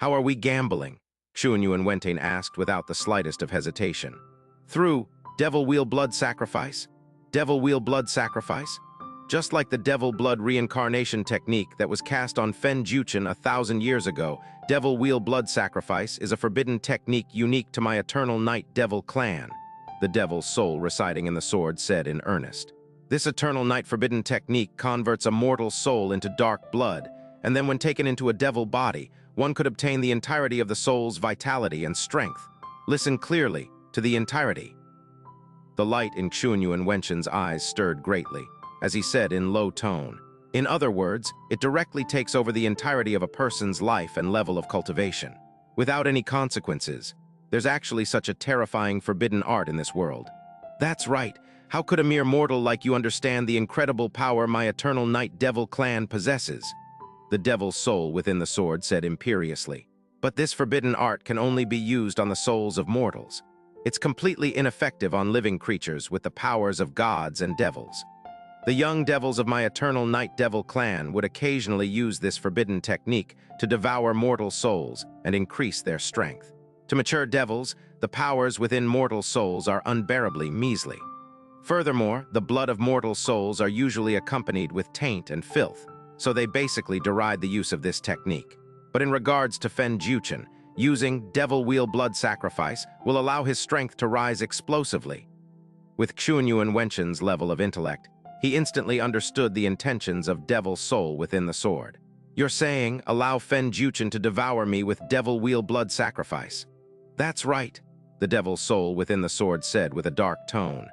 How are we gambling? Xuanyuan Wentain asked without the slightest of hesitation. Through devil wheel blood sacrifice? Devil wheel blood sacrifice? Just like the devil blood reincarnation technique that was cast on Fen Juchen 1,000 years ago, devil wheel blood sacrifice is a forbidden technique unique to my eternal night devil clan, the devil's soul residing in the sword said in earnest. This eternal night forbidden technique converts a mortal soul into dark blood, and then when taken into a devil body, one could obtain the entirety of the soul's vitality and strength. Listen clearly to the entirety. The light in Xuanyuan Wenchain's eyes stirred greatly, as he said in low tone. In other words, it directly takes over the entirety of a person's life and level of cultivation, without any consequences. There's actually such a terrifying forbidden art in this world. That's right. How could a mere mortal like you understand the incredible power my eternal night devil clan possesses? The devil's soul within the sword said imperiously. But this forbidden art can only be used on the souls of mortals. It's completely ineffective on living creatures with the powers of gods and devils. The young devils of my eternal night devil clan would occasionally use this forbidden technique to devour mortal souls and increase their strength. To mature devils, the powers within mortal souls are unbearably measly. Furthermore, the blood of mortal souls are usually accompanied with taint and filth, so they basically deride the use of this technique. But in regards to Fen Juchen, using devil wheel blood sacrifice will allow his strength to rise explosively. With Xuanyuan Wenchain's level of intellect, he instantly understood the intentions of devil's soul within the sword. You're saying, allow Fen Juchen to devour me with devil wheel blood sacrifice? That's right, the devil's soul within the sword said with a dark tone.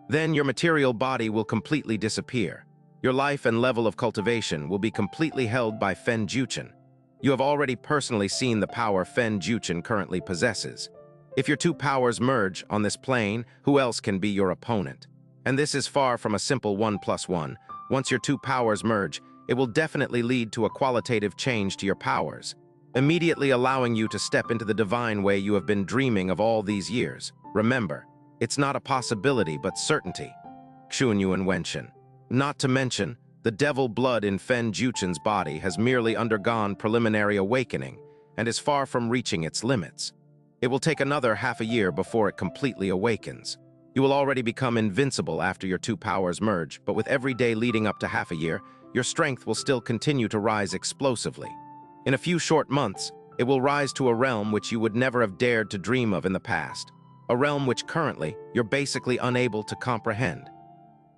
Then your material body will completely disappear. Your life and level of cultivation will be completely held by Fen Juchen. You have already personally seen the power Fen Juchen currently possesses. If your two powers merge on this plane, who else can be your opponent? And this is far from a simple 1+1. Once your two powers merge, it will definitely lead to a qualitative change to your powers, immediately allowing you to step into the divine way you have been dreaming of all these years. Remember, it's not a possibility but certainty. Xuanyuan Wenchain. Not to mention, the devil blood in Fen Juchen's body has merely undergone preliminary awakening and is far from reaching its limits. It will take another half a year before it completely awakens. You will already become invincible after your two powers merge, but with every day leading up to half a year, your strength will still continue to rise explosively. In a few short months, it will rise to a realm which you would never have dared to dream of in the past, a realm which currently you're basically unable to comprehend.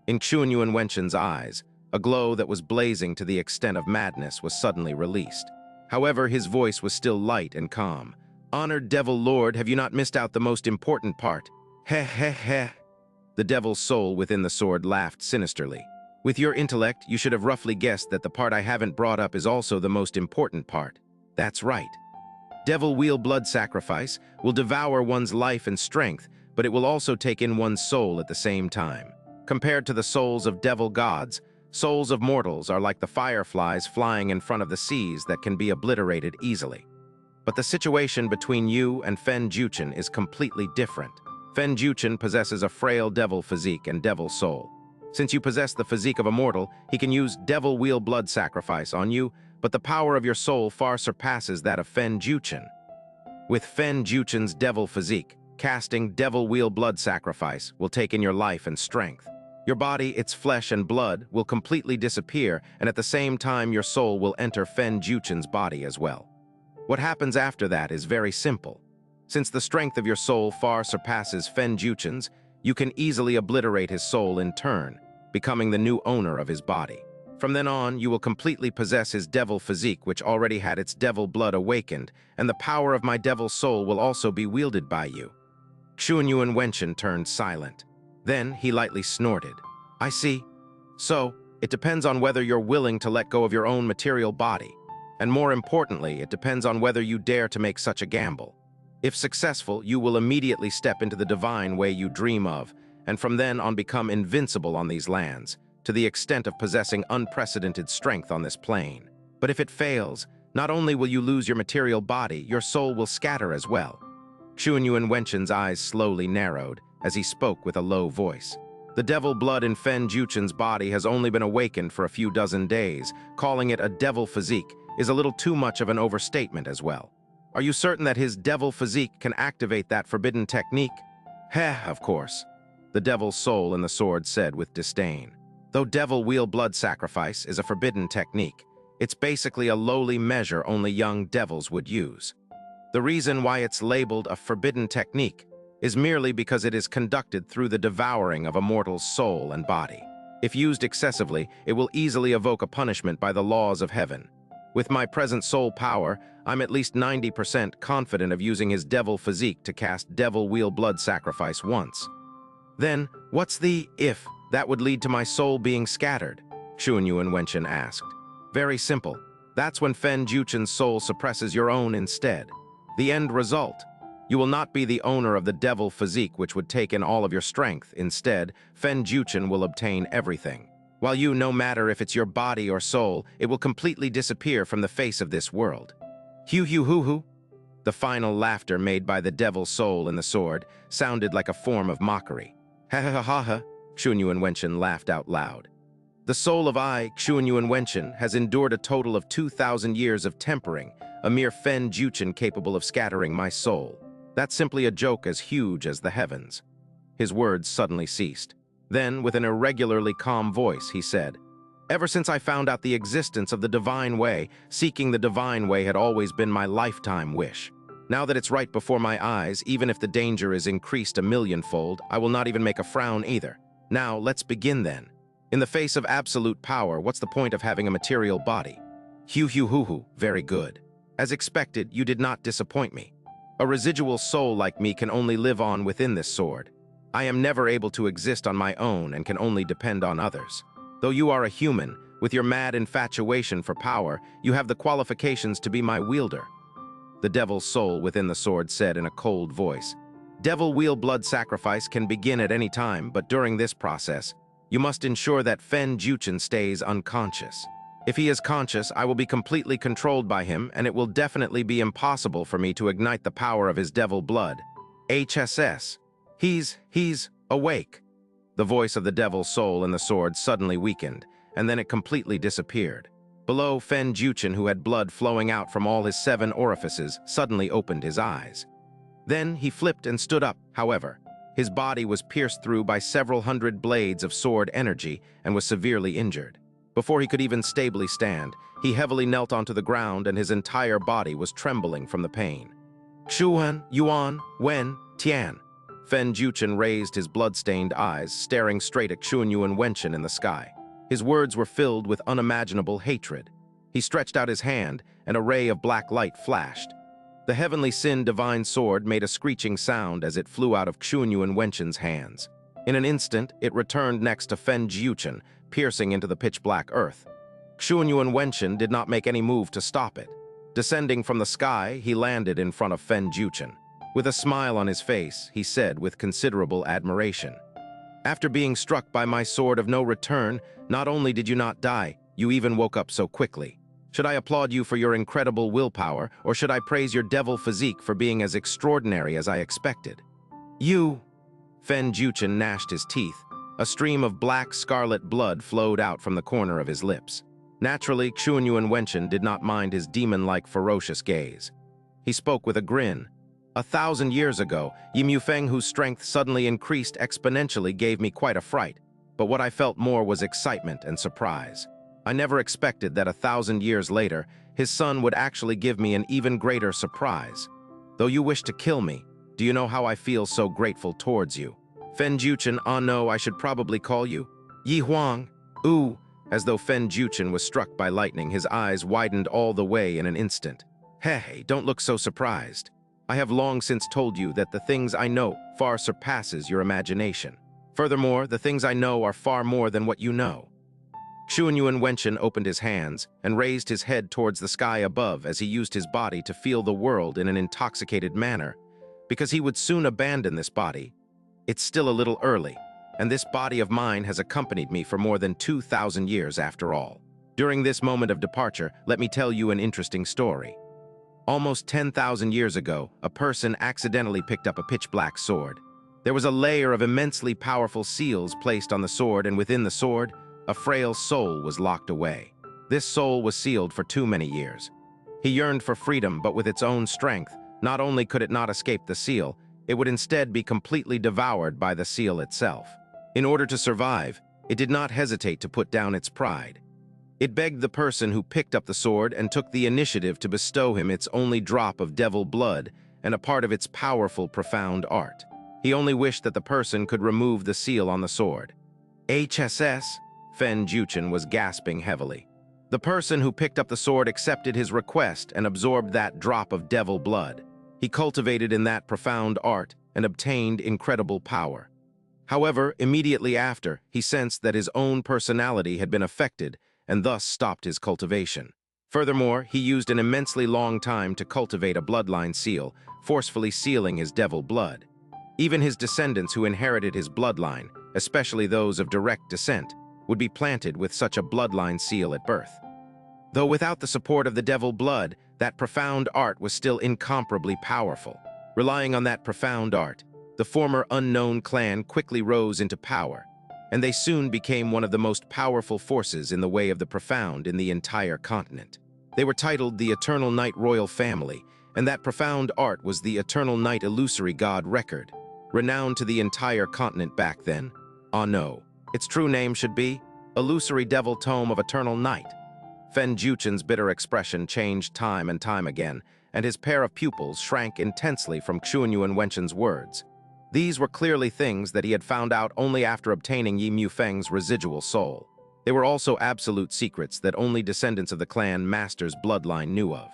In Xuanyuan Wenchain's eyes, a glow that was blazing to the extent of madness was suddenly released. However, his voice was still light and calm. Honored Devil Lord, have you not missed out the most important part? Heh heh heh. The devil's soul within the sword laughed sinisterly. With your intellect, you should have roughly guessed that the part I haven't brought up is also the most important part. That's right. Devil wheel blood sacrifice will devour one's life and strength, but it will also take in one's soul at the same time. Compared to the souls of devil gods, souls of mortals are like the fireflies flying in front of the seas that can be obliterated easily. But the situation between you and Fen Juchen is completely different. Fen Juchen possesses a frail devil physique and devil soul. Since you possess the physique of a mortal, he can use devil wheel blood sacrifice on you, but the power of your soul far surpasses that of Fen Juchen. With Fen Juchen's devil physique, casting devil wheel blood sacrifice will take in your life and strength. Your body, its flesh and blood, will completely disappear, and at the same time your soul will enter Fen Juchen's body as well. What happens after that is very simple. Since the strength of your soul far surpasses Fen Juchen's, you can easily obliterate his soul in turn, becoming the new owner of his body. From then on, you will completely possess his devil physique, which already had its devil blood awakened, and the power of my devil soul will also be wielded by you. Xuanyuan Wenchain turned silent. Then he lightly snorted. I see. So, it depends on whether you're willing to let go of your own material body. And more importantly, it depends on whether you dare to make such a gamble. If successful, you will immediately step into the divine way you dream of, and from then on become invincible on these lands, to the extent of possessing unprecedented strength on this plane. But if it fails, not only will you lose your material body, your soul will scatter as well. Xuanyuan Wenchain's eyes slowly narrowed as he spoke with a low voice. The devil blood in Fen Juchen's body has only been awakened for a few dozen days. Calling it a devil physique is a little too much of an overstatement as well. Are you certain that his devil physique can activate that forbidden technique? Heh, of course, the devil's soul in the sword said with disdain. Though devil wheel blood sacrifice is a forbidden technique, it's basically a lowly measure only young devils would use. The reason why it's labeled a forbidden technique is merely because it is conducted through the devouring of a mortal's soul and body. If used excessively, it will easily evoke a punishment by the laws of heaven. With my present soul power, I'm at least 90% confident of using his devil physique to cast devil wheel blood sacrifice once. Then, what's the if that would lead to my soul being scattered? Xuanyuan Wentain asked. Very simple. That's when Fen Juchen's soul suppresses your own instead. The end result. You will not be the owner of the devil physique which would take in all of your strength. Instead, Fen Juchen will obtain everything. While you, no matter if it's your body or soul, it will completely disappear from the face of this world. Hu. The final laughter made by the devil's soul in the sword sounded like a form of mockery. Ha, Xuanyuan Wentain laughed out loud. The soul of I, Xuanyuan Wentain, has endured a total of 2,000 years of tempering, a mere Fen Juchen capable of scattering my soul. That's simply a joke as huge as the heavens. His words suddenly ceased. Then, with an irregularly calm voice, he said, Ever since I found out the existence of the divine way, seeking the divine way had always been my lifetime wish. Now that it's right before my eyes, even if the danger is increased a millionfold, I will not even make a frown either. Now, let's begin then. In the face of absolute power, what's the point of having a material body? Hu, very good. As expected, you did not disappoint me. A residual soul like me can only live on within this sword. I am never able to exist on my own and can only depend on others. Though you are a human, with your mad infatuation for power, you have the qualifications to be my wielder. The devil's soul within the sword said in a cold voice. Devil wheel blood sacrifice can begin at any time, but during this process, you must ensure that Fen Juchen stays unconscious. If he is conscious, I will be completely controlled by him, and it will definitely be impossible for me to ignite the power of his devil blood. HSS. He's awake. The voice of the devil's soul in the sword suddenly weakened, and then it completely disappeared. Below, Fen Juchen, who had blood flowing out from all his 7 orifices, suddenly opened his eyes. Then he flipped and stood up, however. His body was pierced through by several hundred blades of sword energy and was severely injured. Before he could even stably stand, he heavily knelt onto the ground and his entire body was trembling from the pain. Xuanyuan Wentain. Fen Juchen raised his blood-stained eyes, staring straight at Xuanyuan Wentain in the sky. His words were filled with unimaginable hatred. He stretched out his hand, and a ray of black light flashed. The heavenly sin divine sword made a screeching sound as it flew out of Xuanyuan Wenchain's hands. In an instant, it returned next to Fen Juchen, piercing into the pitch-black earth. Xuanyuan Wentain did not make any move to stop it. Descending from the sky, he landed in front of Fen Juchen. With a smile on his face, he said with considerable admiration, After being struck by my sword of no return, not only did you not die, you even woke up so quickly. Should I applaud you for your incredible willpower, or should I praise your devil physique for being as extraordinary as I expected? You! Fen Juchen gnashed his teeth. A stream of black scarlet blood flowed out from the corner of his lips. Naturally, Xuanyuan Wentain did not mind his demon-like ferocious gaze. He spoke with a grin. 1,000 years ago, Yimu Feng, whose strength suddenly increased exponentially, gave me quite a fright, but what I felt more was excitement and surprise. I never expected that 1,000 years later, his son would actually give me an even greater surprise. Though you wish to kill me, do you know how I feel so grateful towards you? Fen Juchen, no, I should probably call you Yi Huang. Ooh, as though Fen Juchen was struck by lightning, his eyes widened all the way in an instant. Hey, don't look so surprised. I have long since told you that the things I know far surpasses your imagination. Furthermore, the things I know are far more than what you know. Xuanyuan Wentain opened his hands and raised his head towards the sky above as he used his body to feel the world in an intoxicated manner. Because he would soon abandon this body. It's still a little early, and this body of mine has accompanied me for more than 2,000 years after all. During this moment of departure, let me tell you an interesting story. Almost 10,000 years ago, a person accidentally picked up a pitch-black sword. There was a layer of immensely powerful seals placed on the sword, and within the sword, a frail soul was locked away. This soul was sealed for too many years. He yearned for freedom, but with its own strength, not only could it not escape the seal, it would instead be completely devoured by the seal itself. In order to survive, it did not hesitate to put down its pride. It begged the person who picked up the sword and took the initiative to bestow him its only drop of devil blood and a part of its powerful, profound art. He only wished that the person could remove the seal on the sword. HSS, Fen Juchen was gasping heavily. The person who picked up the sword accepted his request and absorbed that drop of devil blood. He cultivated in that profound art and obtained incredible power. However, immediately after, he sensed that his own personality had been affected and thus stopped his cultivation. Furthermore, he used an immensely long time to cultivate a bloodline seal, forcefully sealing his devil blood. Even his descendants who inherited his bloodline, especially those of direct descent, would be planted with such a bloodline seal at birth. Though without the support of the devil blood, that profound art was still incomparably powerful. Relying on that profound art, the former unknown clan quickly rose into power, and they soon became one of the most powerful forces in the way of the profound in the entire continent. They were titled the Eternal Night Royal Family, and that profound art was the Eternal Night Illusory God Record, renowned to the entire continent back then. Ah no, its true name should be Illusory Devil Tome of Eternal Night. Fen Juchen's bitter expression changed time and time again, and his pair of pupils shrank intensely from Xuanyuan Wenchain's words. These were clearly things that he had found out only after obtaining Yi Mufeng's residual soul. They were also absolute secrets that only descendants of the clan master's bloodline knew of.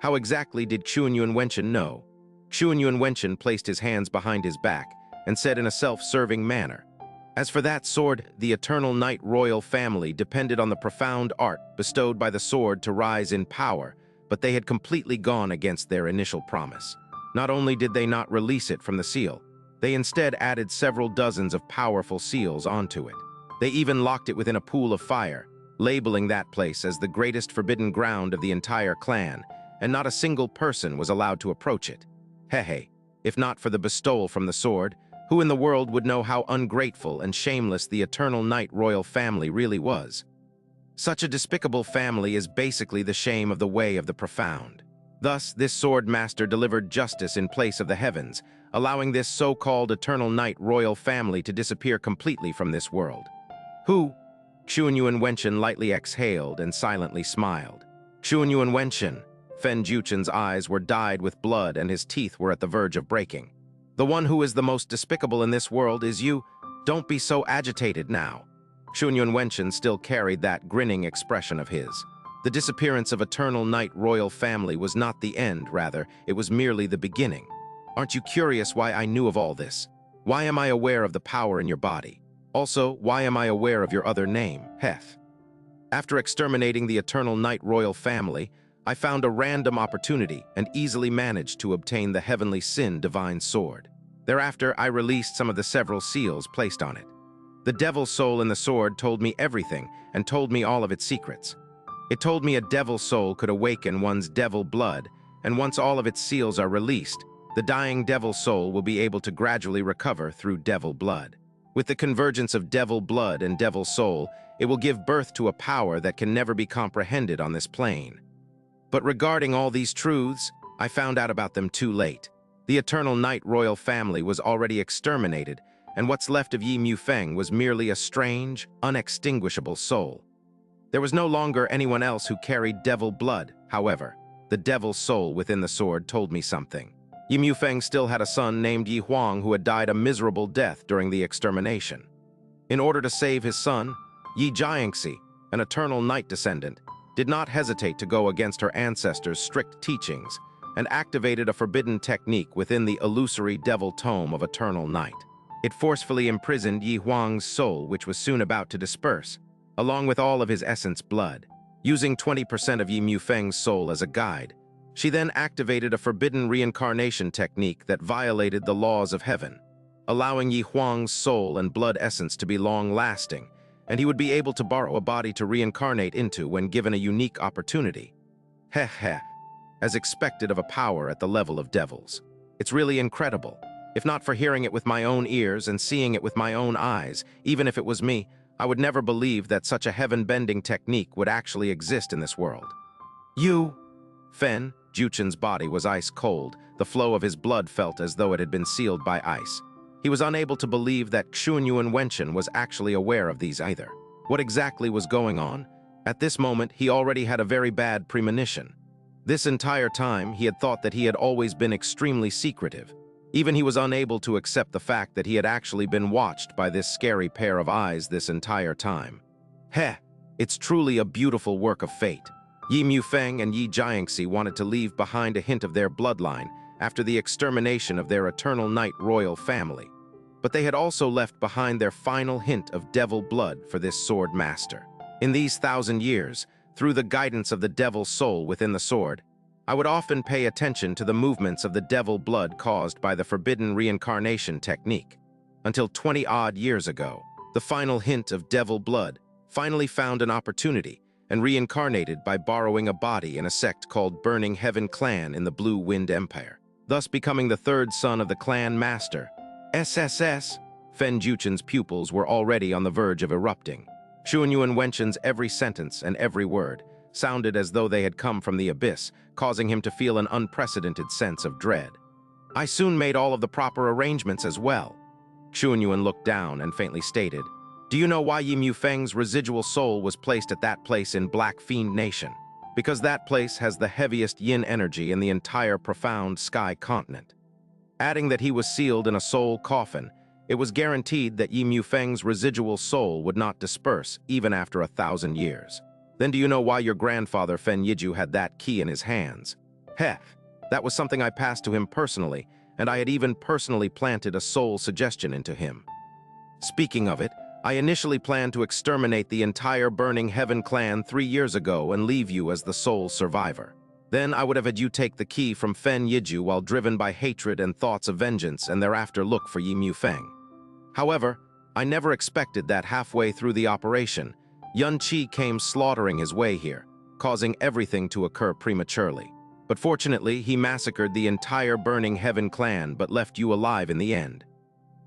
How exactly did Xuanyuan Wentain know? Xuanyuan Wentain placed his hands behind his back and said in a self-serving manner, "As for that sword, the Eternal Night Royal Family depended on the profound art bestowed by the sword to rise in power, but they had completely gone against their initial promise. Not only did they not release it from the seal, they instead added several dozens of powerful seals onto it. They even locked it within a pool of fire, labeling that place as the greatest forbidden ground of the entire clan, and not a single person was allowed to approach it. Hehe, if not for the bestowal from the sword, who in the world would know how ungrateful and shameless the Eternal Night Royal Family really was? Such a despicable family is basically the shame of the way of the profound. Thus, this sword master delivered justice in place of the heavens, allowing this so-called Eternal Night Royal Family to disappear completely from this world. Who? Xuanyuan Wentain lightly exhaled and silently smiled. Xuanyuan Wentain. Fen Juchen's eyes were dyed with blood and his teeth were at the verge of breaking. The one who is the most despicable in this world is you. Don't be so agitated now. Xuanyuan Wentain still carried that grinning expression of his. The disappearance of Eternal Night Royal Family was not the end, rather, it was merely the beginning. Aren't you curious why I knew of all this? Why am I aware of the power in your body? Also, why am I aware of your other name, Heth? After exterminating the Eternal Night Royal Family, I found a random opportunity and easily managed to obtain the Heavenly Sin Divine Sword. Thereafter, I released some of the several seals placed on it. The Devil's Soul in the sword told me everything and told me all of its secrets. It told me a devil soul could awaken one's devil blood, and once all of its seals are released, the dying devil soul will be able to gradually recover through devil blood. With the convergence of devil blood and devil soul, it will give birth to a power that can never be comprehended on this plane. But regarding all these truths, I found out about them too late. The Eternal Night Royal Family was already exterminated, and what's left of Yi Mufeng was merely a strange, unextinguishable soul. There was no longer anyone else who carried devil blood, however. The devil soul within the sword told me something. Yi Mufeng still had a son named Yi Huang who had died a miserable death during the extermination. In order to save his son, Yi Xianxia, an Eternal Night descendant, did not hesitate to go against her ancestors' strict teachings and activated a forbidden technique within the illusory devil tome of Eternal Night. It forcefully imprisoned Yi Huang's soul, which was soon about to disperse, along with all of his essence blood. Using 20% of Yi Mufeng's soul as a guide, she then activated a forbidden reincarnation technique that violated the laws of heaven, allowing Yi Huang's soul and blood essence to be long-lasting, and he would be able to borrow a body to reincarnate into when given a unique opportunity. Heh heh, as expected of a power at the level of devils. It's really incredible. If not for hearing it with my own ears and seeing it with my own eyes, even if it was me, I would never believe that such a heaven-bending technique would actually exist in this world. You, Fen Juchen's body was ice cold. The flow of his blood felt as though it had been sealed by ice. He was unable to believe that Xuanyuan Wentain was actually aware of these either. What exactly was going on? At this moment, he already had a very bad premonition. This entire time, he had thought that he had always been extremely secretive. Even he was unable to accept the fact that he had actually been watched by this scary pair of eyes this entire time. Heh, it's truly a beautiful work of fate. Yi Mufeng and Yi Jiangxi wanted to leave behind a hint of their bloodline after the extermination of their eternal night royal family. But they had also left behind their final hint of devil blood for this sword master. In these 1,000 years, through the guidance of the devil soul within the sword, I would often pay attention to the movements of the devil blood caused by the forbidden reincarnation technique. Until 20-odd years ago, the final hint of devil blood finally found an opportunity and reincarnated by borrowing a body in a sect called Burning Heaven Clan in the Blue Wind Empire, thus becoming the third son of the clan master. SSS. Fen Juchen's pupils were already on the verge of erupting. Xuanyuan Wenchain's every sentence and every word sounded as though they had come from the abyss, causing him to feel an unprecedented sense of dread. I soon made all of the proper arrangements as well. Xuanyuan looked down and faintly stated, "Do you know why Yi Mufeng's residual soul was placed at that place in Black Fiend Nation? Because that place has the heaviest yin energy in the entire profound sky continent." Adding that he was sealed in a soul coffin, it was guaranteed that Yi Mufeng's residual soul would not disperse even after 1,000 years. Then do you know why your grandfather Fen Yiju had that key in his hands? Heh, that was something I passed to him personally, and I had even personally planted a soul suggestion into him. Speaking of it, I initially planned to exterminate the entire Burning Heaven clan 3 years ago and leave you as the sole survivor. Then I would have had you take the key from Fen Yiju while driven by hatred and thoughts of vengeance and thereafter look for Yi Mufeng. However, I never expected that halfway through the operation, Yun Qi came slaughtering his way here, causing everything to occur prematurely. But fortunately, he massacred the entire Burning Heaven clan but left you alive in the end.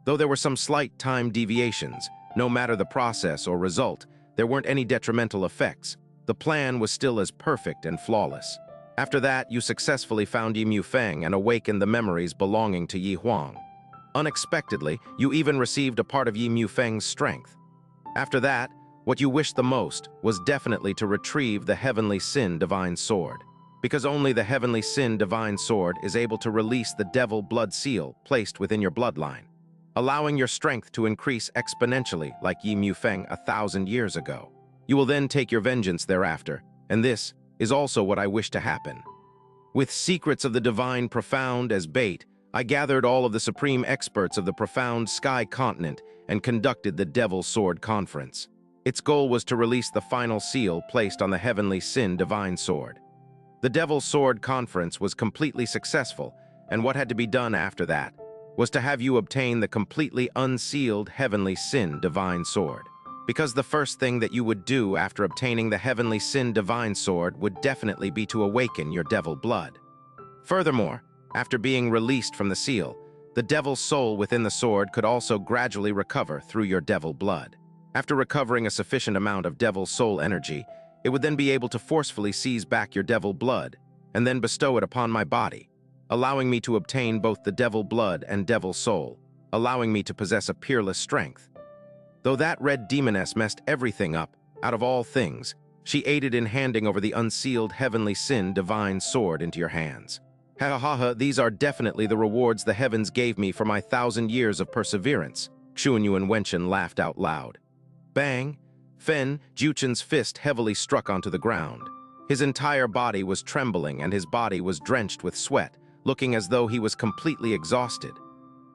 Though there were some slight time deviations, no matter the process or result, there weren't any detrimental effects. The plan was still as perfect and flawless. After that, you successfully found Yi Mufeng and awakened the memories belonging to Yi Huang. Unexpectedly, you even received a part of Yi Mufeng's strength. After that, what you wished the most was definitely to retrieve the Heavenly Sin Divine Sword, because only the Heavenly Sin Divine Sword is able to release the Devil Blood Seal placed within your bloodline, allowing your strength to increase exponentially like Yi Mufeng 1,000 years ago. You will then take your vengeance thereafter, and this is also what I wish to happen. With secrets of the divine profound as bait, I gathered all of the supreme experts of the profound sky continent and conducted the Devil Sword Conference. Its goal was to release the final seal placed on the Heavenly Sin Divine Sword. The Devil Sword Conference was completely successful, and what had to be done after that was to have you obtain the completely unsealed Heavenly Sin Divine Sword. Because the first thing that you would do after obtaining the Heavenly Sin Divine Sword would definitely be to awaken your devil blood. Furthermore, after being released from the seal, the devil's soul within the sword could also gradually recover through your devil blood. After recovering a sufficient amount of devil soul energy, it would then be able to forcefully seize back your devil blood and then bestow it upon my body, allowing me to obtain both the devil blood and devil soul, allowing me to possess a peerless strength. Though that red demoness messed everything up, out of all things, she aided in handing over the unsealed Heavenly Sin Divine Sword into your hands. Ha ha ha, these are definitely the rewards the heavens gave me for my 1,000 years of perseverance. Xuanyuan Wentain laughed out loud. Bang! Fen Juchen's fist heavily struck onto the ground. His entire body was trembling and his body was drenched with sweat, looking as though he was completely exhausted.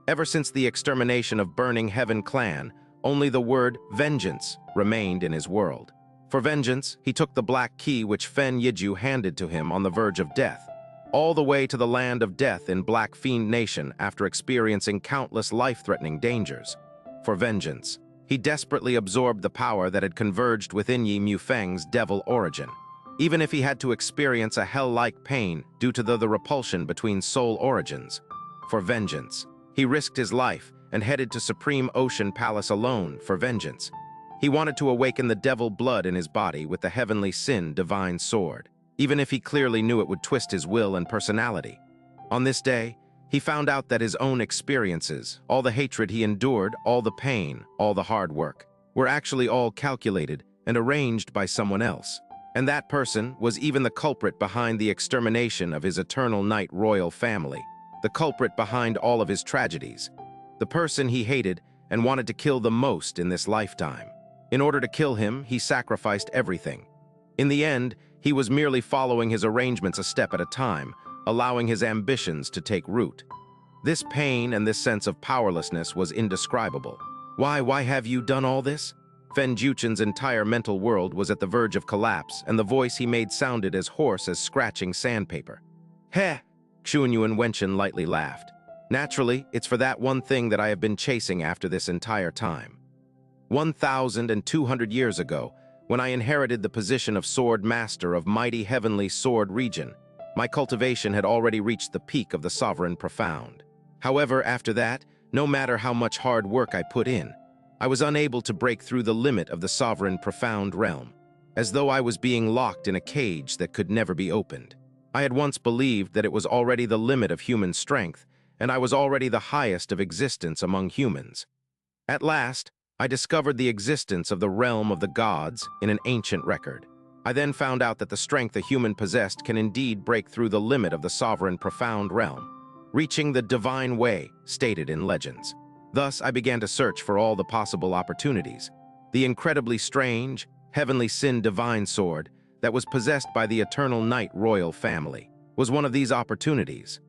Ever since the extermination of Burning Heaven Clan, only the word vengeance remained in his world. For vengeance, he took the black key which Fen Yiju handed to him on the verge of death, all the way to the land of death in Black Fiend Nation after experiencing countless life-threatening dangers. For vengeance, he desperately absorbed the power that had converged within Yi Mufeng's devil origin, even if he had to experience a hell-like pain due to the repulsion between soul origins. For vengeance, he risked his life and headed to Supreme Ocean Palace alone for vengeance. He wanted to awaken the devil blood in his body with the Heavenly Sin Divine Sword. even if he clearly knew it would twist his will and personality. On this day, he found out that his own experiences, all the hatred he endured, all the pain, all the hard work, were actually all calculated and arranged by someone else. And that person was even the culprit behind the extermination of his eternal night royal family, the culprit behind all of his tragedies, the person he hated and wanted to kill the most in this lifetime. In order to kill him, he sacrificed everything. In the end, he was merely following his arrangements a step at a time, allowing his ambitions to take root. This pain and this sense of powerlessness was indescribable. Why have you done all this? Fen Juchen's entire mental world was at the verge of collapse, and the voice he made sounded as hoarse as scratching sandpaper. Heh! Xuanyuan Wentain lightly laughed. Naturally, it's for that one thing that I have been chasing after this entire time. 1,200 years ago, when I inherited the position of Sword Master of mighty heavenly sword region, my cultivation had already reached the peak of the Sovereign Profound. However, after that, no matter how much hard work I put in, I was unable to break through the limit of the Sovereign Profound realm, as though I was being locked in a cage that could never be opened. I had once believed that it was already the limit of human strength, and I was already the highest of existence among humans. At last, I discovered the existence of the realm of the gods in an ancient record. I then found out that the strength a human possessed can indeed break through the limit of the Sovereign Profound realm, reaching the divine way stated in legends. Thus, I began to search for all the possible opportunities. The incredibly strange, heavenly sin divine sword that was possessed by the eternal night royal family was one of these opportunities.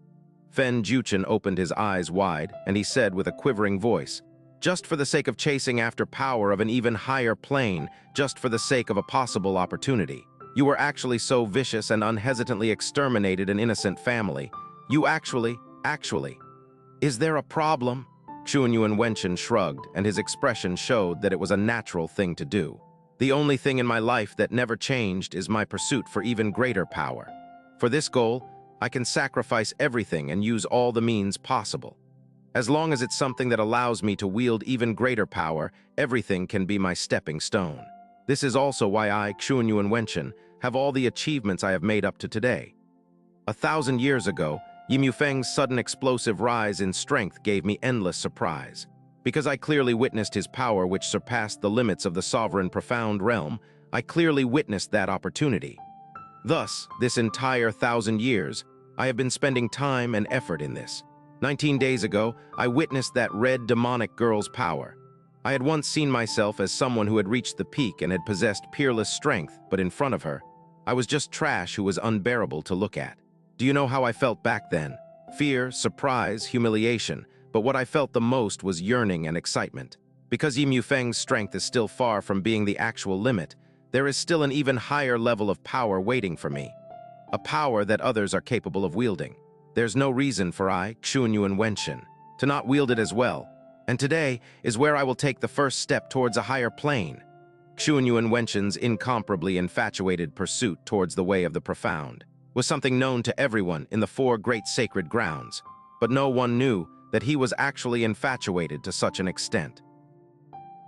Fen Juchen opened his eyes wide, and he said with a quivering voice, "Just for the sake of chasing after power of an even higher plane, just for the sake of a possible opportunity, you were actually so vicious and unhesitantly exterminated an innocent family. You actually... Is there a problem?" Xuanyuan Wentain shrugged, and his expression showed that it was a natural thing to do. "The only thing in my life that never changed is my pursuit for even greater power. For this goal, I can sacrifice everything and use all the means possible. As long as it's something that allows me to wield even greater power, everything can be my stepping stone. This is also why I, Xuanyuan Wentain, have all the achievements I have made up to today. 1,000 years ago, Yimu Feng's sudden explosive rise in strength gave me endless surprise. Because I clearly witnessed his power which surpassed the limits of the Sovereign Profound realm, I clearly witnessed that opportunity. Thus, this entire 1,000 years, I have been spending time and effort in this. 19 days ago, I witnessed that red demonic girl's power. I had once seen myself as someone who had reached the peak and had possessed peerless strength, but in front of her, I was just trash who was unbearable to look at. Do you know how I felt back then? Fear, surprise, humiliation, but what I felt the most was yearning and excitement. Because Yimu Feng's strength is still far from being the actual limit, there is still an even higher level of power waiting for me. A power that others are capable of wielding. There's no reason for I, Xuanyuan Wentain, to not wield it as well. And today is where I will take the first step towards a higher plane. Xuanyuan Wenchain's incomparably infatuated pursuit towards the way of the profound was something known to everyone in the 4 great sacred grounds, but no one knew that he was actually infatuated to such an extent.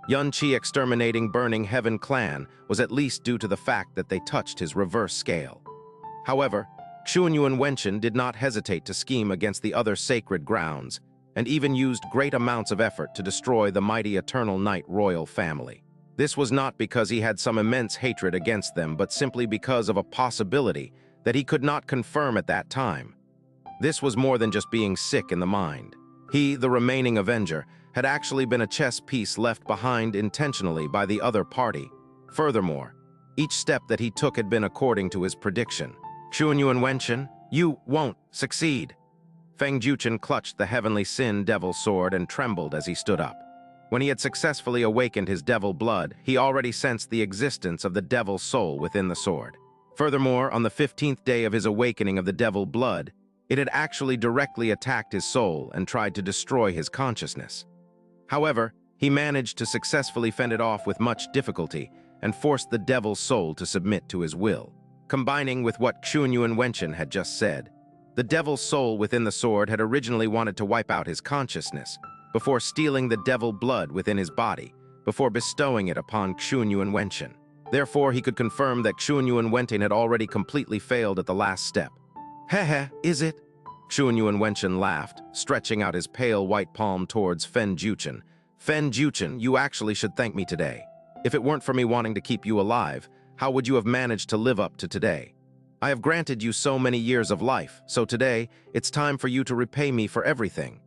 Yunqi exterminating Burning Heaven clan was at least due to the fact that they touched his reverse scale. However, Xuanyuan Wentain did not hesitate to scheme against the other sacred grounds, and even used great amounts of effort to destroy the mighty Eternal Night royal family. This was not because he had some immense hatred against them, but simply because of a possibility that he could not confirm at that time. This was more than just being sick in the mind. He, the remaining Avenger, had actually been a chess piece left behind intentionally by the other party. Furthermore, each step that he took had been according to his prediction. Xuanyuan Wentain, you won't succeed. Feng Juchen clutched the heavenly sin devil sword and trembled as he stood up. When he had successfully awakened his devil blood, he already sensed the existence of the devil soul within the sword. Furthermore, on the 15th day of his awakening of the devil blood, it had actually directly attacked his soul and tried to destroy his consciousness. However, he managed to successfully fend it off with much difficulty and forced the devil's soul to submit to his will. Combining with what Xuanyuan Wentain had just said, the devil's soul within the sword had originally wanted to wipe out his consciousness, before stealing the devil blood within his body, before bestowing it upon Xuanyuan Wentain. Therefore, he could confirm that Xuanyuan Wentain had already completely failed at the last step. Heh, is it? Xuanyuan Wentain laughed, stretching out his pale white palm towards Fen Juchen. Fen Juchen, you actually should thank me today. If it weren't for me wanting to keep you alive, how would you have managed to live up to today? I have granted you so many years of life, so today, it's time for you to repay me for everything.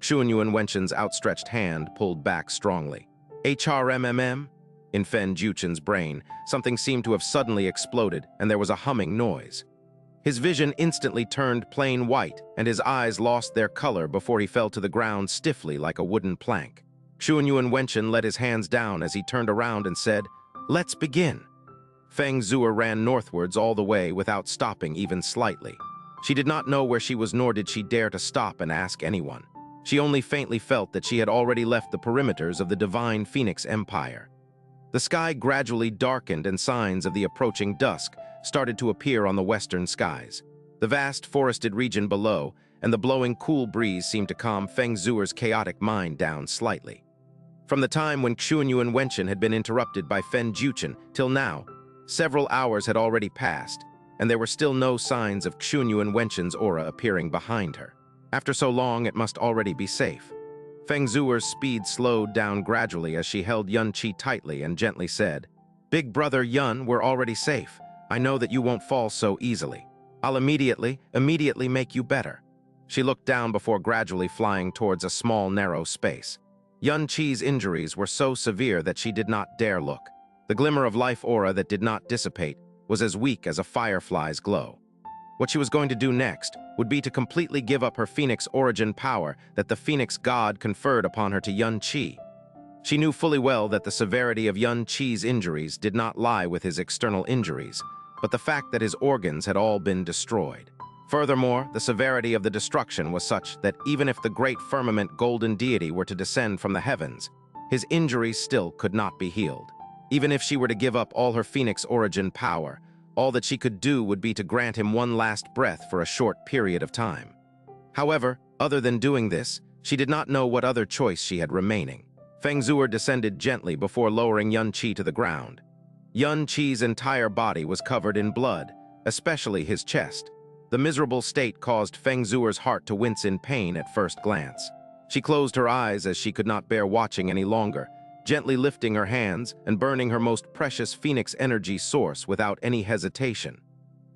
Xuanyuan Wenchain's outstretched hand pulled back strongly. HRMMM? In Fen Juchen's brain, something seemed to have suddenly exploded, and there was a humming noise. His vision instantly turned plain white, and his eyes lost their color before he fell to the ground stiffly like a wooden plank. Xuanyuan Wentain let his hands down as he turned around and said, "Let's begin." Feng Zuer ran northwards all the way without stopping even slightly. She did not know where she was, nor did she dare to stop and ask anyone. She only faintly felt that she had already left the perimeters of the divine Phoenix Empire. The sky gradually darkened and signs of the approaching dusk started to appear on the western skies. The vast forested region below and the blowing cool breeze seemed to calm Feng Zuer's chaotic mind down slightly. From the time when Xuanyuan Wentain had been interrupted by Fen Juchen till now, several hours had already passed, and there were still no signs of Xuanyuan Wenchain's aura appearing behind her. After so long, it must already be safe. Feng Zuer's speed slowed down gradually as she held Yun Qi tightly and gently said, "Big brother Yun, we're already safe. I know that you won't fall so easily. I'll immediately make you better." She looked down before gradually flying towards a small, narrow space. Yun Qi's injuries were so severe that she did not dare look. The glimmer of life aura that did not dissipate was as weak as a firefly's glow. What she was going to do next would be to completely give up her Phoenix origin power that the Phoenix God conferred upon her to Yun Qi. She knew fully well that the severity of Yun Qi's injuries did not lie with his external injuries, but the fact that his organs had all been destroyed. Furthermore, the severity of the destruction was such that even if the great firmament golden deity were to descend from the heavens, his injuries still could not be healed. Even if she were to give up all her Phoenix origin power, all that she could do would be to grant him one last breath for a short period of time. However, other than doing this, she did not know what other choice she had remaining. Feng Zuer descended gently before lowering Yun Qi to the ground. Yun Qi's entire body was covered in blood, especially his chest. The miserable state caused Feng Zuer's heart to wince in pain at first glance. She closed her eyes as she could not bear watching any longer, gently lifting her hands and burning her most precious Phoenix energy source without any hesitation.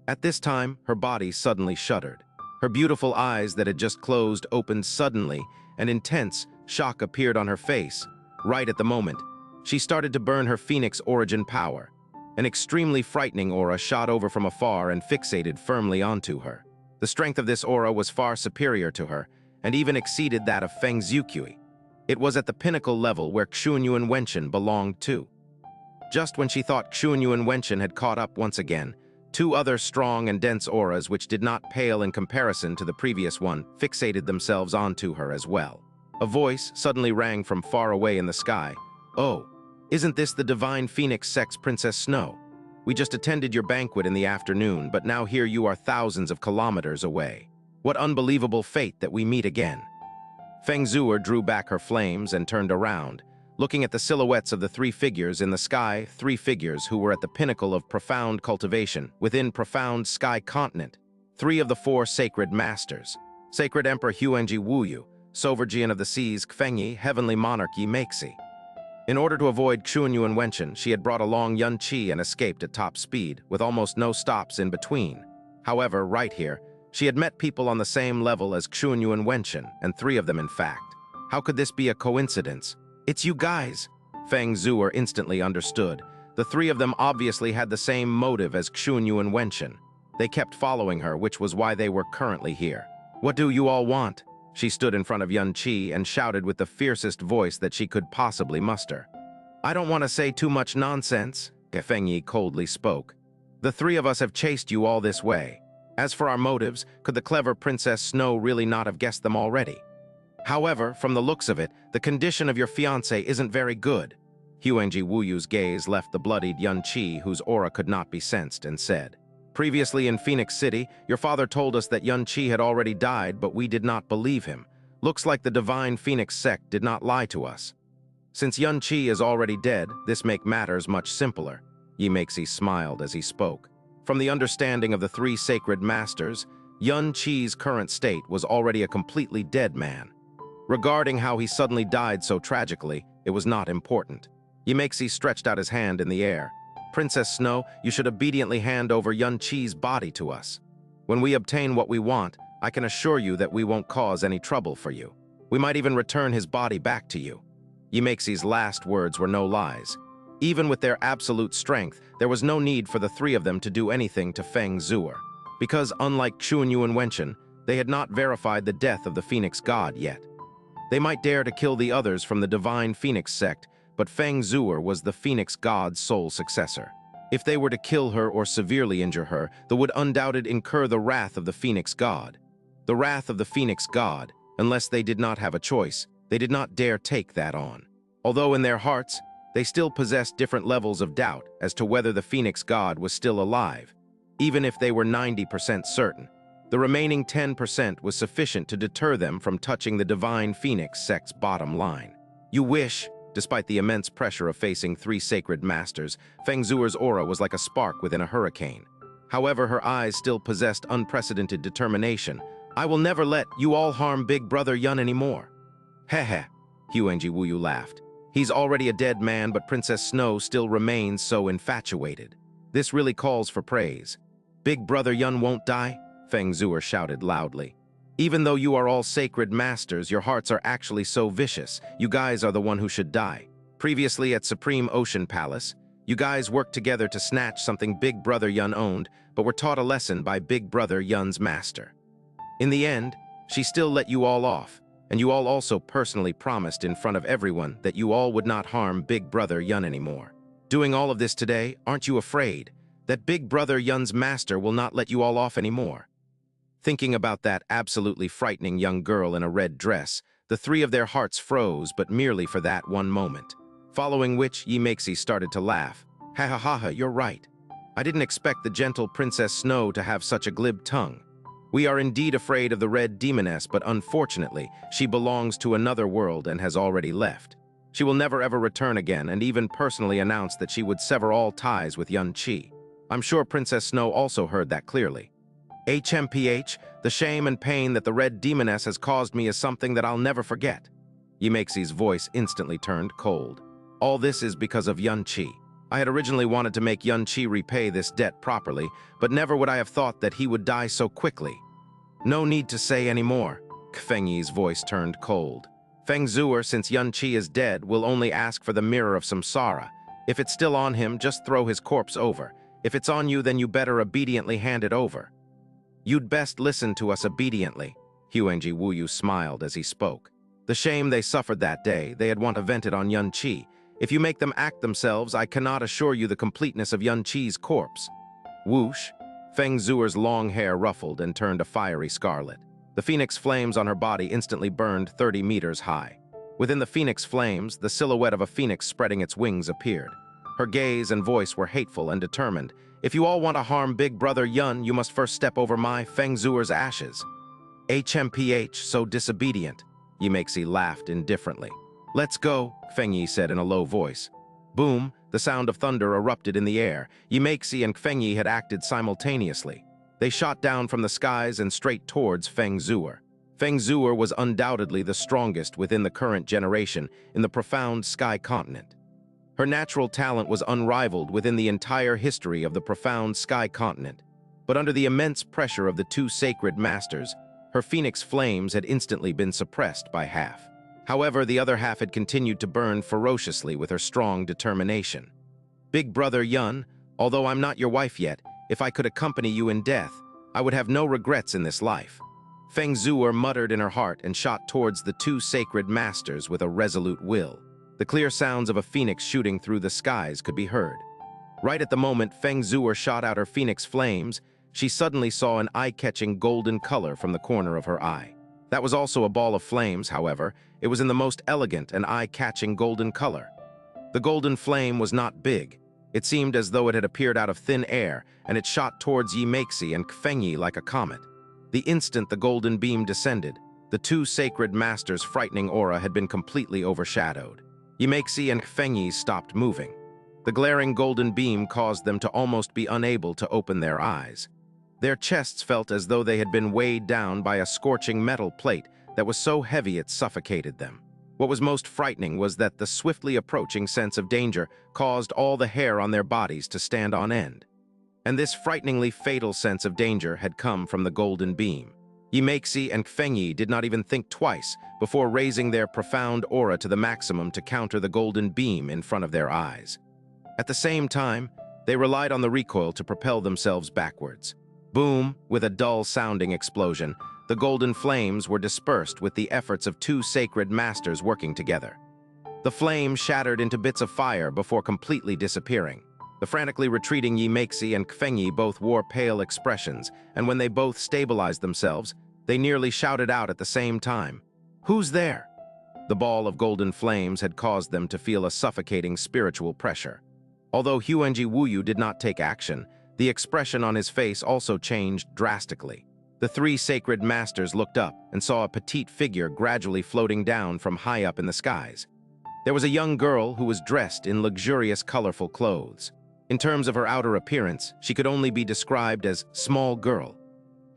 At this time, her body suddenly shuddered. Her beautiful eyes that had just closed opened suddenly, and intense shock appeared on her face. Right at the moment, she started to burn her Phoenix origin power. An extremely frightening aura shot over from afar and fixated firmly onto her. The strength of this aura was far superior to her, and even exceeded that of Feng Zuqi. It was at the pinnacle level where Xuanyuan Wentain belonged to. Just when she thought Xuanyuan Wentain had caught up once again, two other strong and dense auras which did not pale in comparison to the previous one fixated themselves onto her as well. A voice suddenly rang from far away in the sky. "Oh, isn't this the divine Phoenix Sex Princess Snow? We just attended your banquet in the afternoon, but now here you are thousands of kilometers away. What unbelievable fate that we meet again." Feng Zuer drew back her flames and turned around, looking at the silhouettes of the three figures in the sky, three figures who were at the pinnacle of profound cultivation within profound sky continent, three of the four sacred masters, Sacred Emperor Huangji Wuyu, Sovereign of the Seas Fengyi, Heavenly Monarch Yi Meixi. In order to avoid Xuanyuan Wentain, she had brought along Yun Qi and escaped at top speed, with almost no stops in between. However, right here, she had met people on the same level as Xuanyuan Wentain, and three of them in fact. How could this be a coincidence? "It's you guys!" Feng Zuer instantly understood. The three of them obviously had the same motive as Xuanyuan Wentain. They kept following her, which was why they were currently here. "What do you all want?" She stood in front of Yun Qi and shouted with the fiercest voice that she could possibly muster. "I don't want to say too much nonsense," Fengyi coldly spoke. "The three of us have chased you all this way. As for our motives, could the clever Princess Snow really not have guessed them already? However, from the looks of it, the condition of your fiancé isn't very good." Huangji Wuyu's gaze left the bloodied Yun Qi, whose aura could not be sensed, and said, "Previously in Phoenix City, your father told us that Yun Qi had already died, but we did not believe him. Looks like the divine Phoenix sect did not lie to us. Since Yun Qi is already dead, this makes matters much simpler. Yimeixi smiled as he spoke. From the understanding of the three sacred masters, Yun Qi's current state was already a completely dead man. Regarding how he suddenly died so tragically, it was not important. Yimeixi stretched out his hand in the air. Princess Snow, you should obediently hand over Yun Qi's body to us. When we obtain what we want, I can assure you that we won't cause any trouble for you. We might even return his body back to you. Yimeixi's last words were no lies. Even with their absolute strength, there was no need for the three of them to do anything to Feng Zuer, because unlike Xuanyuan Wentain, they had not verified the death of the Phoenix God yet. They might dare to kill the others from the Divine Phoenix sect, but Feng Zuer was the Phoenix God's sole successor. If they were to kill her or severely injure her, they would undoubtedly incur the wrath of the Phoenix God. The wrath of the Phoenix God, unless they did not have a choice, they did not dare take that on. Although in their hearts, they still possessed different levels of doubt as to whether the Phoenix God was still alive. Even if they were 90% certain, the remaining 10% was sufficient to deter them from touching the Divine Phoenix sect's bottom line. You wish, despite the immense pressure of facing three sacred masters, Feng Zuer's aura was like a spark within a hurricane. However, her eyes still possessed unprecedented determination. I will never let you all harm Big Brother Yun anymore. Heh, Xuanyuan Wentain laughed. He's already a dead man, but Princess Snow still remains so infatuated. This really calls for praise. Big Brother Yun won't die? Feng Zuer shouted loudly. Even though you are all sacred masters, your hearts are actually so vicious. You guys are the one who should die. Previously at Supreme Ocean Palace, you guys worked together to snatch something Big Brother Yun owned, but were taught a lesson by Big Brother Yun's master. In the end, she still let you all off, and you all also personally promised in front of everyone that you all would not harm Big Brother Yun anymore. Doing all of this today, aren't you afraid that Big Brother Yun's master will not let you all off anymore? Thinking about that absolutely frightening young girl in a red dress, the three of their hearts froze, but merely for that one moment. Following which, Yimeixi started to laugh. Ha ha ha ha, you're right. I didn't expect the gentle Princess Snow to have such a glib tongue. We are indeed afraid of the Red Demoness, but unfortunately, she belongs to another world and has already left. She will never ever return again, and even personally announced that she would sever all ties with Yun Qi. I'm sure Princess Snow also heard that clearly. HMPH, the shame and pain that the Red Demoness has caused me is something that I'll never forget. Yimeixi's voice instantly turned cold. All this is because of Yun Qi. I had originally wanted to make Yun Qi repay this debt properly, but never would I have thought that he would die so quickly. No need to say any more. Feng Yi's voice turned cold. Feng Zuer, since Yun Qi is dead, will only ask for the Mirror of Samsara. If it's still on him, just throw his corpse over. If it's on you, then you better obediently hand it over. You'd best listen to us obediently. Xuanyuan Wentain smiled as he spoke. The shame they suffered that day, they had want to vent it on Yun Qi. If you make them act themselves, I cannot assure you the completeness of Yun Qi's corpse. Whoosh! Feng Zuer's long hair ruffled and turned a fiery scarlet. The phoenix flames on her body instantly burned 30 meters high. Within the phoenix flames, the silhouette of a phoenix spreading its wings appeared. Her gaze and voice were hateful and determined. If you all want to harm Big Brother Yun, you must first step over my Feng Zuer's ashes. HMPH, so disobedient. Yimeixi laughed indifferently. Let's go, Feng Yi said in a low voice. Boom, the sound of thunder erupted in the air. Yimeixi and Feng Yi had acted simultaneously. They shot down from the skies and straight towards Feng Zuer. Feng Zuer was undoubtedly the strongest within the current generation in the profound sky continent. Her natural talent was unrivaled within the entire history of the profound sky continent. But under the immense pressure of the two sacred masters, her phoenix flames had instantly been suppressed by half. However, the other half had continued to burn ferociously with her strong determination. Big Brother Yun, although I'm not your wife yet, if I could accompany you in death, I would have no regrets in this life. Feng Zuer muttered in her heart and shot towards the two sacred masters with a resolute will. The clear sounds of a phoenix shooting through the skies could be heard. Right at the moment Feng Zuer shot out her phoenix flames, she suddenly saw an eye-catching golden color from the corner of her eye. That was also a ball of flames, however. It was in the most elegant and eye-catching golden color. The golden flame was not big. It seemed as though it had appeared out of thin air, and it shot towards Yimeixi and Feng Yi like a comet. The instant the golden beam descended, the two sacred masters' frightening aura had been completely overshadowed. Yimeixi and Feng Yi stopped moving. The glaring golden beam caused them to almost be unable to open their eyes. Their chests felt as though they had been weighed down by a scorching metal plate that was so heavy it suffocated them. What was most frightening was that the swiftly approaching sense of danger caused all the hair on their bodies to stand on end. And this frighteningly fatal sense of danger had come from the golden beam. Xianxia and Fengyi did not even think twice before raising their profound aura to the maximum to counter the golden beam in front of their eyes. At the same time, they relied on the recoil to propel themselves backwards. Boom, with a dull-sounding explosion, the golden flames were dispersed with the efforts of two sacred masters working together. The flame shattered into bits of fire before completely disappearing. The frantically retreating Xianxia and Fengyi both wore pale expressions, and when they both stabilized themselves, they nearly shouted out at the same time, "Who's there?" The ball of golden flames had caused them to feel a suffocating spiritual pressure. Although Xuanyuan did not take action, the expression on his face also changed drastically. The three sacred masters looked up and saw a petite figure gradually floating down from high up in the skies. There was a young girl who was dressed in luxurious, colorful clothes. In terms of her outer appearance, she could only be described as small girl.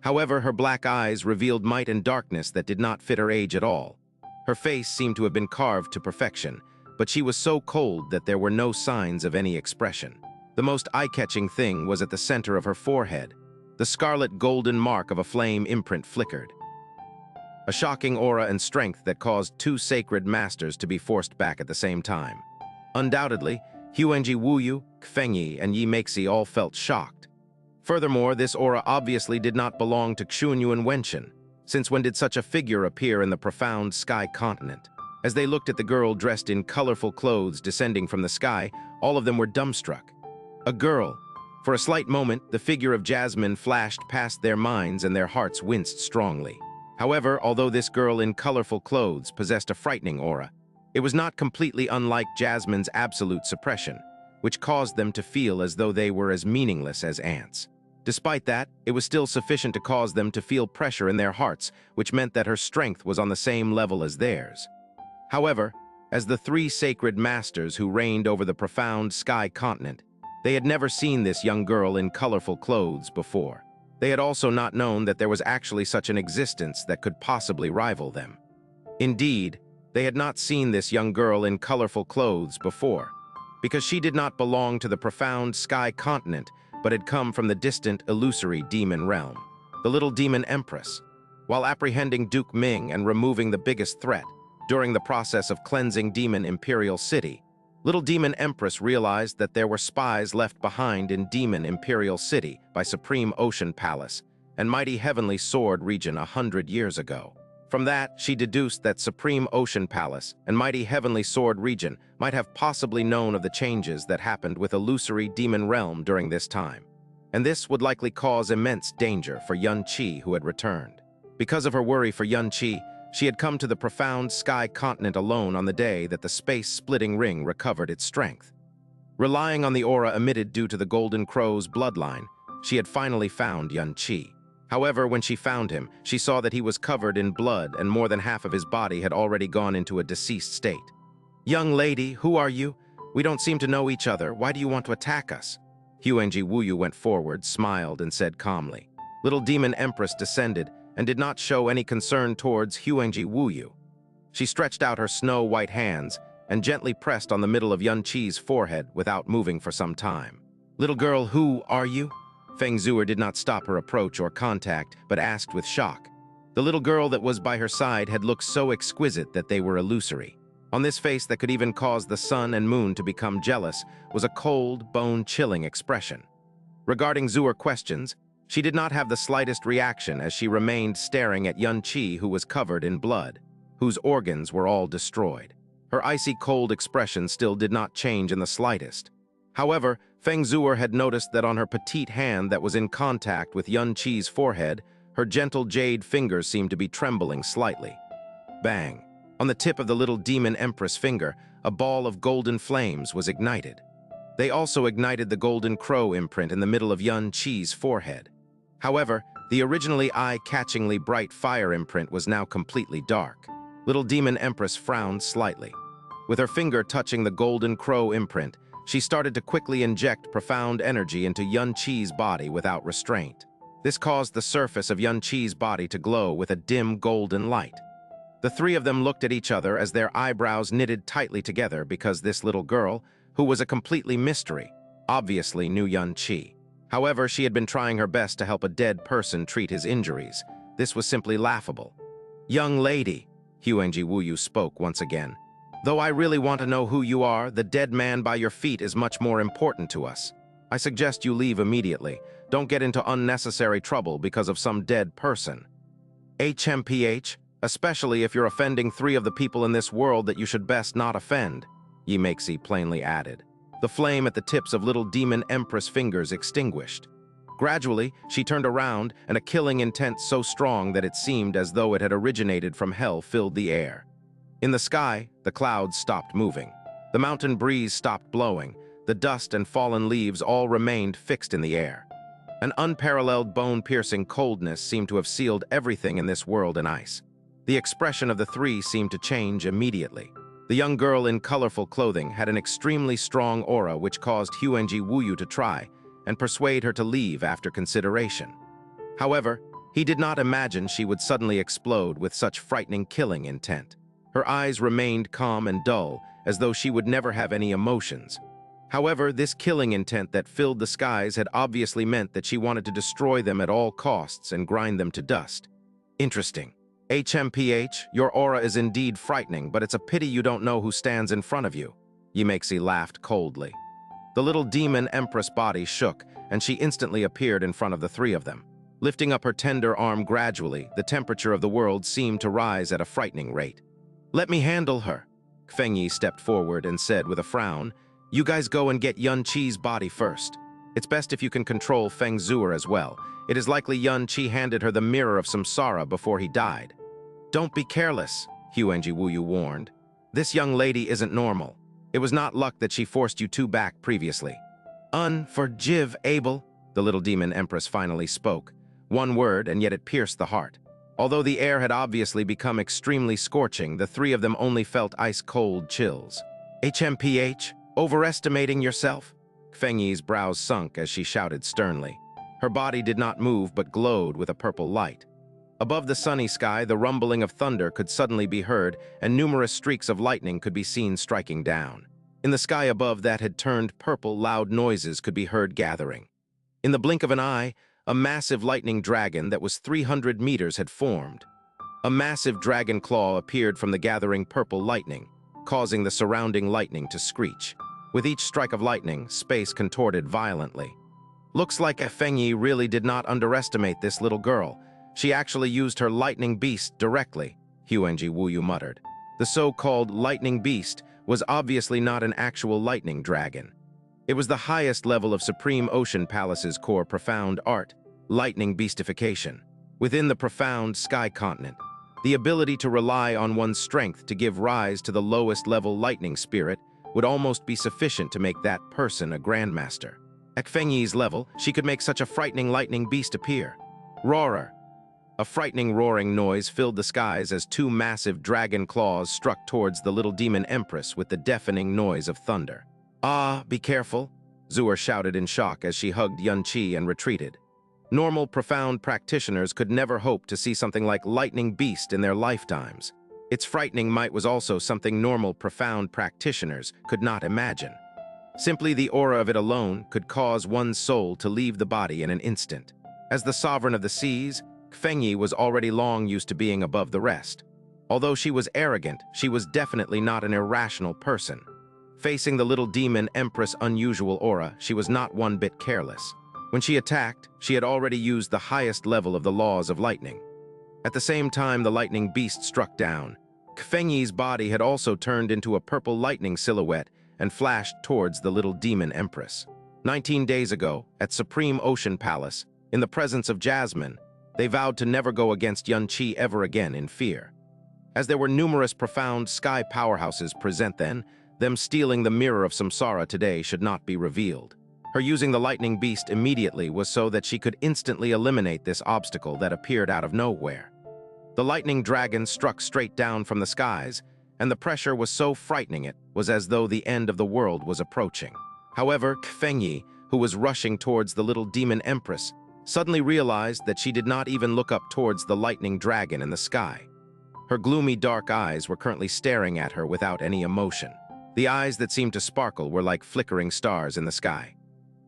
However, her black eyes revealed might and darkness that did not fit her age at all. Her face seemed to have been carved to perfection, but she was so cold that there were no signs of any expression. The most eye-catching thing was at the center of her forehead. The scarlet golden mark of a flame imprint flickered. A shocking aura and strength that caused two sacred masters to be forced back at the same time. Undoubtedly, Xuanyuan, Fengyi, and Xianxia all felt shocked. Furthermore, this aura obviously did not belong to Xuanyuan Wentain, since when did such a figure appear in the profound sky continent? As they looked at the girl dressed in colorful clothes descending from the sky, all of them were dumbstruck. A girl. For a slight moment, the figure of Jasmine flashed past their minds and their hearts winced strongly. However, although this girl in colorful clothes possessed a frightening aura, it was not completely unlike Jasmine's absolute suppression, which caused them to feel as though they were as meaningless as ants. Despite that, it was still sufficient to cause them to feel pressure in their hearts, which meant that her strength was on the same level as theirs. However, as the three sacred masters who reigned over the profound sky continent, they had never seen this young girl in colorful clothes before. They had also not known that there was actually such an existence that could possibly rival them. Indeed, they had not seen this young girl in colorful clothes before, because she did not belong to the profound sky continent, but had come from the distant, illusory demon realm, the little demon empress. While apprehending Duke Ming and removing the biggest threat, during the process of cleansing Demon Imperial City, Little Demon Empress realized that there were spies left behind in Demon Imperial City by Supreme Ocean Palace and Mighty Heavenly Sword region 100 years ago. From that, she deduced that Supreme Ocean Palace and Mighty Heavenly Sword region might have possibly known of the changes that happened with illusory demon realm during this time, and this would likely cause immense danger for Xianxia, who had returned. Because of her worry for Xianxia, she had come to the profound sky continent alone on the day that the space-splitting ring recovered its strength. Relying on the aura emitted due to the Golden Crow's bloodline, she had finally found Xianxia. However, when she found him, she saw that he was covered in blood and more than half of his body had already gone into a deceased state. "Young lady, who are you? We don't seem to know each other. Why do you want to attack us?" Xuanyuan went forward, smiled, and said calmly. Little Demon Empress descended and did not show any concern towards Xuanyuan. She stretched out her snow-white hands and gently pressed on the middle of Xianxia's forehead without moving for some time. "Little girl, who are you?" Feng Zuer did not stop her approach or contact, but asked with shock. The little girl that was by her side had looked so exquisite that they were illusory. On this face that could even cause the sun and moon to become jealous was a cold, bone-chilling expression. Regarding Zuer's questions, she did not have the slightest reaction as she remained staring at Xianxia, who was covered in blood, whose organs were all destroyed. Her icy cold expression still did not change in the slightest. However, Feng Zuer had noticed that on her petite hand that was in contact with Xianxia's forehead, her gentle jade fingers seemed to be trembling slightly. Bang! On the tip of the little demon empress finger, a ball of golden flames was ignited. They also ignited the golden crow imprint in the middle of Xianxia's forehead. However, the originally eye-catchingly bright fire imprint was now completely dark. Little Demon Empress frowned slightly. With her finger touching the golden crow imprint, she started to quickly inject profound energy into Xianxia's body without restraint. This caused the surface of Xianxia's body to glow with a dim golden light. The three of them looked at each other as their eyebrows knitted tightly together because this little girl, who was a completely mystery, obviously knew Xianxia. However, she had been trying her best to help a dead person treat his injuries. This was simply laughable. "Young lady," Xuanyuan Wentain spoke once again, "though I really want to know who you are, the dead man by your feet is much more important to us. I suggest you leave immediately. Don't get into unnecessary trouble because of some dead person. HMPH, especially if you're offending three of the people in this world that you should best not offend," Xianxia plainly added. The flame at the tips of little demon empress fingers extinguished. Gradually, she turned around, and a killing intent so strong that it seemed as though it had originated from hell filled the air. In the sky, the clouds stopped moving. The mountain breeze stopped blowing. The dust and fallen leaves all remained fixed in the air. An unparalleled bone-piercing coldness seemed to have sealed everything in this world in ice. The expression of the three seemed to change immediately. The young girl in colorful clothing had an extremely strong aura which caused Xuanyuan Wentain to try and persuade her to leave after consideration. However, he did not imagine she would suddenly explode with such frightening killing intent. Her eyes remained calm and dull, as though she would never have any emotions. However, this killing intent that filled the skies had obviously meant that she wanted to destroy them at all costs and grind them to dust. Interesting. HMPH, your aura is indeed frightening, but it's a pity you don't know who stands in front of you. Xianxia laughed coldly. The little demon empress body shook, and she instantly appeared in front of the three of them. Lifting up her tender arm gradually, the temperature of the world seemed to rise at a frightening rate. "Let me handle her." Fengyi stepped forward and said with a frown, "You guys go and get Xianxia's body first. It's best if you can control Feng Zuer as well. It is likely Xianxia handed her the mirror of samsara before he died." "Don't be careless," Xuanyuan Wentain warned. "This young lady isn't normal. It was not luck that she forced you two back previously." "Unforgive, Abel," the little demon empress finally spoke. One word, and yet it pierced the heart. Although the air had obviously become extremely scorching, the three of them only felt ice-cold chills. "HMPH, overestimating yourself?" Fengyi's brows sunk as she shouted sternly. Her body did not move but glowed with a purple light. Above the sunny sky, the rumbling of thunder could suddenly be heard, and numerous streaks of lightning could be seen striking down. In the sky above that had turned purple, loud noises could be heard gathering. In the blink of an eye, a massive lightning dragon that was 300 meters had formed. A massive dragon claw appeared from the gathering purple lightning, causing the surrounding lightning to screech. With each strike of lightning, space contorted violently. "Looks like Fengyi really did not underestimate this little girl. She actually used her lightning beast directly," Xuanyuan Wentain muttered. The so-called lightning beast was obviously not an actual lightning dragon. It was the highest level of Supreme Ocean Palace's core profound art, lightning beastification. Within the profound sky continent, the ability to rely on one's strength to give rise to the lowest level lightning spirit would almost be sufficient to make that person a grandmaster. At Fengyi's level, she could make such a frightening lightning beast appear. Roarer. A frightening roaring noise filled the skies as two massive dragon claws struck towards the little demon empress with the deafening noise of thunder. "Ah, be careful," Zuer shouted in shock as she hugged Xianxia and retreated. Normal, profound practitioners could never hope to see something like lightning beast in their lifetimes. Its frightening might was also something normal, profound practitioners could not imagine. Simply the aura of it alone could cause one's soul to leave the body in an instant. As the sovereign of the seas, Fengyi was already long used to being above the rest. Although she was arrogant, she was definitely not an irrational person. Facing the little demon empress' unusual aura, she was not one bit careless. When she attacked, she had already used the highest level of the laws of lightning. At the same time the lightning beast struck down, Fengyi's body had also turned into a purple lightning silhouette and flashed towards the little demon empress. 19 days ago, at Supreme Ocean Palace, in the presence of Jasmine, they vowed to never go against Xianxia ever again in fear. As there were numerous profound sky powerhouses present then, them stealing the mirror of samsara today should not be revealed. Her using the lightning beast immediately was so that she could instantly eliminate this obstacle that appeared out of nowhere. The lightning dragon struck straight down from the skies, and the pressure was so frightening it was as though the end of the world was approaching. However, Fengyi, who was rushing towards the little demon empress, suddenly realized that she did not even look up towards the lightning dragon in the sky. Her gloomy dark eyes were currently staring at her without any emotion. The eyes that seemed to sparkle were like flickering stars in the sky.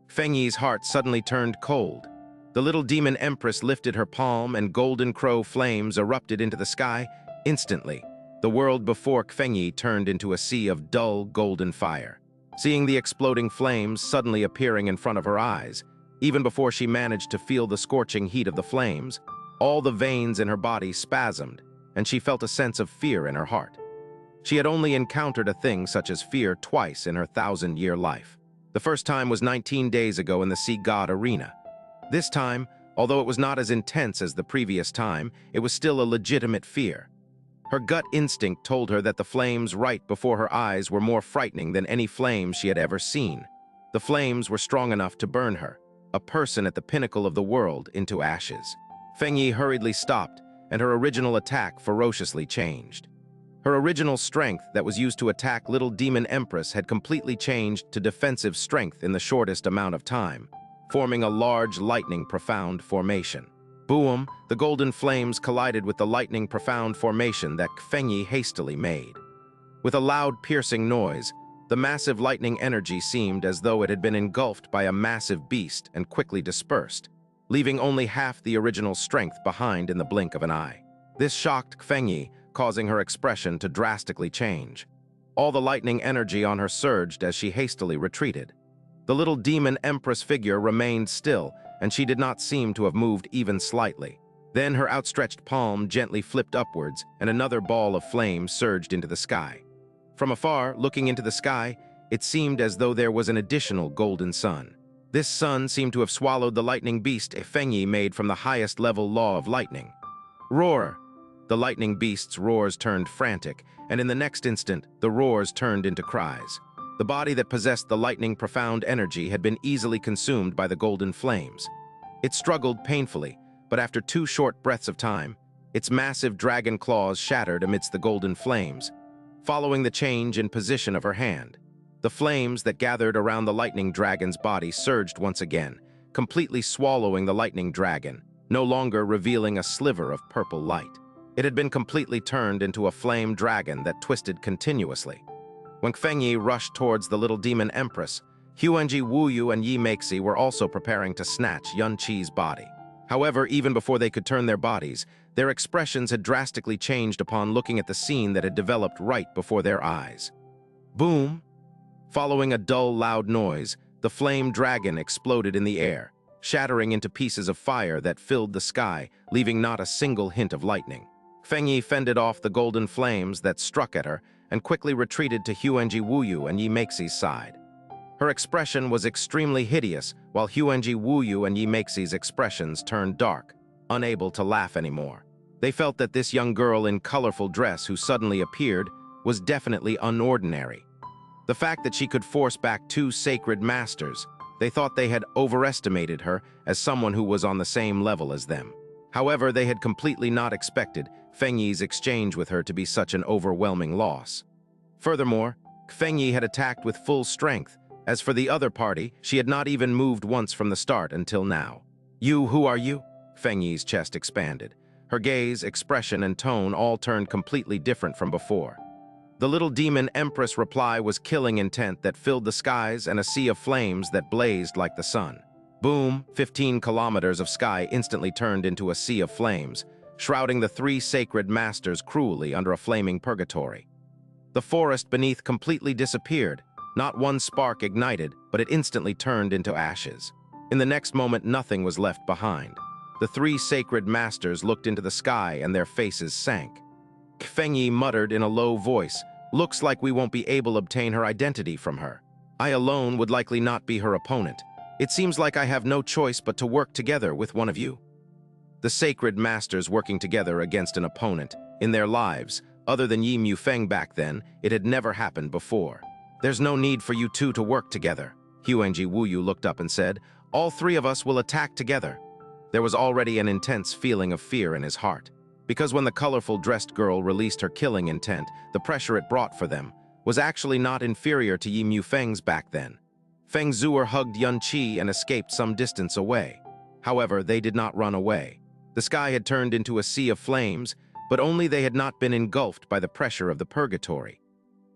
Fengyi's heart suddenly turned cold. The little demon empress lifted her palm and golden crow flames erupted into the sky. Instantly, the world before Fengyi turned into a sea of dull golden fire. Seeing the exploding flames suddenly appearing in front of her eyes, even before she managed to feel the scorching heat of the flames, all the veins in her body spasmed, and she felt a sense of fear in her heart. She had only encountered a thing such as fear twice in her 1,000-year life. The first time was 19 days ago in the Sea God Arena. This time, although it was not as intense as the previous time, it was still a legitimate fear. Her gut instinct told her that the flames right before her eyes were more frightening than any flames she had ever seen. The flames were strong enough to burn her, a person at the pinnacle of the world, into ashes. Fengyi hurriedly stopped, and her original attack ferociously changed. Her original strength that was used to attack Little Demon Empress had completely changed to defensive strength in the shortest amount of time, forming a large lightning profound formation. Boom! The golden flames collided with the lightning profound formation that Fengyi hastily made. With a loud piercing noise, the massive lightning energy seemed as though it had been engulfed by a massive beast and quickly dispersed, leaving only half the original strength behind in the blink of an eye. This shocked Fengyi, causing her expression to drastically change. All the lightning energy on her surged as she hastily retreated. The little demon empress figure remained still, and she did not seem to have moved even slightly. Then her outstretched palm gently flipped upwards, and another ball of flame surged into the sky. From afar, looking into the sky, it seemed as though there was an additional golden sun. This sun seemed to have swallowed the lightning beast Fengyi made from the highest level law of lightning. Roar! The lightning beast's roars turned frantic, and in the next instant, the roars turned into cries. The body that possessed the lightning profound energy had been easily consumed by the golden flames. It struggled painfully, but after 2 short breaths of time, its massive dragon claws shattered amidst the golden flames, following the change in position of her hand. The flames that gathered around the lightning dragon's body surged once again, completely swallowing the lightning dragon, no longer revealing a sliver of purple light. It had been completely turned into a flame dragon that twisted continuously. When Fengyi rushed towards the little demon empress, Xuanyuan Wentain and Yi Meixi were also preparing to snatch Yun Qi's body. However, even before they could turn their bodies, their expressions had drastically changed upon looking at the scene that had developed right before their eyes. Boom! Following a dull, loud noise, the flame dragon exploded in the air, shattering into pieces of fire that filled the sky, leaving not a single hint of lightning. Fengyi fended off the golden flames that struck at her and quickly retreated to Xuanyuan Wentain and Yi Meixi's side. Her expression was extremely hideous, while Xuanyuan Wentain and Yi Meixi's expressions turned dark, unable to laugh anymore. They felt that this young girl in colorful dress who suddenly appeared was definitely unordinary. The fact that she could force back 2 sacred masters, they thought they had overestimated her as someone who was on the same level as them. However, they had completely not expected Fengyi's exchange with her to be such an overwhelming loss. Furthermore, Fengyi had attacked with full strength. As for the other party, she had not even moved once from the start until now. Who are you? Fengyi's chest expanded. Her gaze, expression, and tone all turned completely different from before. The little demon empress reply was killing intent that filled the skies and a sea of flames that blazed like the sun. Boom! 15 kilometers of sky instantly turned into a sea of flames, shrouding the 3 sacred masters cruelly under a flaming purgatory. The forest beneath completely disappeared. Not one spark ignited, but it instantly turned into ashes. In the next moment, nothing was left behind. The 3 sacred masters looked into the sky and their faces sank. Fengyi muttered in a low voice, "Looks like we won't be able to obtain her identity from her. I alone would likely not be her opponent. It seems like I have no choice but to work together with one of you." The sacred masters working together against an opponent, in their lives, other than Yi Mufeng back then, it had never happened before. "There's no need for you 2 to work together." Xuanyuan Wentain looked up and said, "All 3 of us will attack together." There was already an intense feeling of fear in his heart, because when the colorful dressed girl released her killing intent, the pressure it brought for them was actually not inferior to Yi Mufeng's back then. Feng Zuer hugged Yun Qi and escaped some distance away. However, they did not run away. The sky had turned into a sea of flames, but only they had not been engulfed by the pressure of the purgatory.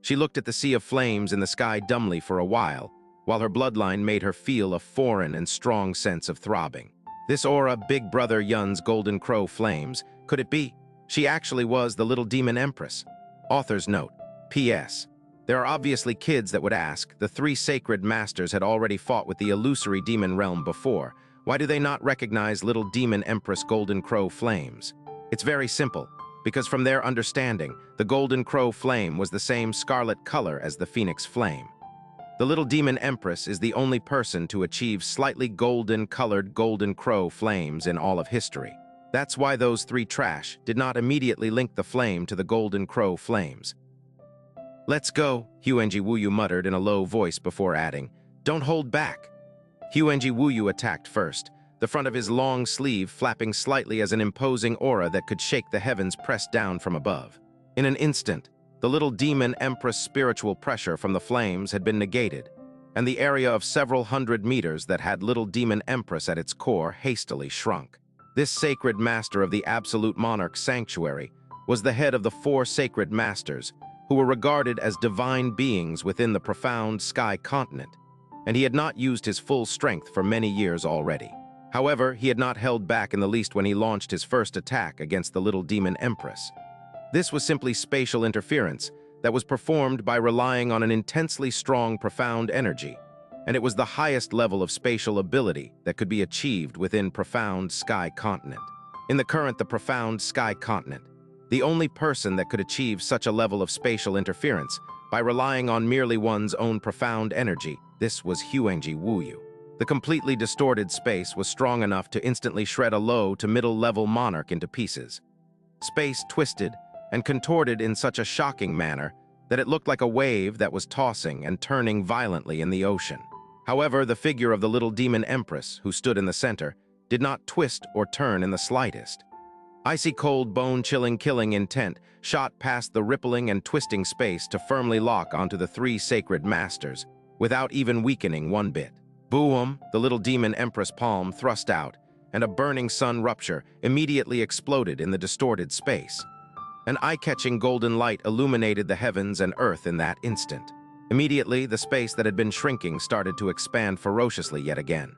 She looked at the sea of flames in the sky dumbly for a while her bloodline made her feel a foreign and strong sense of throbbing. This aura, Big Brother Yun's Golden Crow flames, could it be? She actually was the little demon empress. Author's note, P.S. There are obviously kids that would ask, the three sacred masters had already fought with the illusory demon realm before. Why do they not recognize little demon empress Golden Crow flames? It's very simple, because from their understanding, the Golden Crow flame was the same scarlet color as the Phoenix flame. The little demon empress is the only person to achieve slightly golden-colored Golden Crow flames in all of history. That's why those three trash did not immediately link the flame to the Golden Crow flames. "Let's go," Xuanyuan Wentain muttered in a low voice before adding, "Don't hold back." Xuanyuan Wentain attacked first, the front of his long sleeve flapping slightly as an imposing aura that could shake the heavens pressed down from above. In an instant, the little demon empress spiritual pressure from the flames had been negated, and the area of several hundred meters that had little demon empress at its core hastily shrunk. This sacred master of the absolute monarch sanctuary was the head of the four sacred masters, who were regarded as divine beings within the profound sky continent, and he had not used his full strength for many years already. However, he had not held back in the least when he launched his first attack against the little demon empress. This was simply spatial interference that was performed by relying on an intensely strong, profound energy, and it was the highest level of spatial ability that could be achieved within profound sky continent. In the profound sky continent, the only person that could achieve such a level of spatial interference by relying on merely one's own profound energy, this was Xuanyuan Wentain. The completely distorted space was strong enough to instantly shred a low to middle-level monarch into pieces. Space twisted and contorted in such a shocking manner that it looked like a wave that was tossing and turning violently in the ocean. However, the figure of the little demon empress, who stood in the center, did not twist or turn in the slightest. Icy cold, bone-chilling, killing intent shot past the rippling and twisting space to firmly lock onto the three sacred masters, without even weakening one bit. Boom! The little demon empress palm thrust out, and a burning sun rupture immediately exploded in the distorted space. An eye-catching golden light illuminated the heavens and earth in that instant. Immediately, the space that had been shrinking started to expand ferociously yet again.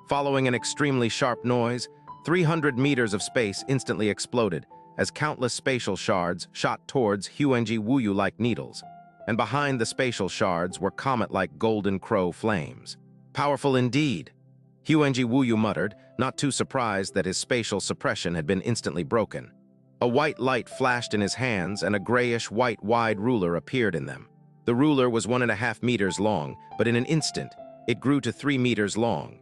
Following an extremely sharp noise, 300 meters of space instantly exploded as countless spatial shards shot towards Xuanyuan Wentain like needles, and behind the spatial shards were comet-like Golden Crow flames. Powerful indeed, Xuanyuan Wentain muttered, not too surprised that his spatial suppression had been instantly broken. A white light flashed in his hands and a grayish-white wide ruler appeared in them. The ruler was 1.5 meters long, but in an instant, it grew to 3 meters long.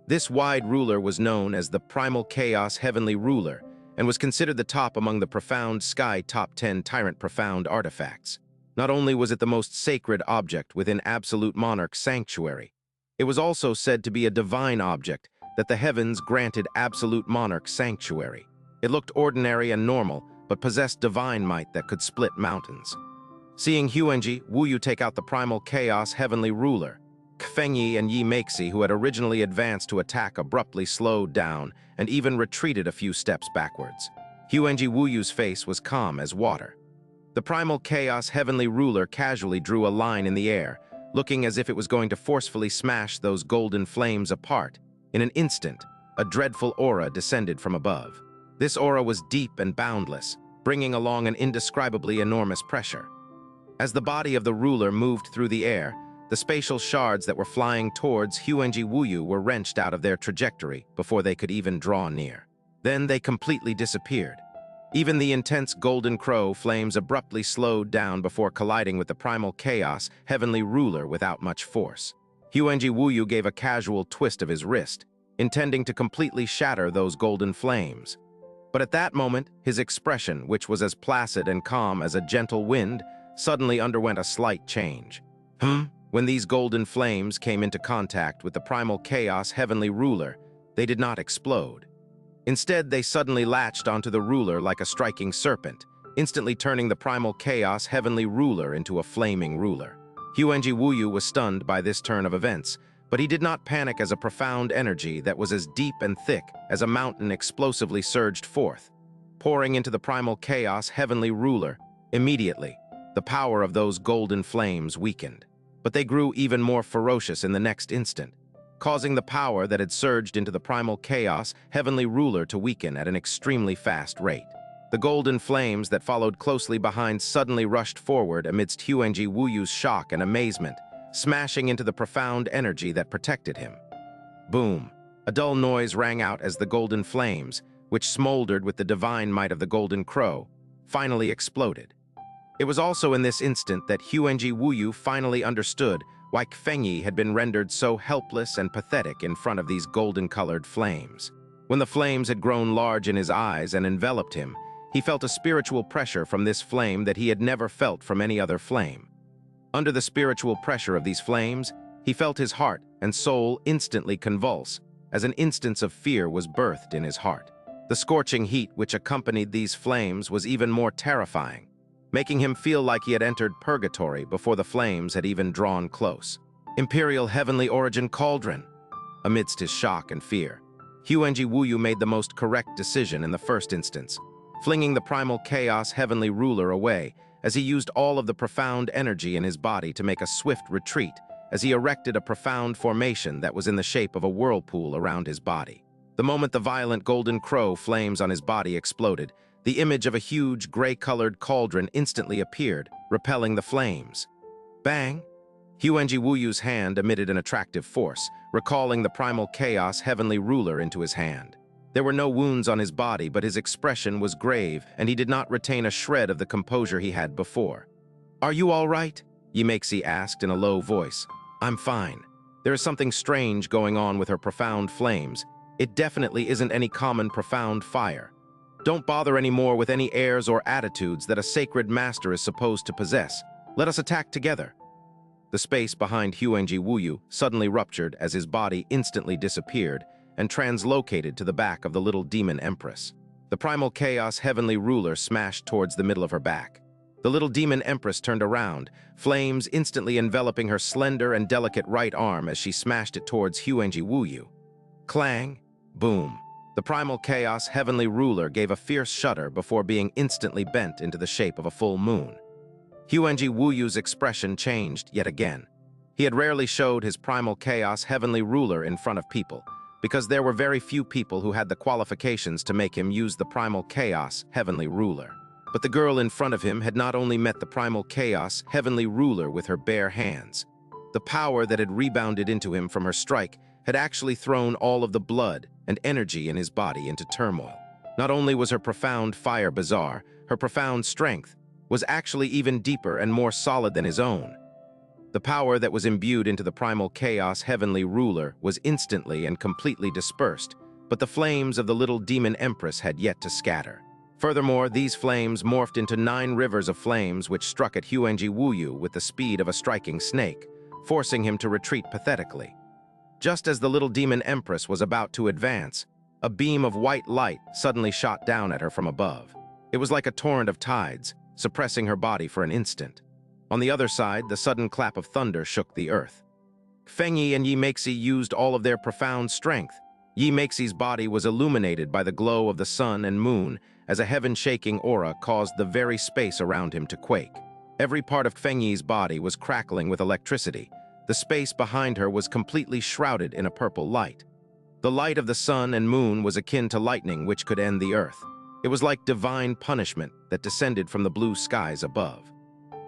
This wide ruler was known as the Primal Chaos Heavenly Ruler and was considered the top among the Profound Sky Top 10 Tyrant Profound artifacts. Not only was it the most sacred object within Absolute Monarch Sanctuary, it was also said to be a divine object that the heavens granted Absolute Monarch Sanctuary. It looked ordinary and normal, but possessed divine might that could split mountains. Seeing Xuanyuan Wentain take out the Primal Chaos Heavenly Ruler, Fengyi and Yi Meixi, who had originally advanced to attack, abruptly slowed down and even retreated a few steps backwards. Xuanyuan Wentan's face was calm as water. The Primal Chaos Heavenly Ruler casually drew a line in the air, looking as if it was going to forcefully smash those golden flames apart. In an instant, a dreadful aura descended from above. This aura was deep and boundless, bringing along an indescribably enormous pressure. As the body of the ruler moved through the air, the spatial shards that were flying towards Xuanyuan Wentain were wrenched out of their trajectory before they could even draw near. Then they completely disappeared. Even the intense Golden Crow flames abruptly slowed down before colliding with the Primal Chaos Heavenly Ruler without much force. Xuanyuan Wentain gave a casual twist of his wrist, intending to completely shatter those golden flames. But at that moment, his expression, which was as placid and calm as a gentle wind, suddenly underwent a slight change. When these golden flames came into contact with the Primal Chaos Heavenly Ruler, they did not explode. Instead, they suddenly latched onto the ruler like a striking serpent, instantly turning the Primal Chaos Heavenly Ruler into a flaming ruler. Xuanyuan Wentain was stunned by this turn of events, but he did not panic as a profound energy that was as deep and thick as a mountain explosively surged forth, pouring into the primal chaos heavenly ruler. Immediately, the power of those golden flames weakened, but they grew even more ferocious in the next instant, causing the power that had surged into the primal chaos heavenly ruler to weaken at an extremely fast rate. The golden flames that followed closely behind suddenly rushed forward amidst Xuanyuan Wentan's shock and amazement, smashing into the profound energy that protected him. Boom! A dull noise rang out as the golden flames, which smoldered with the divine might of the golden crow, finally exploded. It was also in this instant that Xuanyuan Wentan finally understood why Fengyi had been rendered so helpless and pathetic in front of these golden-colored flames. When the flames had grown large in his eyes and enveloped him, he felt a spiritual pressure from this flame that he had never felt from any other flame. Under the spiritual pressure of these flames, he felt his heart and soul instantly convulse, as an instance of fear was birthed in his heart. The scorching heat which accompanied these flames was even more terrifying, making him feel like he had entered purgatory before the flames had even drawn close. Imperial Heavenly Origin Cauldron! Amidst his shock and fear, Xuanyuan Wentan made the most correct decision in the first instance, flinging the primal chaos heavenly ruler away as he used all of the profound energy in his body to make a swift retreat as he erected a profound formation that was in the shape of a whirlpool around his body. The moment the violent golden crow flames on his body exploded, the image of a huge gray-colored cauldron instantly appeared, repelling the flames. Bang! Xuanyuan Wentan's hand emitted an attractive force, recalling the primal chaos heavenly ruler into his hand. There were no wounds on his body, but his expression was grave, and he did not retain a shred of the composure he had before. "Are you all right?" Yimexi asked in a low voice. "I'm fine. There is something strange going on with her profound flames. It definitely isn't any common profound fire. Don't bother anymore with any airs or attitudes that a sacred master is supposed to possess. Let us attack together." The space behind Xuanyuan Wentan suddenly ruptured as his body instantly disappeared and translocated to the back of the little demon empress. The primal chaos heavenly ruler smashed towards the middle of her back. The little demon empress turned around, flames instantly enveloping her slender and delicate right arm as she smashed it towards Xuanyuan Wentan. Clang! Boom! The primal chaos heavenly ruler gave a fierce shudder before being instantly bent into the shape of a full moon. Xuanyuan Wentan's expression changed yet again. He had rarely showed his primal chaos heavenly ruler in front of people, because there were very few people who had the qualifications to make him use the primal chaos heavenly ruler. But the girl in front of him had not only met the primal chaos heavenly ruler with her bare hands. The power that had rebounded into him from her strike had actually thrown all of the blood and energy in his body into turmoil. Not only was her profound fire bizarre, her profound strength was actually even deeper and more solid than his own. The power that was imbued into the primal chaos heavenly ruler was instantly and completely dispersed, but the flames of the little demon empress had yet to scatter. Furthermore, these flames morphed into 9 rivers of flames which struck at Xuanyuan Wentan with the speed of a striking snake, forcing him to retreat pathetically. Just as the little demon empress was about to advance, a beam of white light suddenly shot down at her from above. It was like a torrent of tides, suppressing her body for an instant. On the other side, the sudden clap of thunder shook the earth. Fengyi and Yimexi used all of their profound strength. Yimexi's body was illuminated by the glow of the sun and moon as a heaven-shaking aura caused the very space around him to quake. Every part of Fengyi's body was crackling with electricity. The space behind her was completely shrouded in a purple light. The light of the sun and moon was akin to lightning which could end the earth. It was like divine punishment that descended from the blue skies above.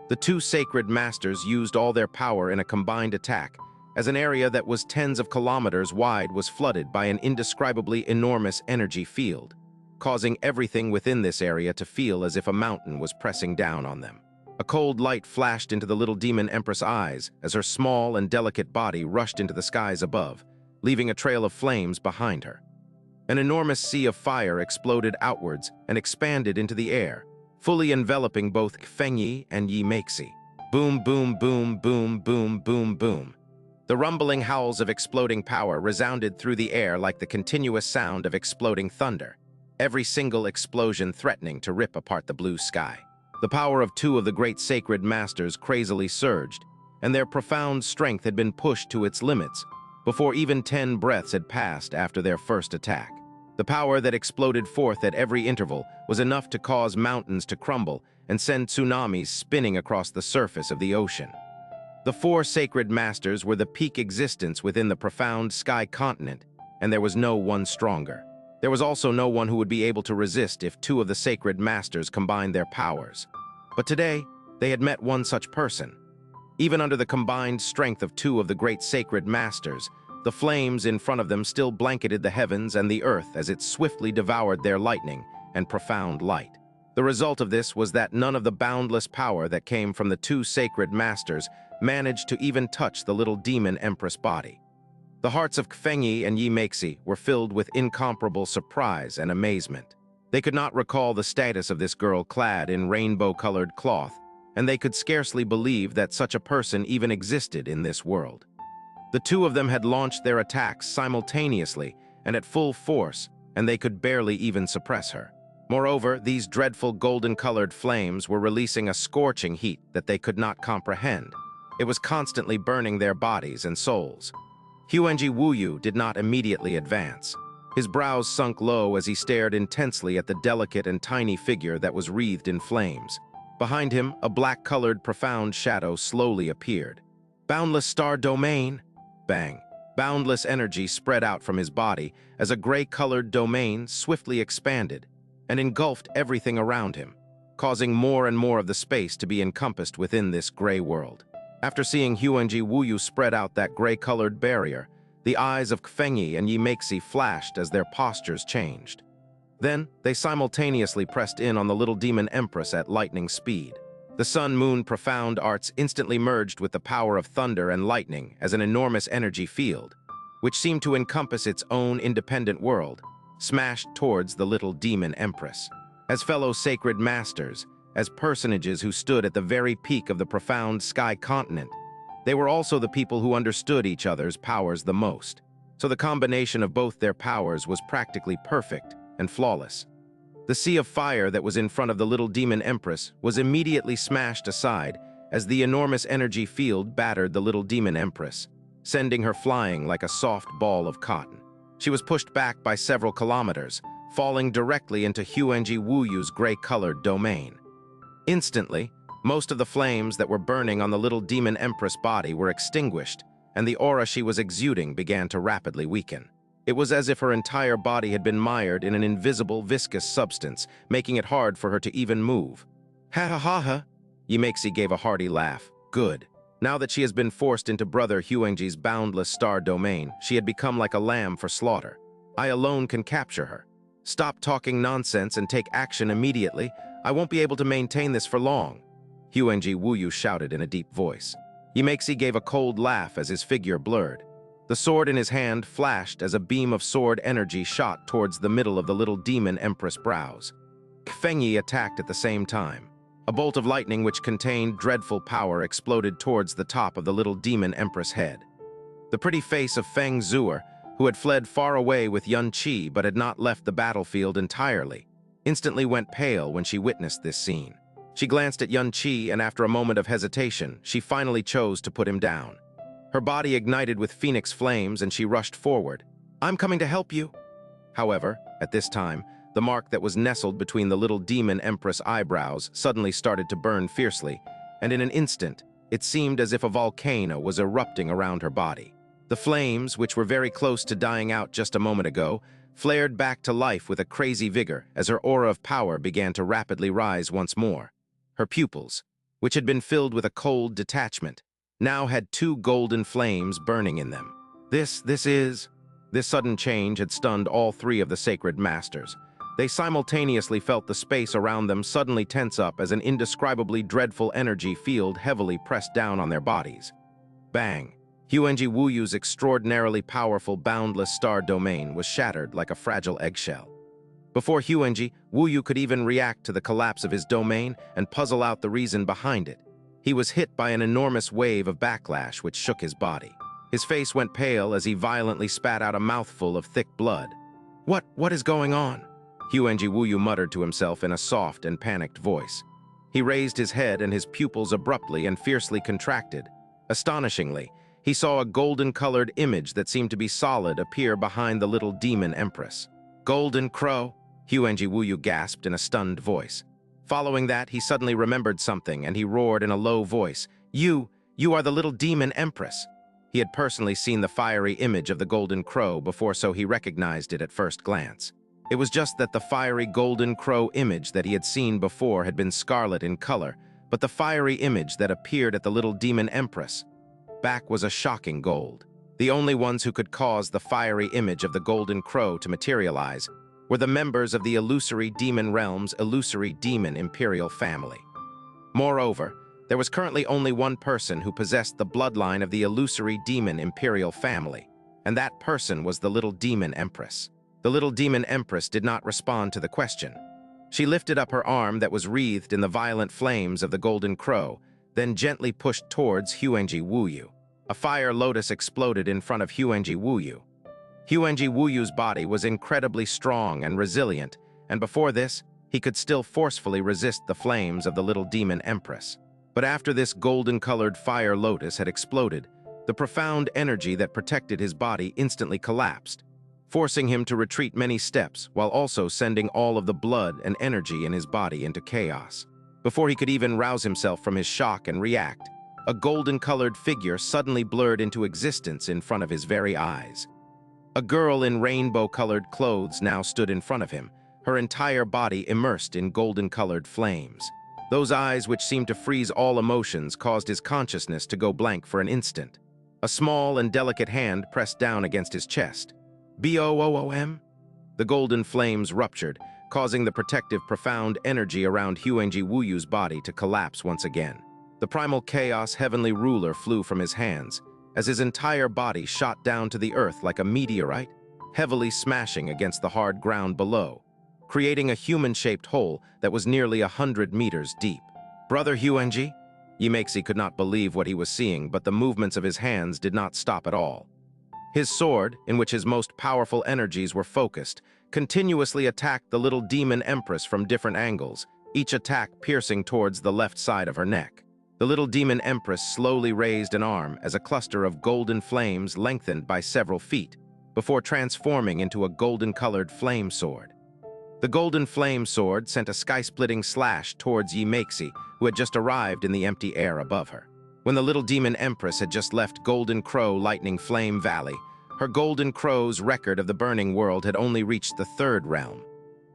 The 2 sacred masters used all their power in a combined attack, as an area that was tens of kilometers wide was flooded by an indescribably enormous energy field, causing everything within this area to feel as if a mountain was pressing down on them. A cold light flashed into the little demon empress' eyes as her small and delicate body rushed into the skies above, leaving a trail of flames behind her. An enormous sea of fire exploded outwards and expanded into the air, fully enveloping both Fengyi and Yimexi. Boom, boom, boom, boom, boom, boom, boom. The rumbling howls of exploding power resounded through the air like the continuous sound of exploding thunder, every single explosion threatening to rip apart the blue sky. The power of 2 of the great sacred masters crazily surged, and their profound strength had been pushed to its limits before even 10 breaths had passed after their first attack. The power that exploded forth at every interval was enough to cause mountains to crumble and send tsunamis spinning across the surface of the ocean. The 4 sacred masters were the peak existence within the profound sky continent, and there was no one stronger. There was also no one who would be able to resist if 2 of the sacred masters combined their powers. But today, they had met one such person. Even under the combined strength of 2 of the great sacred masters, the flames in front of them still blanketed the heavens and the earth as it swiftly devoured their lightning and profound light. The result of this was that none of the boundless power that came from the 2 sacred masters managed to even touch the little demon empress body. The hearts of Fengyi and Yi Meixi were filled with incomparable surprise and amazement. They could not recall the status of this girl clad in rainbow-colored cloth, and they could scarcely believe that such a person even existed in this world. The 2 of them had launched their attacks simultaneously and at full force, and they could barely even suppress her. Moreover, these dreadful golden-colored flames were releasing a scorching heat that they could not comprehend. It was constantly burning their bodies and souls. Xuanyuan Wentain did not immediately advance. His brows sunk low as he stared intensely at the delicate and tiny figure that was wreathed in flames. Behind him, a black-colored profound shadow slowly appeared. Boundless star domain! Bang! Boundless energy spread out from his body as a gray-colored domain swiftly expanded and engulfed everything around him, causing more and more of the space to be encompassed within this gray world. After seeing Xuanyuan Wentain spread out that gray-colored barrier, the eyes of Fengyi and Yi Meixi flashed as their postures changed. Then, they simultaneously pressed in on the little demon empress at lightning speed. The sun-moon profound arts instantly merged with the power of thunder and lightning as an enormous energy field, which seemed to encompass its own independent world, smashed towards the little demon empress. As fellow sacred masters, as personages who stood at the very peak of the profound sky continent, they were also the people who understood each other's powers the most. So the combination of both their powers was practically perfect and flawless. The sea of fire that was in front of the little demon empress was immediately smashed aside as the enormous energy field battered the little demon empress, sending her flying like a soft ball of cotton. She was pushed back by several kilometers, falling directly into Xuanyuan Wentan's gray-colored domain. Instantly, most of the flames that were burning on the little demon empress body were extinguished, and the aura she was exuding began to rapidly weaken. It was as if her entire body had been mired in an invisible, viscous substance, making it hard for her to even move. Ha ha ha ha! Yi Meixi gave a hearty laugh. Good. Now that she has been forced into Brother Xuanyuan's boundless star domain, she had become like a lamb for slaughter. I alone can capture her. Stop talking nonsense and take action immediately. I won't be able to maintain this for long. Xuanyuan Wentan shouted in a deep voice. Yi Meixi gave a cold laugh as his figure blurred. The sword in his hand flashed as a beam of sword energy shot towards the middle of the little demon empress brows. Fengyi attacked at the same time. A bolt of lightning which contained dreadful power exploded towards the top of the little demon empress head. The pretty face of Feng Zuer, who had fled far away with Yun Qi but had not left the battlefield entirely, instantly went pale when she witnessed this scene. She glanced at Yun Qi, and after a moment of hesitation, she finally chose to put him down. Her body ignited with phoenix flames and she rushed forward. "I'm coming to help you." However, at this time, the mark that was nestled between the little demon empress eyebrows suddenly started to burn fiercely, and in an instant, it seemed as if a volcano was erupting around her body. The flames, which were very close to dying out just a moment ago, flared back to life with a crazy vigor as her aura of power began to rapidly rise once more. Her pupils, which had been filled with a cold detachment, now had 2 golden flames burning in them. This sudden change had stunned all 3 of the sacred masters. They simultaneously felt the space around them suddenly tense up as an indescribably dreadful energy field heavily pressed down on their bodies. Bang! Xuanyuan Wentan's extraordinarily powerful boundless star domain was shattered like a fragile eggshell. Before Xuanyuan Wentan could even react to the collapse of his domain and puzzle out the reason behind it, he was hit by an enormous wave of backlash which shook his body. His face went pale as he violently spat out a mouthful of thick blood. What is going on?" Xuanyuan Wentan muttered to himself in a soft and panicked voice. He raised his head and his pupils abruptly and fiercely contracted. Astonishingly, he saw a golden-colored image that seemed to be solid appear behind the little demon empress. "Golden Crow?" Xuanyuan gasped in a stunned voice. Following that, he suddenly remembered something, and he roared in a low voice, You are the little demon empress." He had personally seen the fiery image of the Golden Crow before, so he recognized it at first glance. It was just that the fiery Golden Crow image that he had seen before had been scarlet in color, but the fiery image that appeared at the little demon empress back was a shocking gold. The only ones who could cause the fiery image of the Golden Crow to materialize were the members of the illusory demon realm's illusory demon imperial family. Moreover, there was currently only one person who possessed the bloodline of the illusory demon imperial family, and that person was the little demon empress. The little demon empress did not respond to the question. She lifted up her arm that was wreathed in the violent flames of the Golden Crow, then gently pushed towards Xuanyuan. A fire lotus exploded in front of Xuanyuan. Xuanyuan's body was incredibly strong and resilient, and before this, he could still forcefully resist the flames of the little demon empress. But after this golden-colored fire lotus had exploded, the profound energy that protected his body instantly collapsed, forcing him to retreat many steps while also sending all of the blood and energy in his body into chaos. Before he could even rouse himself from his shock and react, a golden-colored figure suddenly blurred into existence in front of his very eyes. A girl in rainbow-colored clothes now stood in front of him, her entire body immersed in golden-colored flames. Those eyes, which seemed to freeze all emotions, caused his consciousness to go blank for an instant. A small and delicate hand pressed down against his chest. "Boom!" The golden flames ruptured, causing the protective profound energy around Xuanyuan's body to collapse once again. The primal chaos heavenly ruler flew from his hands, as his entire body shot down to the earth like a meteorite, heavily smashing against the hard ground below, creating a human-shaped hole that was nearly 100 meters deep. "Brother Xuanyuan?" Yimeisi could not believe what he was seeing, but the movements of his hands did not stop at all. His sword, in which his most powerful energies were focused, continuously attacked the little demon empress from different angles, each attack piercing towards the left side of her neck. The little demon empress slowly raised an arm as a cluster of golden flames lengthened by several feet, before transforming into a golden-colored flame sword. The golden flame sword sent a sky-splitting slash towards Yimeisi, who had just arrived in the empty air above her. When the little demon empress had just left Golden Crow Lightning Flame Valley, her Golden Crow's record of the burning world had only reached the 3rd realm.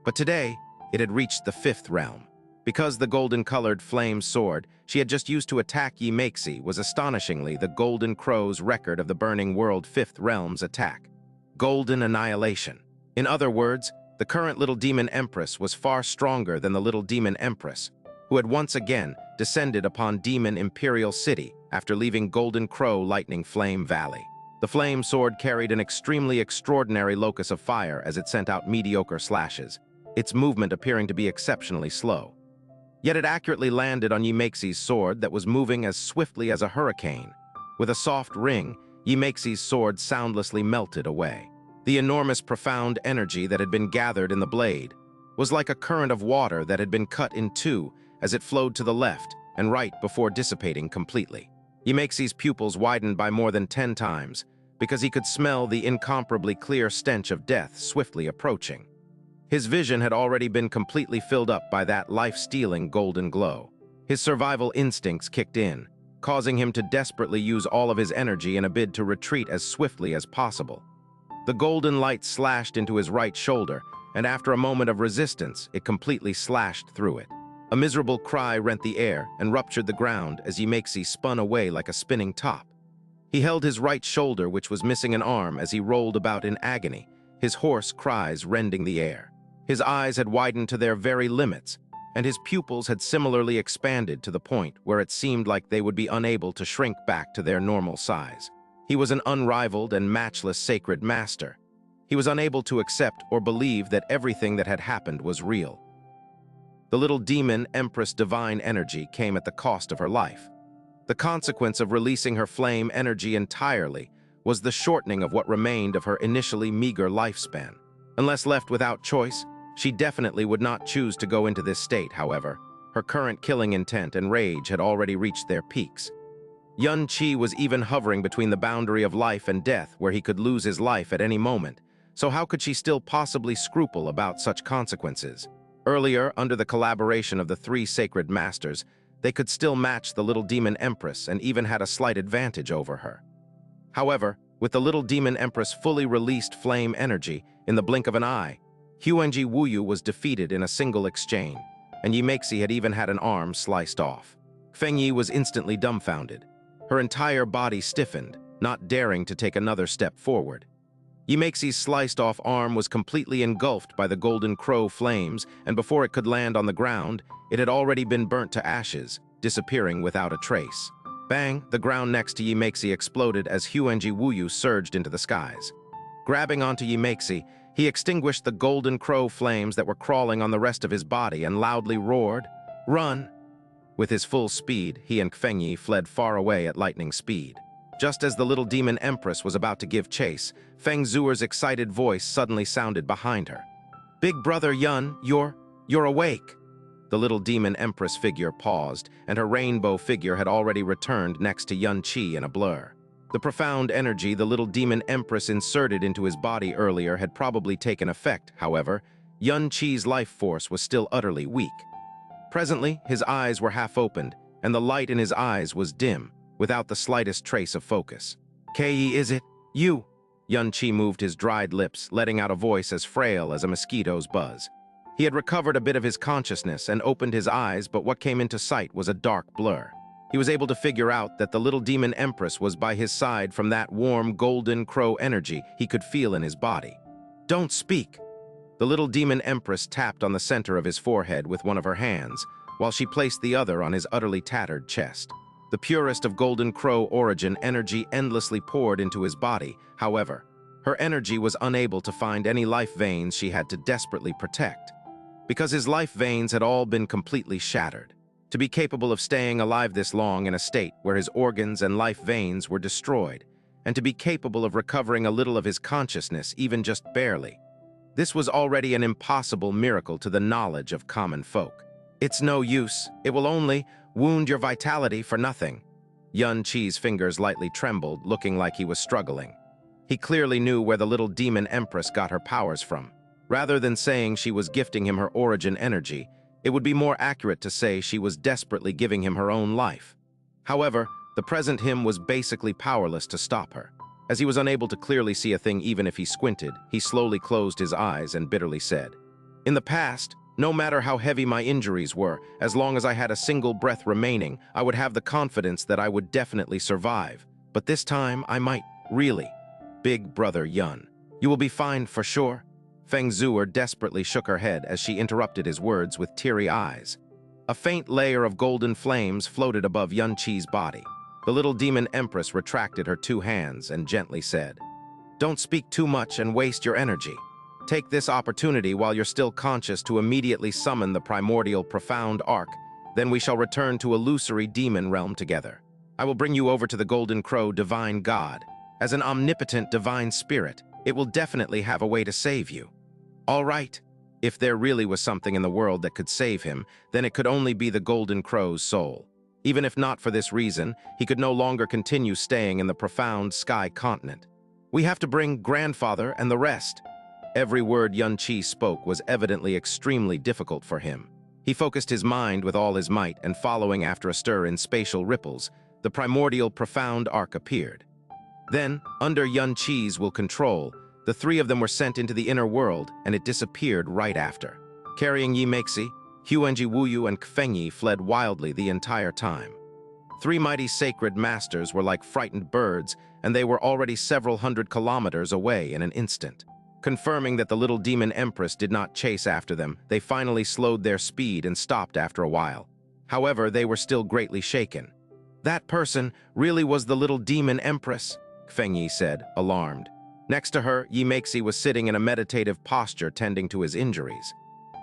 But today, it had reached the 5th realm. Because the golden-colored flame sword she had just used to attack Yimeisi was astonishingly the Golden Crow's record of the burning world 5th realm's attack. Golden Annihilation. In other words, the current little demon empress was far stronger than the little demon empress, who had once again descended upon Demon Imperial City after leaving Golden Crow Lightning Flame Valley. The flame sword carried an extremely extraordinary locus of fire as it sent out mediocre slashes, its movement appearing to be exceptionally slow. Yet it accurately landed on Yimeisi's sword that was moving as swiftly as a hurricane. With a soft ring, Yimeisi's sword soundlessly melted away. The enormous profound energy that had been gathered in the blade was like a current of water that had been cut in two as it flowed to the left and right before dissipating completely. Yimeisi's pupils widened by more than 10 times because he could smell the incomparably clear stench of death swiftly approaching. His vision had already been completely filled up by that life-stealing golden glow. His survival instincts kicked in, causing him to desperately use all of his energy in a bid to retreat as swiftly as possible. The golden light slashed into his right shoulder, and after a moment of resistance, it completely slashed through it. A miserable cry rent the air and ruptured the ground as Yimeisi spun away like a spinning top. He held his right shoulder, which was missing an arm, as he rolled about in agony, his hoarse cries rending the air. His eyes had widened to their very limits, and his pupils had similarly expanded to the point where it seemed like they would be unable to shrink back to their normal size. He was an unrivaled and matchless sacred master. He was unable to accept or believe that everything that had happened was real. The little demon Empress divine energy came at the cost of her life. The consequence of releasing her flame energy entirely was the shortening of what remained of her initially meager lifespan. Unless left without choice, she definitely would not choose to go into this state, however. Her current killing intent and rage had already reached their peaks. Yun Qi was even hovering between the boundary of life and death, where he could lose his life at any moment. So how could she still possibly scruple about such consequences? Earlier, under the collaboration of the three sacred masters, they could still match the little demon empress and even had a slight advantage over her. However, with the little demon empress fully released flame energy, in the blink of an eye, Xuanyuan was defeated in a single exchange, and Yimeixi had even had an arm sliced off. Fengyi was instantly dumbfounded. Her entire body stiffened, not daring to take another step forward. Yimeixi's sliced-off arm was completely engulfed by the golden crow flames, and before it could land on the ground, it had already been burnt to ashes, disappearing without a trace. Bang! The ground next to Yimeixi exploded as Xuanyuan surged into the skies. Grabbing onto Yimeixi, he extinguished the golden crow flames that were crawling on the rest of his body and loudly roared, "Run!" With his full speed, he and Fengyi fled far away at lightning speed. Just as the little demon empress was about to give chase, Feng Zuer's excited voice suddenly sounded behind her. "Big brother Yun, you're awake." The little demon empress figure paused, and her rainbow figure had already returned next to Yun Qi in a blur. The profound energy the little demon empress inserted into his body earlier had probably taken effect. However, Yun Qi's life force was still utterly weak. Presently, his eyes were half opened, and the light in his eyes was dim, without the slightest trace of focus. "Kei, is it you?" Yun Qi moved his dried lips, letting out a voice as frail as a mosquito's buzz. He had recovered a bit of his consciousness and opened his eyes, but what came into sight was a dark blur. He was able to figure out that the little demon empress was by his side from that warm golden crow energy he could feel in his body. "Don't speak." The little demon empress tapped on the center of his forehead with one of her hands, while she placed the other on his utterly tattered chest. The purest of golden crow origin energy endlessly poured into his body. However, her energy was unable to find any life veins she had to desperately protect, because his life veins had all been completely shattered. To be capable of staying alive this long in a state where his organs and life veins were destroyed, and to be capable of recovering a little of his consciousness, even just barely, this was already an impossible miracle to the knowledge of common folk. "It's no use. It will only wound your vitality for nothing." Yun Qi's fingers lightly trembled, looking like he was struggling. He clearly knew where the little demon empress got her powers from. Rather than saying she was gifting him her origin energy, it would be more accurate to say she was desperately giving him her own life. However, the present him was basically powerless to stop her. As he was unable to clearly see a thing even if he squinted, he slowly closed his eyes and bitterly said, "In the past, no matter how heavy my injuries were, as long as I had a single breath remaining, I would have the confidence that I would definitely survive. But this time, I might, really." "Big brother Yun, you will be fine for sure." Feng Zuer desperately shook her head as she interrupted his words with teary eyes. A faint layer of golden flames floated above Yun Qi's body. The little demon empress retracted her two hands and gently said, "Don't speak too much and waste your energy. Take this opportunity while you're still conscious to immediately summon the primordial profound arc, then we shall return to illusory demon realm together. I will bring you over to the Golden Crow divine god. As an omnipotent divine spirit, it will definitely have a way to save you." All right. If there really was something in the world that could save him, then it could only be the Golden Crow's soul. Even if not for this reason, he could no longer continue staying in the profound sky continent. "We have to bring grandfather and the rest." Every word Yun Qi spoke was evidently extremely difficult for him. He focused his mind with all his might, and following after a stir in spatial ripples, the primordial profound arc appeared. Then, under Yun Qi's will control, the three of them were sent into the inner world, and it disappeared right after. Carrying Yimeixi, Xuanyuan and Fengyi fled wildly the entire time. Three mighty sacred masters were like frightened birds, and they were already several hundred kilometers away in an instant. Confirming that the little demon empress did not chase after them, they finally slowed their speed and stopped after a while. However, they were still greatly shaken. "That person really was the little demon empress," Fengyi said, alarmed. Next to her, Yimeixi was sitting in a meditative posture tending to his injuries.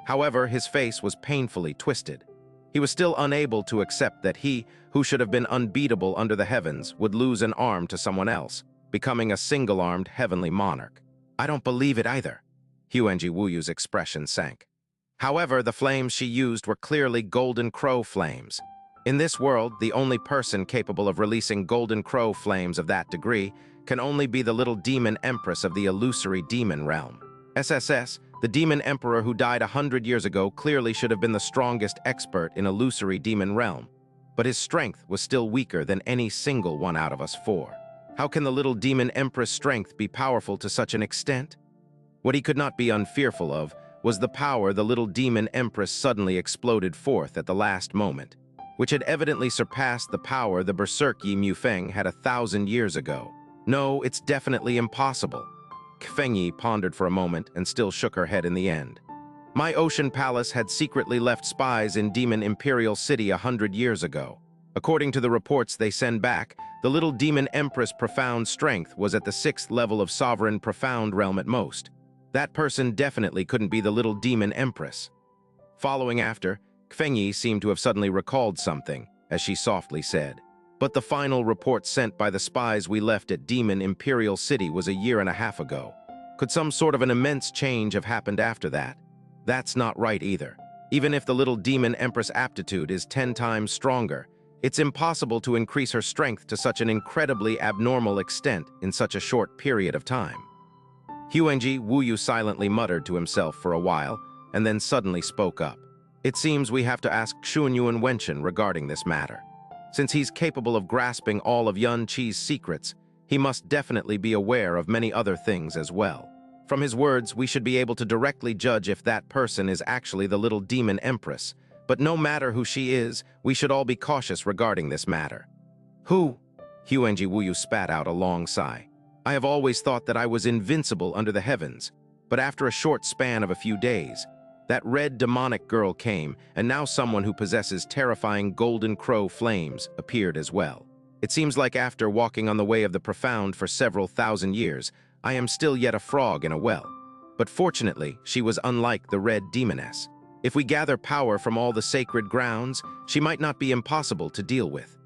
However, his face was painfully twisted. He was still unable to accept that he, who should have been unbeatable under the heavens, would lose an arm to someone else, becoming a single-armed heavenly monarch. "I don't believe it either." Xuanyuan's expression sank. However, the flames she used were clearly golden crow flames. In this world, the only person capable of releasing golden crow flames of that degree can only be the little demon empress of the illusory demon realm. SSS, the demon emperor who died 100 years ago, clearly should have been the strongest expert in illusory demon realm, but his strength was still weaker than any single one out of us four. How can the little demon empress' strength be powerful to such an extent? What he could not be unfearful of was the power the little demon empress suddenly exploded forth at the last moment, which had evidently surpassed the power the berserk Yi Mufeng had 1,000 years ago. No, it's definitely impossible. Fengyi pondered for a moment and still shook her head in the end. My ocean palace had secretly left spies in Demon Imperial City 100 years ago. According to the reports they send back, the little demon empress' profound strength was at the 6th level of sovereign profound realm at most. That person definitely couldn't be the little demon empress. Following after, Fengyi seemed to have suddenly recalled something, as she softly said, "But the final report sent by the spies we left at Demon Imperial City was 1.5 years ago. Could some sort of an immense change have happened after that? That's not right either. Even if the little demon empress' aptitude is 10 times stronger, it's impossible to increase her strength to such an incredibly abnormal extent in such a short period of time." Huangji Wuyu silently muttered to himself for a while, and then suddenly spoke up. "It seems we have to ask Xuanyuan Wentain regarding this matter. Since he's capable of grasping all of Yun Qi's secrets, he must definitely be aware of many other things as well. From his words, we should be able to directly judge if that person is actually the little demon empress. But no matter who she is, we should all be cautious regarding this matter." "Who?" Huangji Wuyu spat out a long sigh. "I have always thought that I was invincible under the heavens, but after a short span of a few days, that red demonic girl came, and now someone who possesses terrifying golden crow flames appeared as well. It seems like after walking on the way of the profound for several thousand years, I am still yet a frog in a well. But fortunately, she was unlike the red demoness. If we gather power from all the sacred grounds, she might not be impossible to deal with."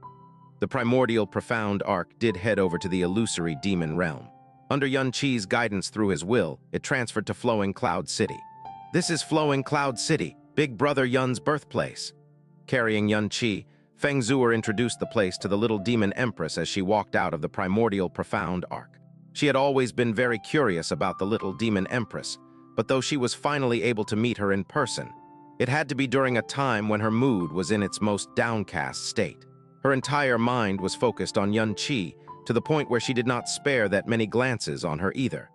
The primordial profound arc did head over to the illusory demon realm. Under Yun Qi's guidance through his will, it transferred to Flowing Cloud City. "This is Flowing Cloud City, Big Brother Yun's birthplace." Carrying Yun Qi, Feng Zuer introduced the place to the little demon empress as she walked out of the primordial profound arc. She had always been very curious about the little demon empress, but though she was finally able to meet her in person, it had to be during a time when her mood was in its most downcast state. Her entire mind was focused on Yun Qi, to the point where she did not spare that many glances on her either.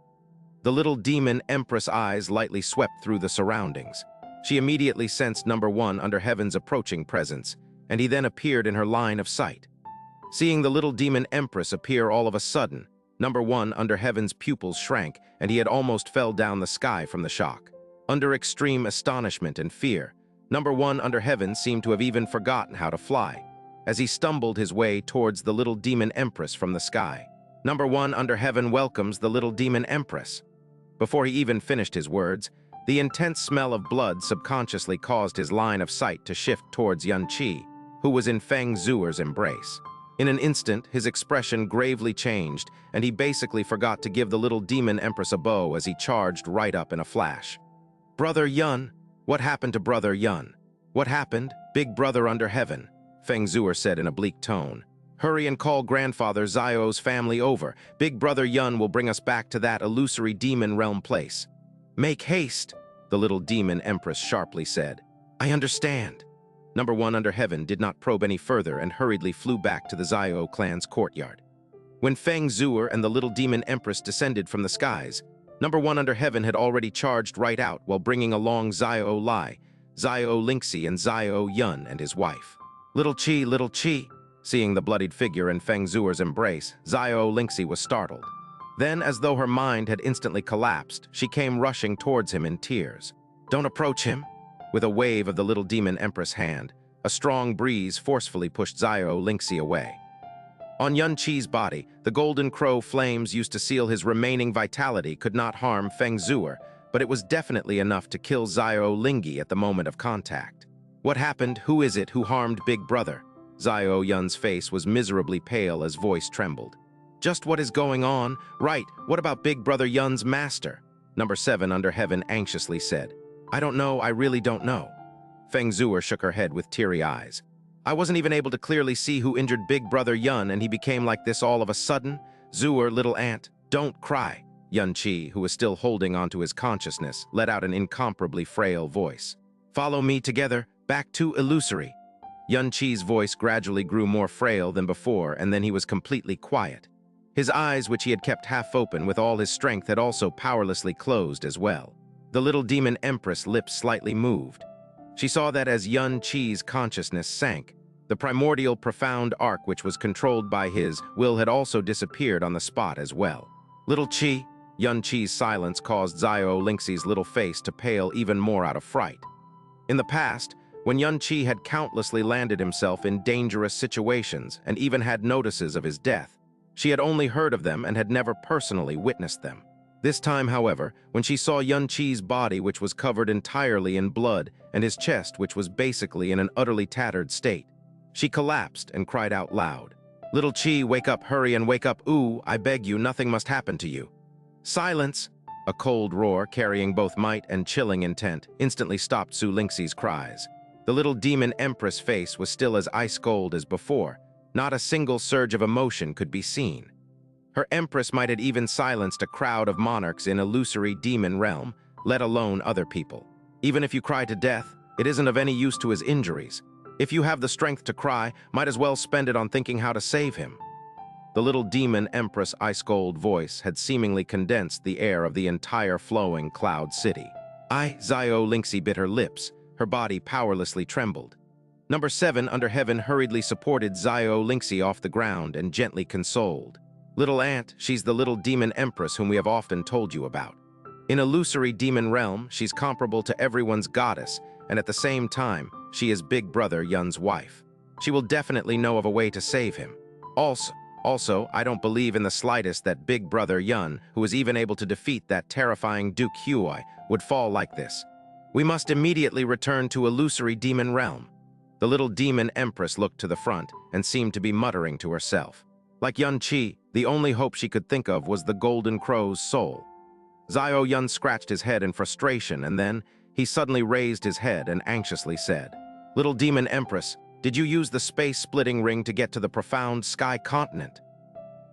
The little demon empress' eyes lightly swept through the surroundings. She immediately sensed Number One under Heaven's approaching presence, and he then appeared in her line of sight. Seeing the little demon empress appear all of a sudden, Number One under Heaven's pupils shrank, and he had almost fell down the sky from the shock. Under extreme astonishment and fear, Number One under Heaven seemed to have even forgotten how to fly, as he stumbled his way towards the little demon empress from the sky. Number One under Heaven welcomes the little demon empress. Before he even finished his words, the intense smell of blood subconsciously caused his line of sight to shift towards Yun Qi, who was in Feng Zuer's embrace. In an instant, his expression gravely changed, and he basically forgot to give the little demon empress a bow as he charged right up in a flash. "Brother Yun? What happened to Brother Yun? What happened, Big Brother under Heaven?" Feng Zuer said in a bleak tone. "Hurry and call Grandfather Zio's family over. Big Brother Yun will bring us back to that illusory demon realm place." "Make haste," the little demon empress sharply said. "I understand." Number One under Heaven did not probe any further and hurriedly flew back to the Zio clan's courtyard. When Feng Zuer and the little demon empress descended from the skies, Number One under Heaven had already charged right out while bringing along Zio Lai, Zio Lingxi, and Zio Yun and his wife. Little Qi. Seeing the bloodied figure in Feng Zuer's embrace, Zio Lingxi was startled. Then, as though her mind had instantly collapsed, she came rushing towards him in tears. "Don't approach him." With a wave of the little demon empress' hand, a strong breeze forcefully pushed Zio Lingxi away. On Yun Qi's body, the golden crow flames used to seal his remaining vitality could not harm Feng Zuer, but it was definitely enough to kill Zio Lingxi at the moment of contact. "What happened? Who is it who harmed Big Brother?" Zio Yun's face was miserably pale as voice trembled. "Just what is going on? Right, what about Big Brother Yun's master?" Number 7 under Heaven anxiously said. "I don't know, I really don't know." Feng Zuer shook her head with teary eyes. I wasn't even able to clearly see who injured Big Brother Yun, and he became like this all of a sudden. Zuer, little ant, don't cry. Yun-Chi, who was still holding onto his consciousness, let out an incomparably frail voice. Follow me together, back to Illusory. Yun-Chi's voice gradually grew more frail than before, and then he was completely quiet. His eyes, which he had kept half open with all his strength, had also powerlessly closed as well. The little demon empress lips slightly moved. She saw that as Yun-Chi's consciousness sank, the primordial profound arc which was controlled by his will had also disappeared on the spot as well. Little Chi, Yun-Chi's silence caused Xianxia's little face to pale even more out of fright. In the past, when Yun-Chi had countlessly landed himself in dangerous situations and even had notices of his death, she had only heard of them and had never personally witnessed them. This time, however, when she saw Yun-Chi's body, which was covered entirely in blood, and his chest, which was basically in an utterly tattered state, she collapsed and cried out loud. Little Chi, wake up, hurry and wake up. Ooh, I beg you, nothing must happen to you. Silence! A cold roar, carrying both might and chilling intent, instantly stopped Xianxia's cries. The little demon empress face was still as ice-cold as before. Not a single surge of emotion could be seen. Her empress might have even silenced a crowd of monarchs in illusory demon realm, let alone other people. Even if you cry to death, it isn't of any use to his injuries. If you have the strength to cry, might as well spend it on thinking how to save him. The little demon empress' ice-cold voice had seemingly condensed the air of the entire flowing cloud city. Xianxia bit her lips. Her body powerlessly trembled. Number 7 under heaven hurriedly supported Xianxia off the ground and gently consoled. Little ant, she's the little demon empress whom we have often told you about. In illusory demon realm, she's comparable to everyone's goddess, and at the same time, she is Big Brother Yun's wife. She will definitely know of a way to save him. Also, I don't believe in the slightest that Big Brother Yun, who was even able to defeat that terrifying Duke Huai, would fall like this. We must immediately return to illusory demon realm. The little demon empress looked to the front and seemed to be muttering to herself. Like Yun-Chi, the only hope she could think of was the Golden Crow's soul. Xiao scratched his head in frustration, and then he suddenly raised his head and anxiously said, Little demon empress, did you use the space-splitting ring to get to the profound sky continent?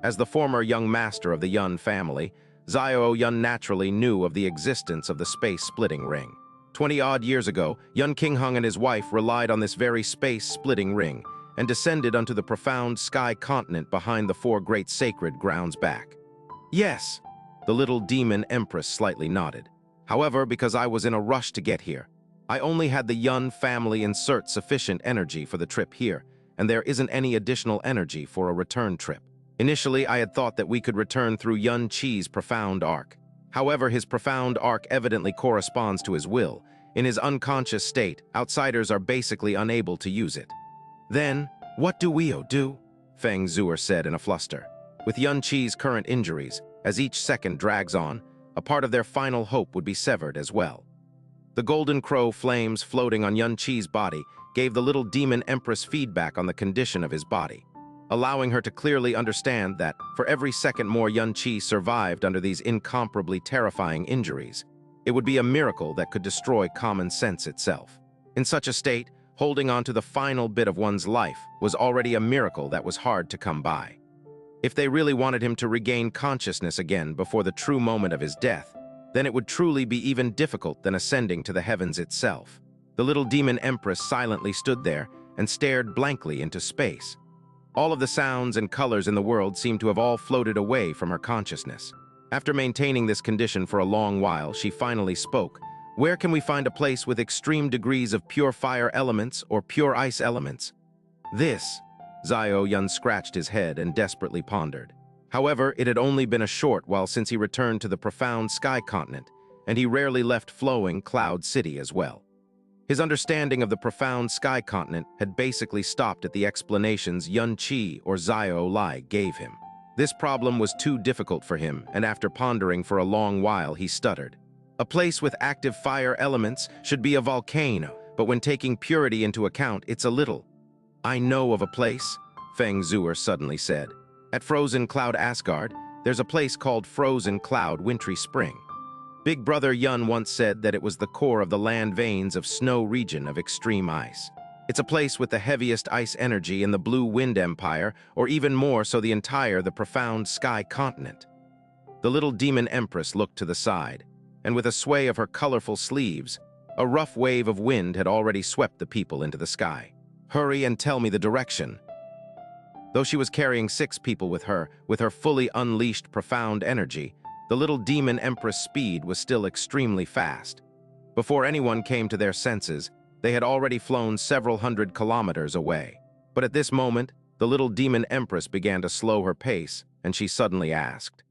As the former young master of the Yun family, Xiao naturally knew of the existence of the space-splitting ring. 20-odd years ago, Yun Qingheng and his wife relied on this very space-splitting ring and descended unto the profound sky continent behind the 4 great sacred grounds back. Yes, the little demon empress slightly nodded. However, because I was in a rush to get here, I only had the Yun family insert sufficient energy for the trip here, and there isn't any additional energy for a return trip. Initially, I had thought that we could return through Yun-Chi's profound arc. However, his profound arc evidently corresponds to his will. In his unconscious state, outsiders are basically unable to use it. Then, what do we do? Feng Zuer said in a fluster. With Yun-Chi's current injuries, as each second drags on, a part of their final hope would be severed as well. The golden crow flames floating on Yun-Chi's body gave the little demon empress feedback on the condition of his body, allowing her to clearly understand that for every second more Yun-Chi survived under these incomparably terrifying injuries, it would be a miracle that could destroy common sense itself. In such a state, holding on to the final bit of one's life was already a miracle that was hard to come by. If they really wanted him to regain consciousness again before the true moment of his death, then it would truly be even difficult than ascending to the heavens itself. The little demon empress silently stood there and stared blankly into space. All of the sounds and colors in the world seemed to have all floated away from her consciousness. After maintaining this condition for a long while, she finally spoke. Where can we find a place with extreme degrees of pure fire elements or pure ice elements? This, Xiao scratched his head and desperately pondered. However, it had only been a short while since he returned to the profound sky continent, and he rarely left flowing Cloud City as well. His understanding of the profound sky continent had basically stopped at the explanations Yun-Chi or Xiao gave him. This problem was too difficult for him, and after pondering for a long while, he stuttered. A place with active fire elements should be a volcano, but when taking purity into account, it's a little. I know of a place, Feng Zuer suddenly said. At Frozen Cloud Asgard, there's a place called Frozen Cloud Wintry Spring. Big Brother Yun once said that it was the core of the land veins of snow region of extreme ice. It's a place with the heaviest ice energy in the Blue Wind Empire, or even more so the profound Sky Continent. The little demon empress looked to the side, and with a sway of her colorful sleeves, a rough wave of wind had already swept the people into the sky. "Hurry and tell me the direction." Though she was carrying 6 people with her fully unleashed profound energy, the little demon empress' speed was still extremely fast. Before anyone came to their senses, they had already flown several hundred kilometers away. But at this moment, the little demon empress began to slow her pace, and she suddenly asked,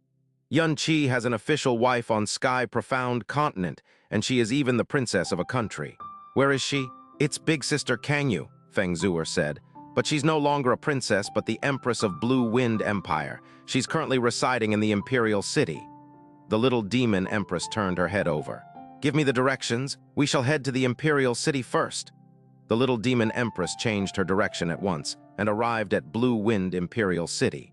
"Yuan-Chi has an official wife on Sky Profound Continent, and she is even the princess of a country. Where is she?" "It's big sister Kangyu," Feng Zuer said. "But she's no longer a princess, but the empress of Blue Wind Empire. She's currently residing in the Imperial City." The little demon empress turned her head over. "Give me the directions. We shall head to the Imperial City first." The little demon empress changed her direction at once and arrived at Blue Wind Imperial City.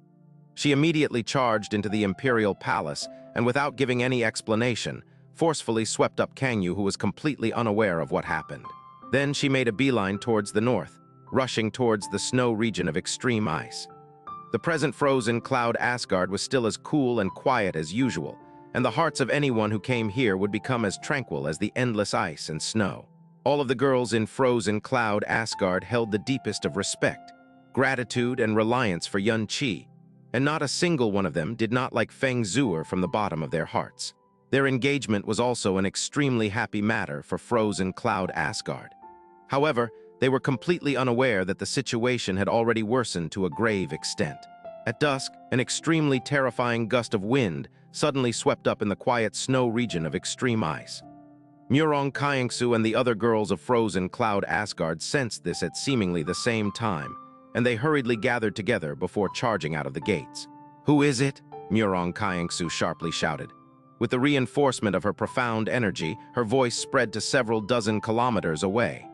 She immediately charged into the Imperial Palace and, without giving any explanation, forcefully swept up Kangyu, who was completely unaware of what happened. Then she made a beeline towards the north, rushing towards the snow region of extreme ice. The present frozen cloud Asgard was still as cool and quiet as usual, and the hearts of anyone who came here would become as tranquil as the endless ice and snow. All of the girls in frozen cloud Asgard held the deepest of respect, gratitude, and reliance for Yuan-Chi, and not a single one of them did not like Feng Zuer from the bottom of their hearts. Their engagement was also an extremely happy matter for frozen cloud Asgard. However, they were completely unaware that the situation had already worsened to a grave extent. At dusk, an extremely terrifying gust of wind suddenly swept up in the quiet snow region of extreme ice. Murong Kaiengsu and the other girls of frozen cloud Asgard sensed this at seemingly the same time, and they hurriedly gathered together before charging out of the gates. "Who is it?" Murong Kaiengsu sharply shouted. With the reinforcement of her profound energy, her voice spread to several dozen kilometers away.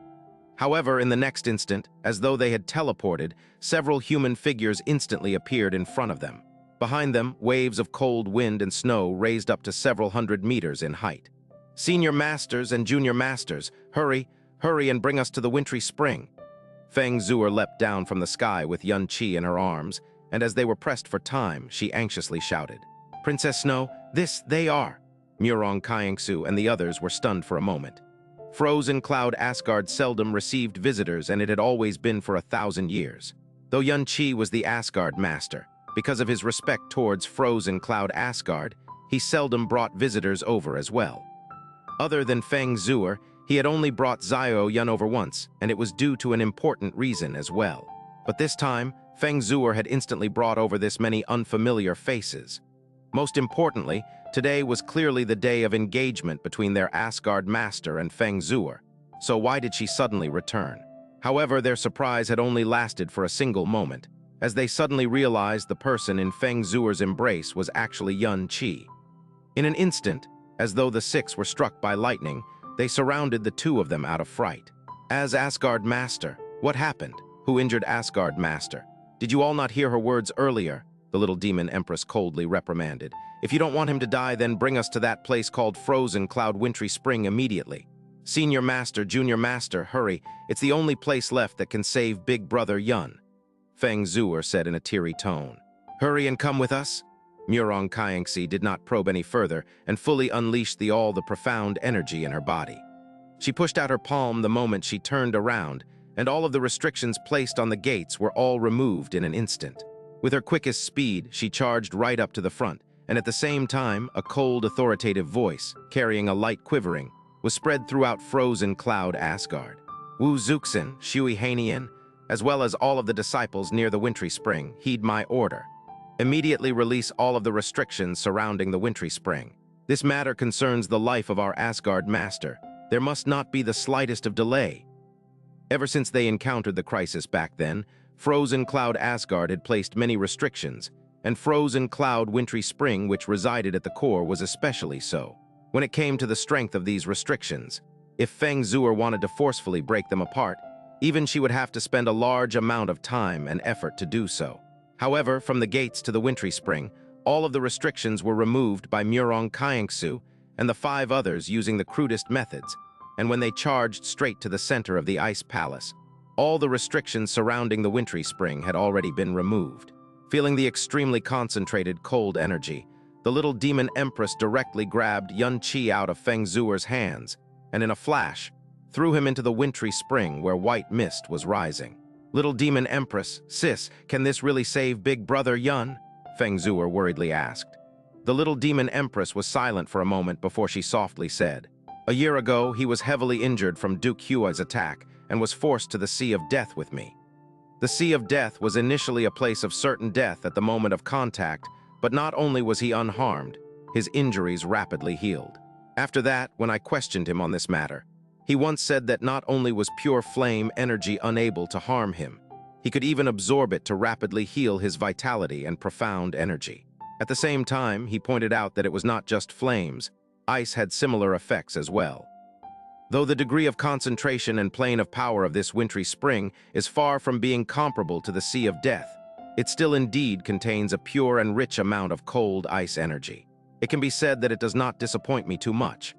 However, in the next instant, as though they had teleported, several human figures instantly appeared in front of them. Behind them, waves of cold wind and snow raised up to several hundred meters in height. "Senior Masters and Junior Masters, hurry, hurry and bring us to the wintry spring." Feng Zuer leapt down from the sky with Yuan-Chi in her arms, and as they were pressed for time, she anxiously shouted, "Princess Snow, they are." Murong Kaiengsu and the others were stunned for a moment. Frozen cloud Asgard seldom received visitors, and it had always been for 1,000 years. Though Yuan-Chi was the Asgard master, because of his respect towards frozen cloud Asgard, he seldom brought visitors over as well. Other than Feng Zuer, he had only brought Xiao Yun over once, and it was due to an important reason as well. But this time, Feng Zuer had instantly brought over this many unfamiliar faces. Most importantly, today was clearly the day of engagement between their Asgard master and Feng Zuer, so why did she suddenly return? However, their surprise had only lasted for a single moment, as they suddenly realized the person in Feng Zuer's embrace was actually Yuan-Chi. In an instant, as though the 6 were struck by lightning, they surrounded the 2 of them out of fright. "As Asgard Master, what happened? Who injured Asgard Master? Did you all not hear her words earlier?" The little demon empress coldly reprimanded. "If you don't want him to die, then bring us to that place called Frozen Cloud Wintry Spring immediately. Senior Master, Junior Master, hurry. It's the only place left that can save Big Brother Yun." Feng Zuer said in a teary tone. "Hurry and come with us?" Murong Kaiengsi did not probe any further and fully unleashed all the profound energy in her body. She pushed out her palm the moment she turned around, and all of the restrictions placed on the gates were all removed in an instant. With her quickest speed, she charged right up to the front, and at the same time, a cold, authoritative voice, carrying a light quivering, was spread throughout frozen cloud Asgard. "Wu Zuxin, Shui Hanian, as well as all of the disciples near the wintry spring, heed my order. Immediately release all of the restrictions surrounding the wintry spring. This matter concerns the life of our Asgard master. There must not be the slightest of delay." Ever since they encountered the crisis back then, Frozen Cloud Asgard had placed many restrictions, and Frozen Cloud Wintry Spring, which resided at the core, was especially so. When it came to the strength of these restrictions, if Feng Zuer wanted to forcefully break them apart, even she would have to spend a large amount of time and effort to do so. However, from the gates to the wintry spring, all of the restrictions were removed by Murong Kaiengsu and the 5 others using the crudest methods, and when they charged straight to the center of the ice palace, All the restrictions surrounding the wintry spring had already been removed. Feeling the extremely concentrated cold energy, the little demon empress directly grabbed Xianxia out of Feng Zuer's hands, and in a flash, threw him into the wintry spring where white mist was rising. Little demon empress, sis, can this really save Big Brother Yun? Feng Zuer worriedly asked. The little demon empress was silent for a moment before she softly said, "A year ago, he was heavily injured from Duke Hua's attack and was forced to the Sea of Death with me. The Sea of Death was initially a place of certain death at the moment of contact, but not only was he unharmed, his injuries rapidly healed. After that, when I questioned him on this matter, he once said that not only was pure flame energy unable to harm him, he could even absorb it to rapidly heal his vitality and profound energy. At the same time, he pointed out that it was not just flames, ice had similar effects as well. Though the degree of concentration and plane of power of this wintry spring is far from being comparable to the Sea of Death, it still indeed contains a pure and rich amount of cold ice energy. It can be said that it does not disappoint me too much.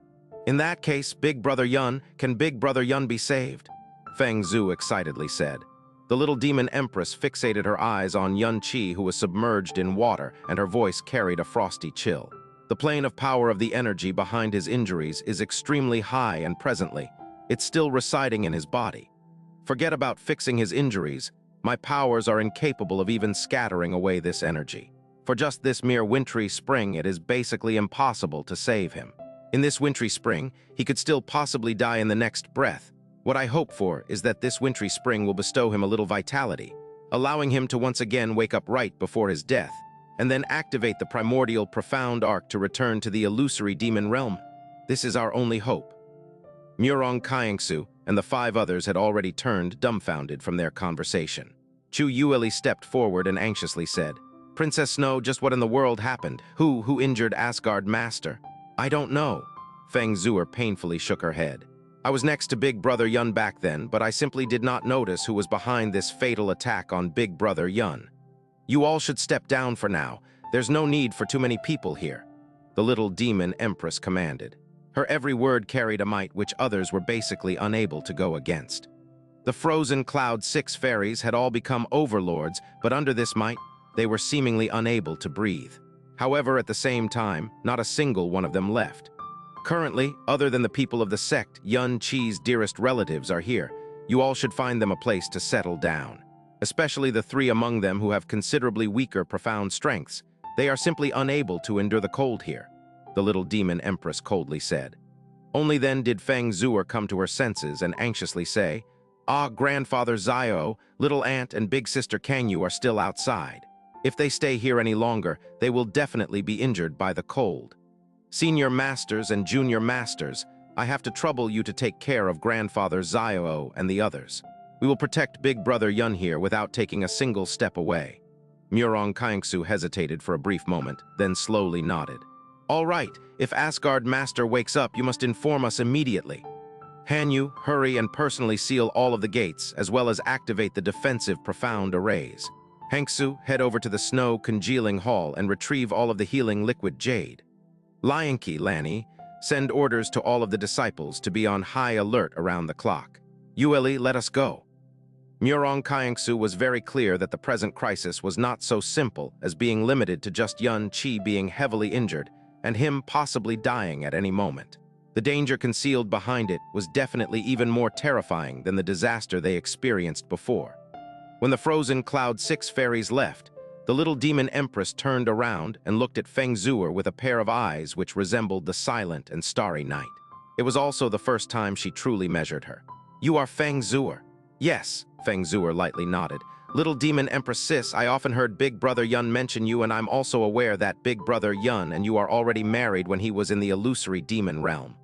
In that case, Big Brother Yun, can Big Brother Yun be saved?" Feng Zhu excitedly said. The little demon empress fixated her eyes on Xianxia, who was submerged in water, and her voice carried a frosty chill. The plane of power of the energy behind his injuries is extremely high, and presently, it's still residing in his body. Forget about fixing his injuries. My powers are incapable of even scattering away this energy. For just this mere wintry spring, it is basically impossible to save him. In this wintry spring, he could still possibly die in the next breath. What I hope for is that this wintry spring will bestow him a little vitality, allowing him to once again wake up right before his death, and then activate the primordial profound arc to return to the illusory demon realm. This is our only hope." Murong Qiangsu and the 5 others had already turned dumbfounded from their conversation. Chu Yueli stepped forward and anxiously said, "Princess Snow, just what in the world happened? Who injured Asgard Master?" "I don't know." Feng Zuer painfully shook her head. "I was next to Big Brother Yun back then, but I simply did not notice who was behind this fatal attack on Big Brother Yun. You all should step down for now. There's no need for too many people here," the little demon empress commanded. Her every word carried a might which others were basically unable to go against. The frozen Cloud 6 fairies had all become overlords, but under this might, they were seemingly unable to breathe. However, at the same time, not a single one of them left. Currently, other than the people of the sect, Yun Qi's dearest relatives are here. You all should find them a place to settle down. Especially the 3 among them who have considerably weaker profound strengths. They are simply unable to endure the cold here," the little demon empress coldly said. Only then did Feng Zuer come to her senses and anxiously say, "Ah, Grandfather Zio, little aunt and big sister Kangyu are still outside. If they stay here any longer, they will definitely be injured by the cold. Senior masters and junior masters, I have to trouble you to take care of Grandfather Zio and the others. We will protect Big Brother Yun here without taking a single step away." Murong Qiangsu hesitated for a brief moment, then slowly nodded. "All right, if Asgard Master wakes up, you must inform us immediately. Hanyu, hurry and personally seal all of the gates, as well as activate the defensive profound arrays. Hangsu, head over to the snow congealing hall and retrieve all of the healing liquid jade. Lianqi, Lanny, send orders to all of the disciples to be on high alert around the clock. Yueli, let us go." Murong Qiangsu was very clear that the present crisis was not so simple as being limited to just Yun Qi being heavily injured and him possibly dying at any moment. The danger concealed behind it was definitely even more terrifying than the disaster they experienced before. When the frozen Cloud 6 fairies left, the little demon empress turned around and looked at Feng Zuer with a pair of eyes which resembled the silent and starry night. It was also the first time she truly measured her. "You are Feng Zuer?" "Yes," Feng Zuer lightly nodded. "Little demon empress sis, I often heard Big Brother Yun mention you, and I'm also aware that Big Brother Yun and you are already married when he was in the illusory demon realm.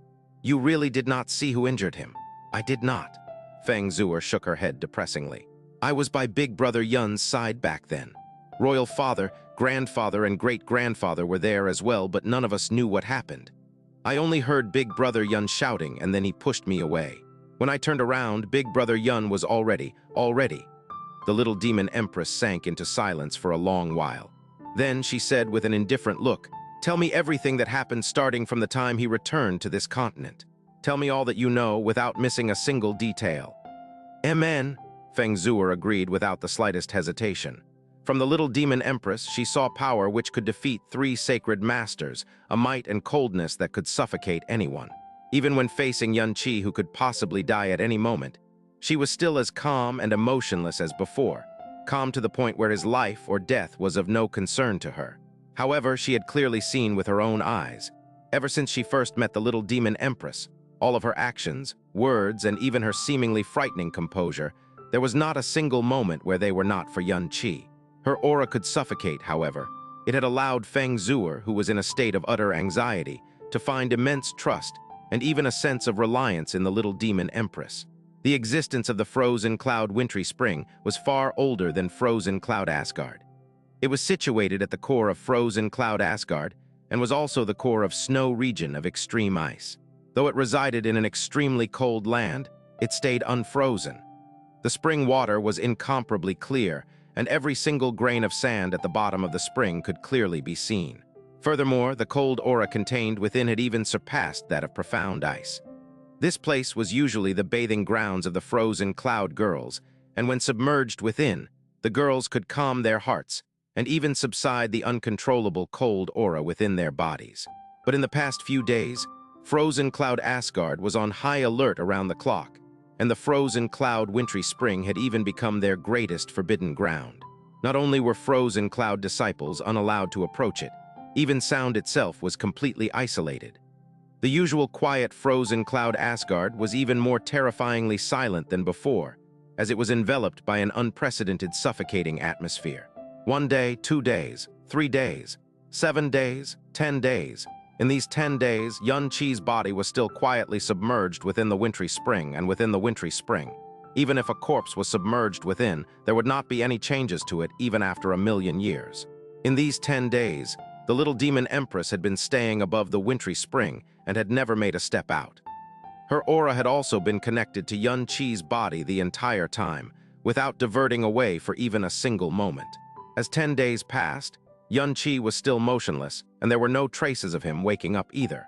You really did not see who injured him?" "I did not." Feng Zuer shook her head depressingly. "I was by Big Brother Yun's side back then. Royal father, grandfather, and great-grandfather were there as well, but none of us knew what happened. I only heard Big Brother Yun shouting, and then he pushed me away. When I turned around, Big Brother Yun was already. The little demon empress sank into silence for a long while. Then she said with an indifferent look, "Tell me everything that happened starting from the time he returned to this continent. Tell me all that you know without missing a single detail." "Amen." Feng Zhuo agreed without the slightest hesitation. From the little demon empress, she saw power which could defeat 3 sacred masters, a might and coldness that could suffocate anyone. Even when facing Yuan Qi, who could possibly die at any moment, she was still as calm and emotionless as before, calm to the point where his life or death was of no concern to her. However, she had clearly seen with her own eyes, ever since she first met the little demon empress, all of her actions, words, and even her seemingly frightening composure, there was not a single moment where they were not for Yuan Qi. Her aura could suffocate, however. It had allowed Feng Zhuo, who was in a state of utter anxiety, to find immense trust and even a sense of reliance in the little demon empress. The existence of the frozen cloud wintry spring was far older than frozen cloud Asgard. It was situated at the core of frozen cloud Asgard and was also the core of snow region of extreme ice. Though it resided in an extremely cold land, it stayed unfrozen. The spring water was incomparably clear, and every single grain of sand at the bottom of the spring could clearly be seen. Furthermore, the cold aura contained within had even surpassed that of profound ice. This place was usually the bathing grounds of the frozen cloud girls, and when submerged within, the girls could calm their hearts and even subside the uncontrollable cold aura within their bodies. But in the past few days, frozen cloud Asgard was on high alert around the clock, and the frozen cloud wintry spring had even become their greatest forbidden ground. Not only were frozen cloud disciples unallowed to approach it, even sound itself was completely isolated. The usual quiet frozen cloud Asgard was even more terrifyingly silent than before, as it was enveloped by an unprecedented suffocating atmosphere. 1 day, 2 days, 3 days, 7 days, 10 days. In these 10 days, Yuan Qi's body was still quietly submerged within the wintry spring, and within the wintry spring, even if a corpse was submerged within, there would not be any changes to it even after 1,000,000 years. In these 10 days, the little demon empress had been staying above the wintry spring and had never made a step out. Her aura had also been connected to Yuan Qi's body the entire time, without diverting away for even a single moment. As 10 days passed, Yuan Qi was still motionless, and there were no traces of him waking up either.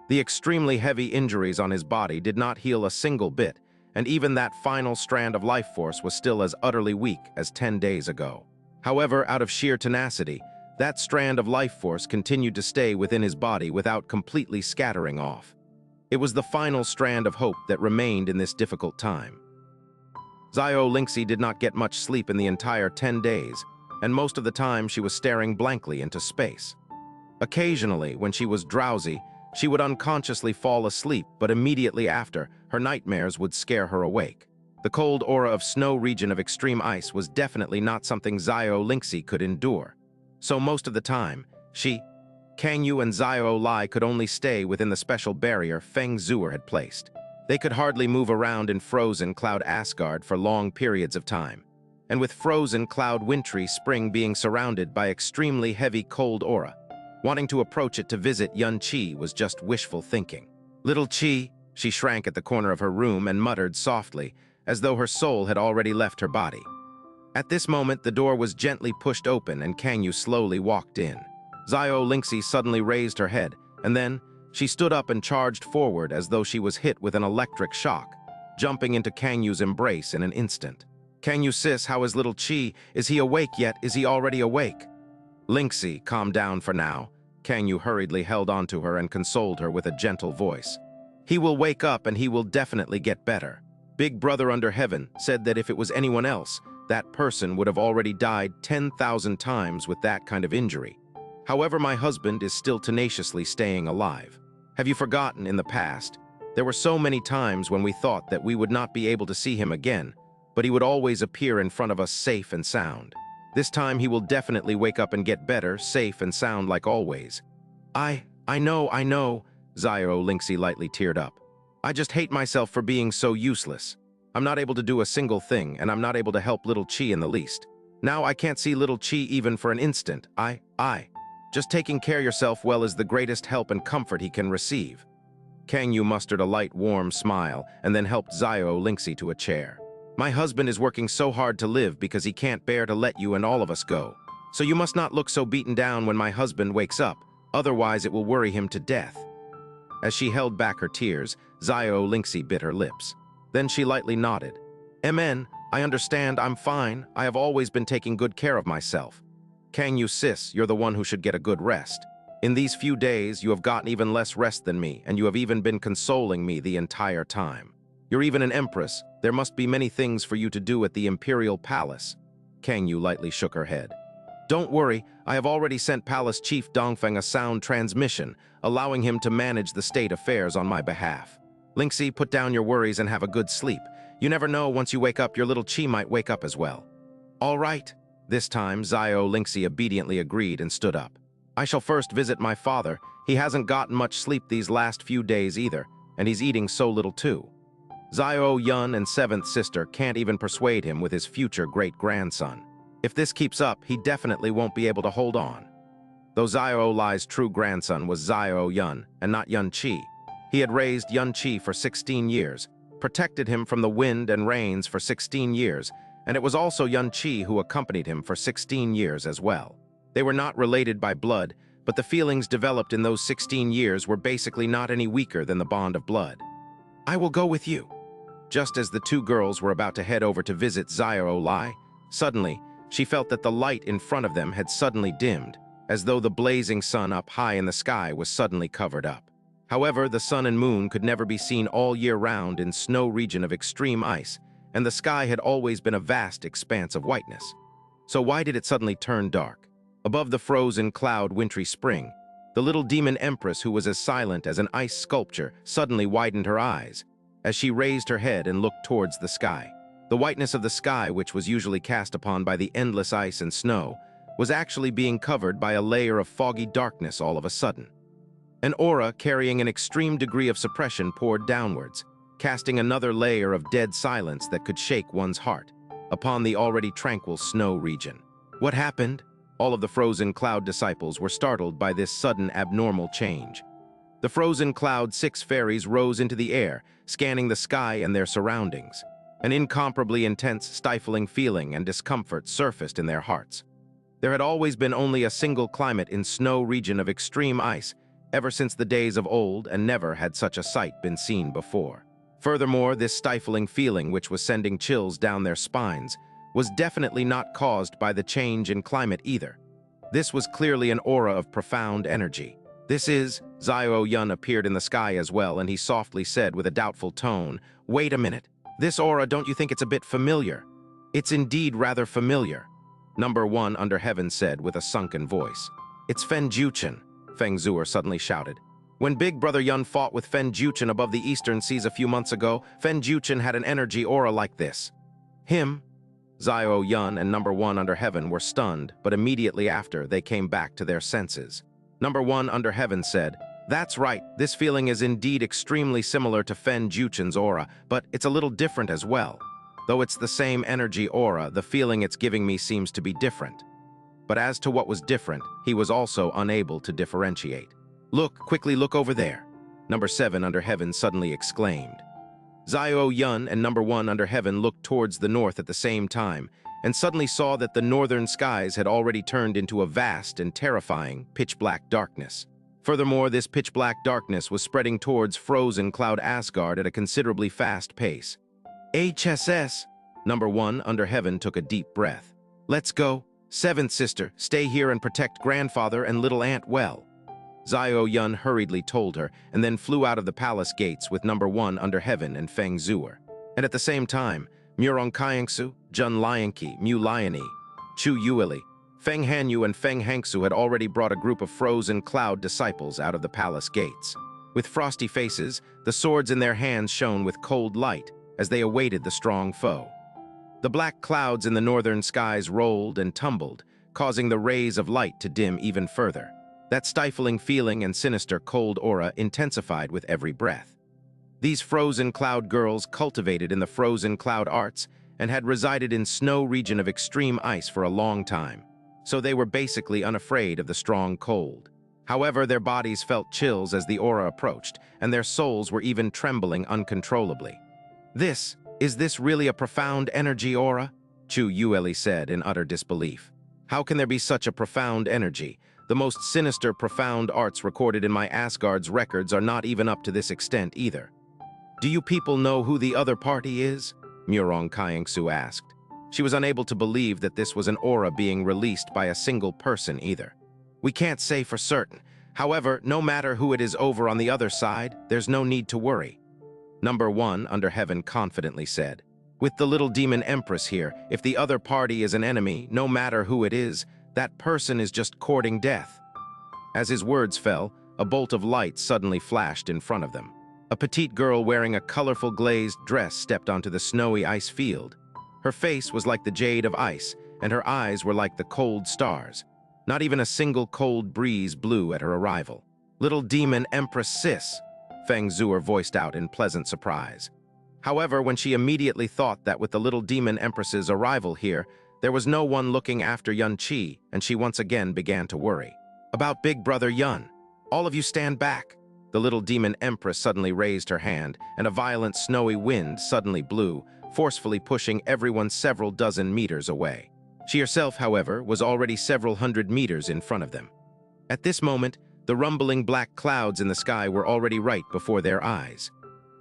The extremely heavy injuries on his body did not heal a single bit, and even that final strand of life force was still as utterly weak as 10 days ago. However, out of sheer tenacity, that strand of life force continued to stay within his body without completely scattering off. It was the final strand of hope that remained in this difficult time. Xianxia did not get much sleep in the entire 10 days, and most of the time she was staring blankly into space. Occasionally, when she was drowsy, she would unconsciously fall asleep, but immediately after, her nightmares would scare her awake. The cold aura of snow region of extreme ice was definitely not something Xianxia could endure. So most of the time, she, Kangyu, and Xiao Lai could only stay within the special barrier Feng Zhuo had placed. They could hardly move around in frozen cloud Asgard for long periods of time. And with frozen cloud wintry spring being surrounded by extremely heavy cold aura, wanting to approach it to visit Yuan Qi was just wishful thinking. Little Qi, she shrank at the corner of her room and muttered softly, as though her soul had already left her body. At this moment, the door was gently pushed open and Kangyu slowly walked in. Xianxia suddenly raised her head, and then she stood up and charged forward as though she was hit with an electric shock, jumping into Kangyu's embrace in an instant. "Kangyu sis, how is little Qi? Is he awake yet? Is he already awake?" "Lingxi, calm down for now." Kangyu hurriedly held onto her and consoled her with a gentle voice. "He will wake up and he will definitely get better. Big Brother under heaven said that if it was anyone else, that person would have already died 10,000 times with that kind of injury. However, my husband is still tenaciously staying alive. Have you forgotten in the past? There were so many times when we thought that we would not be able to see him again, but he would always appear in front of us safe and sound. This time he will definitely wake up and get better, safe and sound like always." I know, Xianxia lightly teared up. "I just hate myself for being so useless. I'm not able to do a single thing, and I'm not able to help little Qi in the least. Now I can't see little Qi even for an instant. Just taking care of yourself well is the greatest help and comfort he can receive." Kangyu mustered a light, warm smile and then helped Xianxia to a chair. "My husband is working so hard to live because he can't bear to let you and all of us go. So you must not look so beaten down when my husband wakes up, otherwise it will worry him to death." As she held back her tears, Xianxia bit her lips. Then she lightly nodded. "Amen, I understand, I'm fine. I have always been taking good care of myself. Kang Yu sis, you're the one who should get a good rest. In these few days, you have gotten even less rest than me, and you have even been consoling me the entire time. You're even an empress. There must be many things for you to do at the imperial palace. Kang Yu lightly shook her head. Don't worry, I have already sent Palace Chief Dongfeng a sound transmission, allowing him to manage the state affairs on my behalf. Lingxi, put down your worries and have a good sleep. You never know, once you wake up, your little Chi might wake up as well. All right. This time, Zio Lingxi obediently agreed and stood up. I shall first visit my father. He hasn't gotten much sleep these last few days either, and he's eating so little too. Zio Yun and seventh sister can't even persuade him with his future great-grandson. If this keeps up, he definitely won't be able to hold on. Though Zio Li's true grandson was Zio Yun and not Yun Qi, he had raised Yun Qi for 16 years, protected him from the wind and rains for 16 years, and it was also Yun Qi who accompanied him for 16 years as well. They were not related by blood, but the feelings developed in those 16 years were basically not any weaker than the bond of blood. I will go with you. Just as the two girls were about to head over to visit Zio Li, suddenly, she felt that the light in front of them had suddenly dimmed, as though the blazing sun up high in the sky was suddenly covered up. However, the sun and moon could never be seen all year round in snow region of extreme ice, and the sky had always been a vast expanse of whiteness. So why did it suddenly turn dark? Above the frozen cloud wintry spring, the little demon empress who was as silent as an ice sculpture suddenly widened her eyes, as she raised her head and looked towards the sky. The whiteness of the sky, which was usually cast upon by the endless ice and snow, was actually being covered by a layer of foggy darkness all of a sudden. An aura carrying an extreme degree of suppression poured downwards, casting another layer of dead silence that could shake one's heart upon the already tranquil snow region. What happened? All of the frozen cloud disciples were startled by this sudden abnormal change. The frozen cloud 6 fairies rose into the air, scanning the sky and their surroundings. An incomparably intense, stifling feeling and discomfort surfaced in their hearts. There had always been only a single climate in snow region of extreme ice, ever since the days of old, and never had such a sight been seen before. Furthermore, this stifling feeling, which was sending chills down their spines, was definitely not caused by the change in climate either. This was clearly an aura of profound energy. This is, Zio Yun appeared in the sky as well, and he softly said with a doubtful tone, "Wait a minute. This aura, don't you think it's a bit familiar?" "It's indeed rather familiar," Number 1 under heaven said with a sunken voice. "It's Fen Juchen," Feng Zuer suddenly shouted. "When Big Brother Yun fought with Fen Juchen above the eastern seas a few months ago, Fen Juchen had an energy aura like this." Him? Zio Yun and Number 1 under heaven were stunned, but immediately after, they came back to their senses. Number 1 under heaven said, "That's right, this feeling is indeed extremely similar to Fen Juchen's aura, but it's a little different as well. Though it's the same energy aura, the feeling it's giving me seems to be different." But as to what was different, he was also unable to differentiate. "Look, quickly look over there," Number 7 under heaven suddenly exclaimed. Zio Yun and Number 1 under heaven looked towards the north at the same time, and suddenly saw that the northern skies had already turned into a vast and terrifying pitch-black darkness. Furthermore, this pitch-black darkness was spreading towards frozen cloud Asgard at a considerably fast pace. HSS, Number 1 under heaven took a deep breath. "Let's go. Seventh sister, stay here and protect grandfather and little aunt well," Zio Yun hurriedly told her, and then flew out of the palace gates with Number 1 under heaven and Feng Zuer. And at the same time, Murong Kaiangsu, Jun Lianqi, Mu Liani, Chu Yuili, Feng Hanyu and Feng Hangsu had already brought a group of frozen cloud disciples out of the palace gates. With frosty faces, the swords in their hands shone with cold light as they awaited the strong foe. The black clouds in the northern skies rolled and tumbled, causing the rays of light to dim even further. That stifling feeling and sinister cold aura intensified with every breath. These frozen cloud girls cultivated in the frozen cloud arts and had resided in snow region of extreme ice for a long time, so they were basically unafraid of the strong cold. However, their bodies felt chills as the aura approached, and their souls were even trembling uncontrollably. Is this really a profound energy aura?" Chu Yueli said in utter disbelief. "How can there be such a profound energy? The most sinister profound arts recorded in my Asgard's records are not even up to this extent either. Do you people know who the other party is?" Murong Xianxia asked. She was unable to believe that this was an aura being released by a single person either. We can't say for certain. However, no matter who it is over on the other side, there's no need to worry. Number 1 under heaven confidently said. With the little demon empress here, if the other party is an enemy, no matter who it is, that person is just courting death. As his words fell, a bolt of light suddenly flashed in front of them. A petite girl wearing a colorful glazed dress stepped onto the snowy ice field. Her face was like the jade of ice, and her eyes were like the cold stars. Not even a single cold breeze blew at her arrival. Little demon Empress Sis, Feng Zuer voiced out in pleasant surprise. However, when she immediately thought that with the little demon Empress's arrival here, there was no one looking after Yun Qi, and she once again began to worry. About Big Brother Yun. All of you stand back. The little demon Empress suddenly raised her hand, and a violent snowy wind suddenly blew, forcefully pushing everyone several dozen meters away. She herself, however, was already several hundred meters in front of them. At this moment, the rumbling black clouds in the sky were already right before their eyes.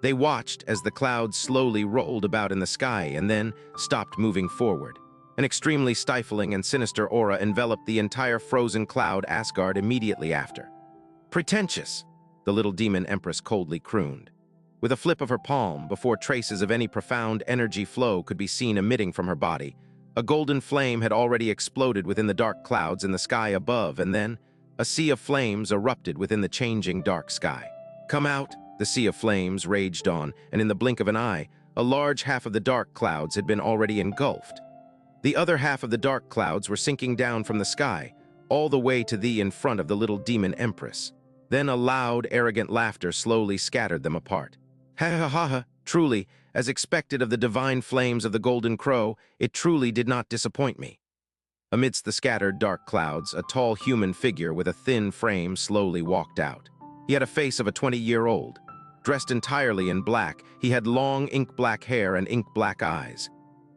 They watched as the clouds slowly rolled about in the sky and then stopped moving forward. An extremely stifling and sinister aura enveloped the entire frozen cloud Asgard immediately after. Pretentious, the little demon Empress coldly crooned. With a flip of her palm, before traces of any profound energy flow could be seen emitting from her body, a golden flame had already exploded within the dark clouds in the sky above, and then a sea of flames erupted within the changing dark sky. Come out, the sea of flames raged on, and in the blink of an eye, a large half of the dark clouds had been already engulfed. The other half of the dark clouds were sinking down from the sky, all the way to the in front of the little demon Empress. Then a loud, arrogant laughter slowly scattered them apart. Ha ha ha ha, truly, as expected of the divine flames of the Golden Crow, it truly did not disappoint me. Amidst the scattered dark clouds, a tall human figure with a thin frame slowly walked out. He had a face of a 20-year-old. Dressed entirely in black, he had long ink-black hair and ink-black eyes.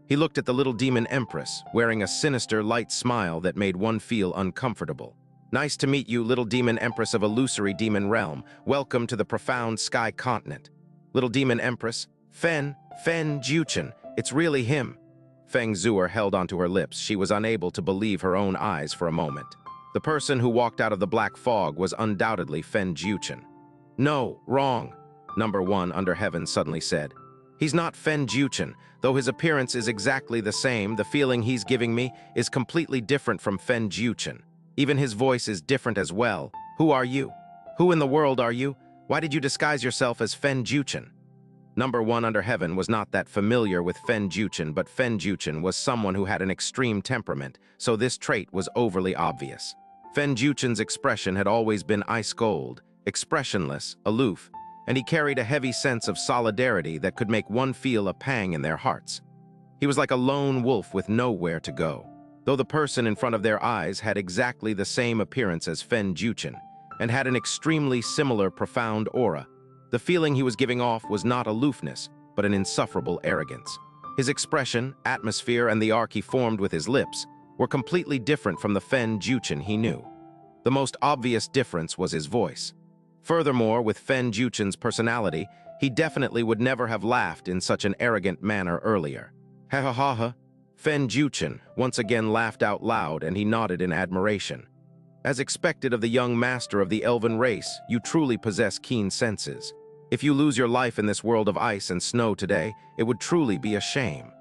He looked at the little demon Empress, wearing a sinister, light smile that made one feel uncomfortable. Nice to meet you, little demon Empress of illusory demon realm. Welcome to the profound sky continent. Little demon Empress, Fen Jiuchen, it's really him. Feng Zuer held onto her lips. She was unable to believe her own eyes for a moment. The person who walked out of the black fog was undoubtedly Fen Jiuchen. No, wrong, Number 1 under heaven suddenly said. He's not Fen Jiuchen, though his appearance is exactly the same. The feeling he's giving me is completely different from Fen Jiuchen. Even his voice is different as well. Who are you? Who in the world are you? Why did you disguise yourself as Fen Jiuchen? Number 1 under heaven was not that familiar with Fen Jiuchen, but Fen Jiuchen was someone who had an extreme temperament, so this trait was overly obvious. Fen Jiuchen's expression had always been ice-cold, expressionless, aloof, and he carried a heavy sense of solidarity that could make one feel a pang in their hearts. He was like a lone wolf with nowhere to go. Though the person in front of their eyes had exactly the same appearance as Fen Jiuchen, and had an extremely similar profound aura, the feeling he was giving off was not aloofness, but an insufferable arrogance. His expression, atmosphere, and the arc he formed with his lips were completely different from the Fen Jiuchen he knew. The most obvious difference was his voice. Furthermore, with Fen Jiuchen's personality, he definitely would never have laughed in such an arrogant manner earlier. Ha ha ha ha. Fen Jiuchen once again laughed out loud, and he nodded in admiration. As expected of the young master of the elven race, you truly possess keen senses. If you lose your life in this world of ice and snow today, it would truly be a shame.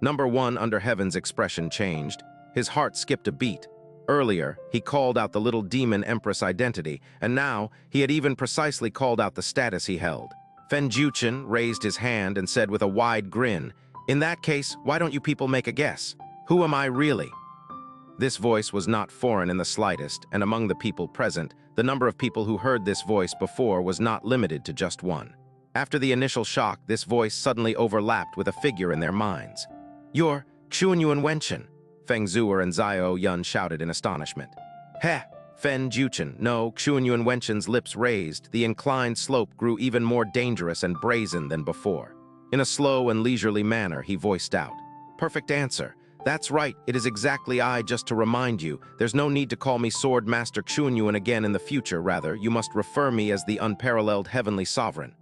Number 1 under heaven's expression changed. His heart skipped a beat. Earlier, he called out the little demon Empress identity, and now he had even precisely called out the status he held. Fen Jiuchen raised his hand and said with a wide grin, "In that case, why don't you people make a guess? Who am I really?" This voice was not foreign in the slightest, and among the people present, the number of people who heard this voice before was not limited to just one. After the initial shock, this voice suddenly overlapped with a figure in their minds. "You're Xuanyuan Wentain," Feng Zuer and Zhao Yun shouted in astonishment. "Heh, Fen Jiuchen." No, Xuanyuan Wenchain's lips raised. The inclined slope grew even more dangerous and brazen than before. In a slow and leisurely manner, he voiced out, "Perfect answer. That's right, it is exactly I. Just to remind you, there's no need to call me Sword Master Xuanyuan again in the future. Rather, you must refer me as the unparalleled Heavenly Sovereign."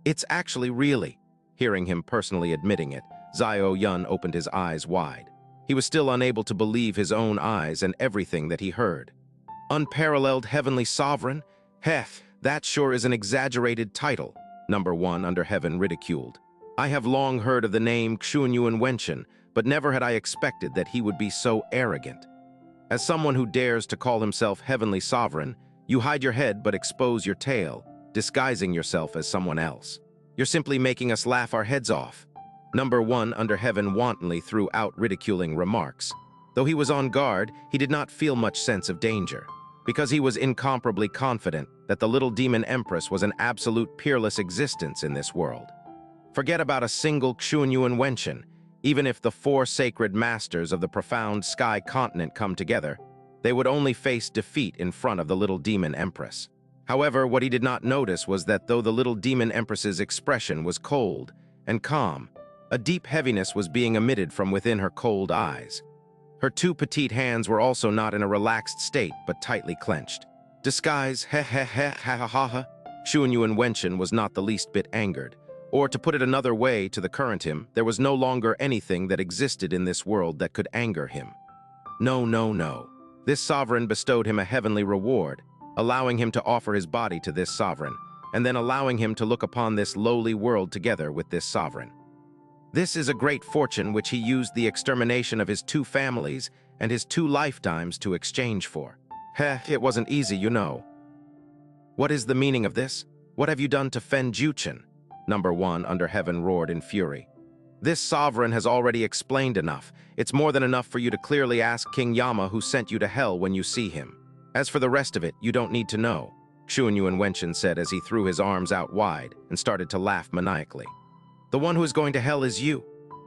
"It's actually really." Hearing him personally admitting it, Xuanyuan opened his eyes wide. He was still unable to believe his own eyes and everything that he heard. Unparalleled heavenly sovereign? Heh, that sure is an exaggerated title, Number 1 under heaven ridiculed. I have long heard of the name Xuanyuan Wentain, but never had I expected that he would be so arrogant. As someone who dares to call himself heavenly sovereign, you hide your head but expose your tail, disguising yourself as someone else. You're simply making us laugh our heads off. Number 1 under heaven wantonly threw out ridiculing remarks. Though he was on guard, he did not feel much sense of danger, because he was incomparably confident that the little demon empress was an absolute peerless existence in this world. Forget about a single Xuanyuan Wentain. Even if the 4 sacred masters of the profound sky continent come together, they would only face defeat in front of the little demon empress. However, what he did not notice was that though the little demon empress's expression was cold and calm, a deep heaviness was being emitted from within her cold eyes. Her 2 petite hands were also not in a relaxed state, but tightly clenched. Disguise, ha ha ha ha ha ha ha. Xuanyuan Wentain was not the least bit angered. Or to put it another way, to the current him, there was no longer anything that existed in this world that could anger him. No, no, no. This sovereign bestowed him a heavenly reward, allowing him to offer his body to this sovereign, and then allowing him to look upon this lowly world together with this sovereign. This is a great fortune which he used the extermination of his 2 families and his 2 lifetimes to exchange for. Heh, it wasn't easy, you know. What is the meaning of this? What have you done to Fen Juchen? Number 1 under heaven roared in fury. This sovereign has already explained enough. It's more than enough for you to clearly ask King Yama who sent you to hell when you see him. As for the rest of it, you don't need to know, Xuanyuan Wentain said as he threw his arms out wide and started to laugh maniacally. The one who is going to hell is you,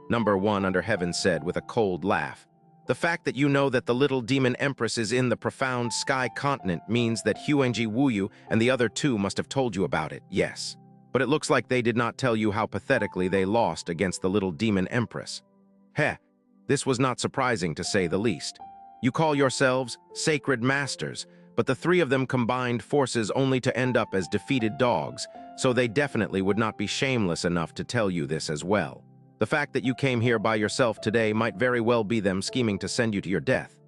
Number 1 under heaven said with a cold laugh. The fact that you know that the little demon empress is in the profound sky continent means that Huangji Wuyu and the other 2 must have told you about it, yes. But it looks like they did not tell you how pathetically they lost against the little demon empress. Heh, this was not surprising to say the least. You call yourselves sacred masters, but the 3 of them combined forces only to end up as defeated dogs, so they definitely would not be shameless enough to tell you this as well. The fact that you came here by yourself today might very well be them scheming to send you to your death.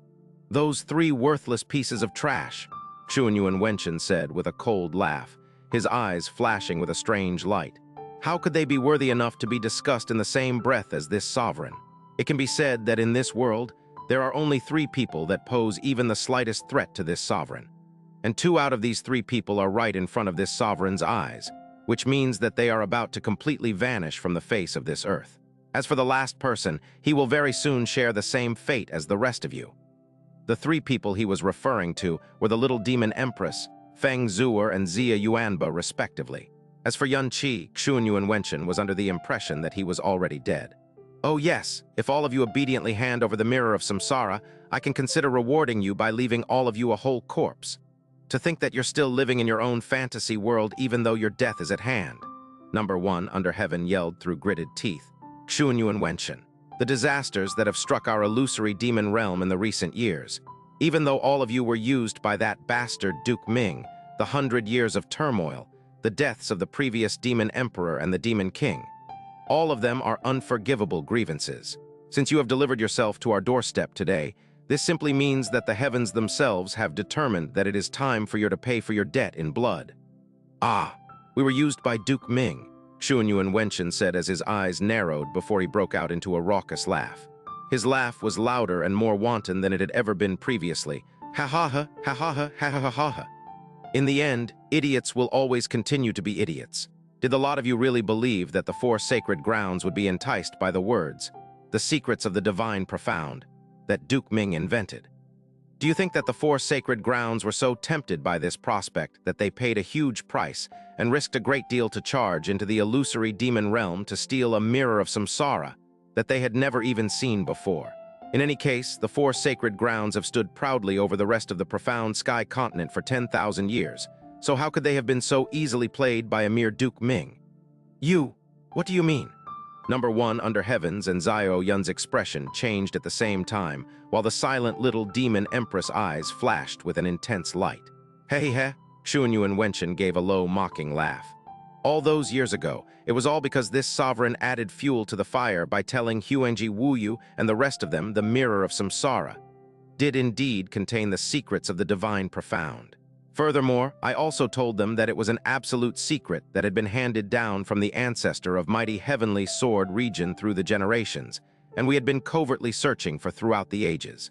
Those 3 worthless pieces of trash, Xuanyuan Wentain said with a cold laugh, his eyes flashing with a strange light. How could they be worthy enough to be discussed in the same breath as this sovereign? It can be said that in this world, there are only 3 people that pose even the slightest threat to this sovereign. And 2 out of these 3 people are right in front of this sovereign's eyes, which means that they are about to completely vanish from the face of this earth. As for the last person, he will very soon share the same fate as the rest of you. The 3 people he was referring to were the little demon empress, Feng Zuer and Xia Yuanba, respectively. As for Yun Qi, Xuanyuan Wentain was under the impression that he was already dead. Oh yes, if all of you obediently hand over the mirror of samsara, I can consider rewarding you by leaving all of you a whole corpse. To think that you're still living in your own fantasy world even though your death is at hand. Number 1 under heaven yelled through gritted teeth. Xuanyuan Wentain, the disasters that have struck our illusory demon realm in the recent years. Even though all of you were used by that bastard Duke Ming, the 100 years of turmoil, the deaths of the previous demon emperor and the demon king. All of them are unforgivable grievances. Since you have delivered yourself to our doorstep today, this simply means that the heavens themselves have determined that it is time for you to pay for your debt in blood. Ah, we were used by Duke Ming, Xuanyuan Wentain said as his eyes narrowed before he broke out into a raucous laugh. His laugh was louder and more wanton than it had ever been previously. Ha ha ha, ha ha ha, ha ha ha ha. In the end, idiots will always continue to be idiots. Did the lot of you really believe that the 4 sacred grounds would be enticed by the words, the secrets of the divine profound, that Duke Ming invented? Do you think that the 4 sacred grounds were so tempted by this prospect that they paid a huge price and risked a great deal to charge into the illusory demon realm to steal a mirror of samsara that they had never even seen before? In any case, the 4 sacred grounds have stood proudly over the rest of the profound sky continent for 10,000 years, so how could they have been so easily played by a mere Duke Ming? You, what do you mean? Number 1 under heavens and Xuanyuan's expression changed at the same time, while the silent little demon empress eyes flashed with an intense light. Hey, Xuanyuan Wentain gave a low, mocking laugh. All those years ago, it was all because this sovereign added fuel to the fire by telling Huangji Wuyu and the rest of them the mirror of samsara did indeed contain the secrets of the divine profound. Furthermore, I also told them that it was an absolute secret that had been handed down from the ancestor of mighty heavenly sword region through the generations, and we had been covertly searching for throughout the ages.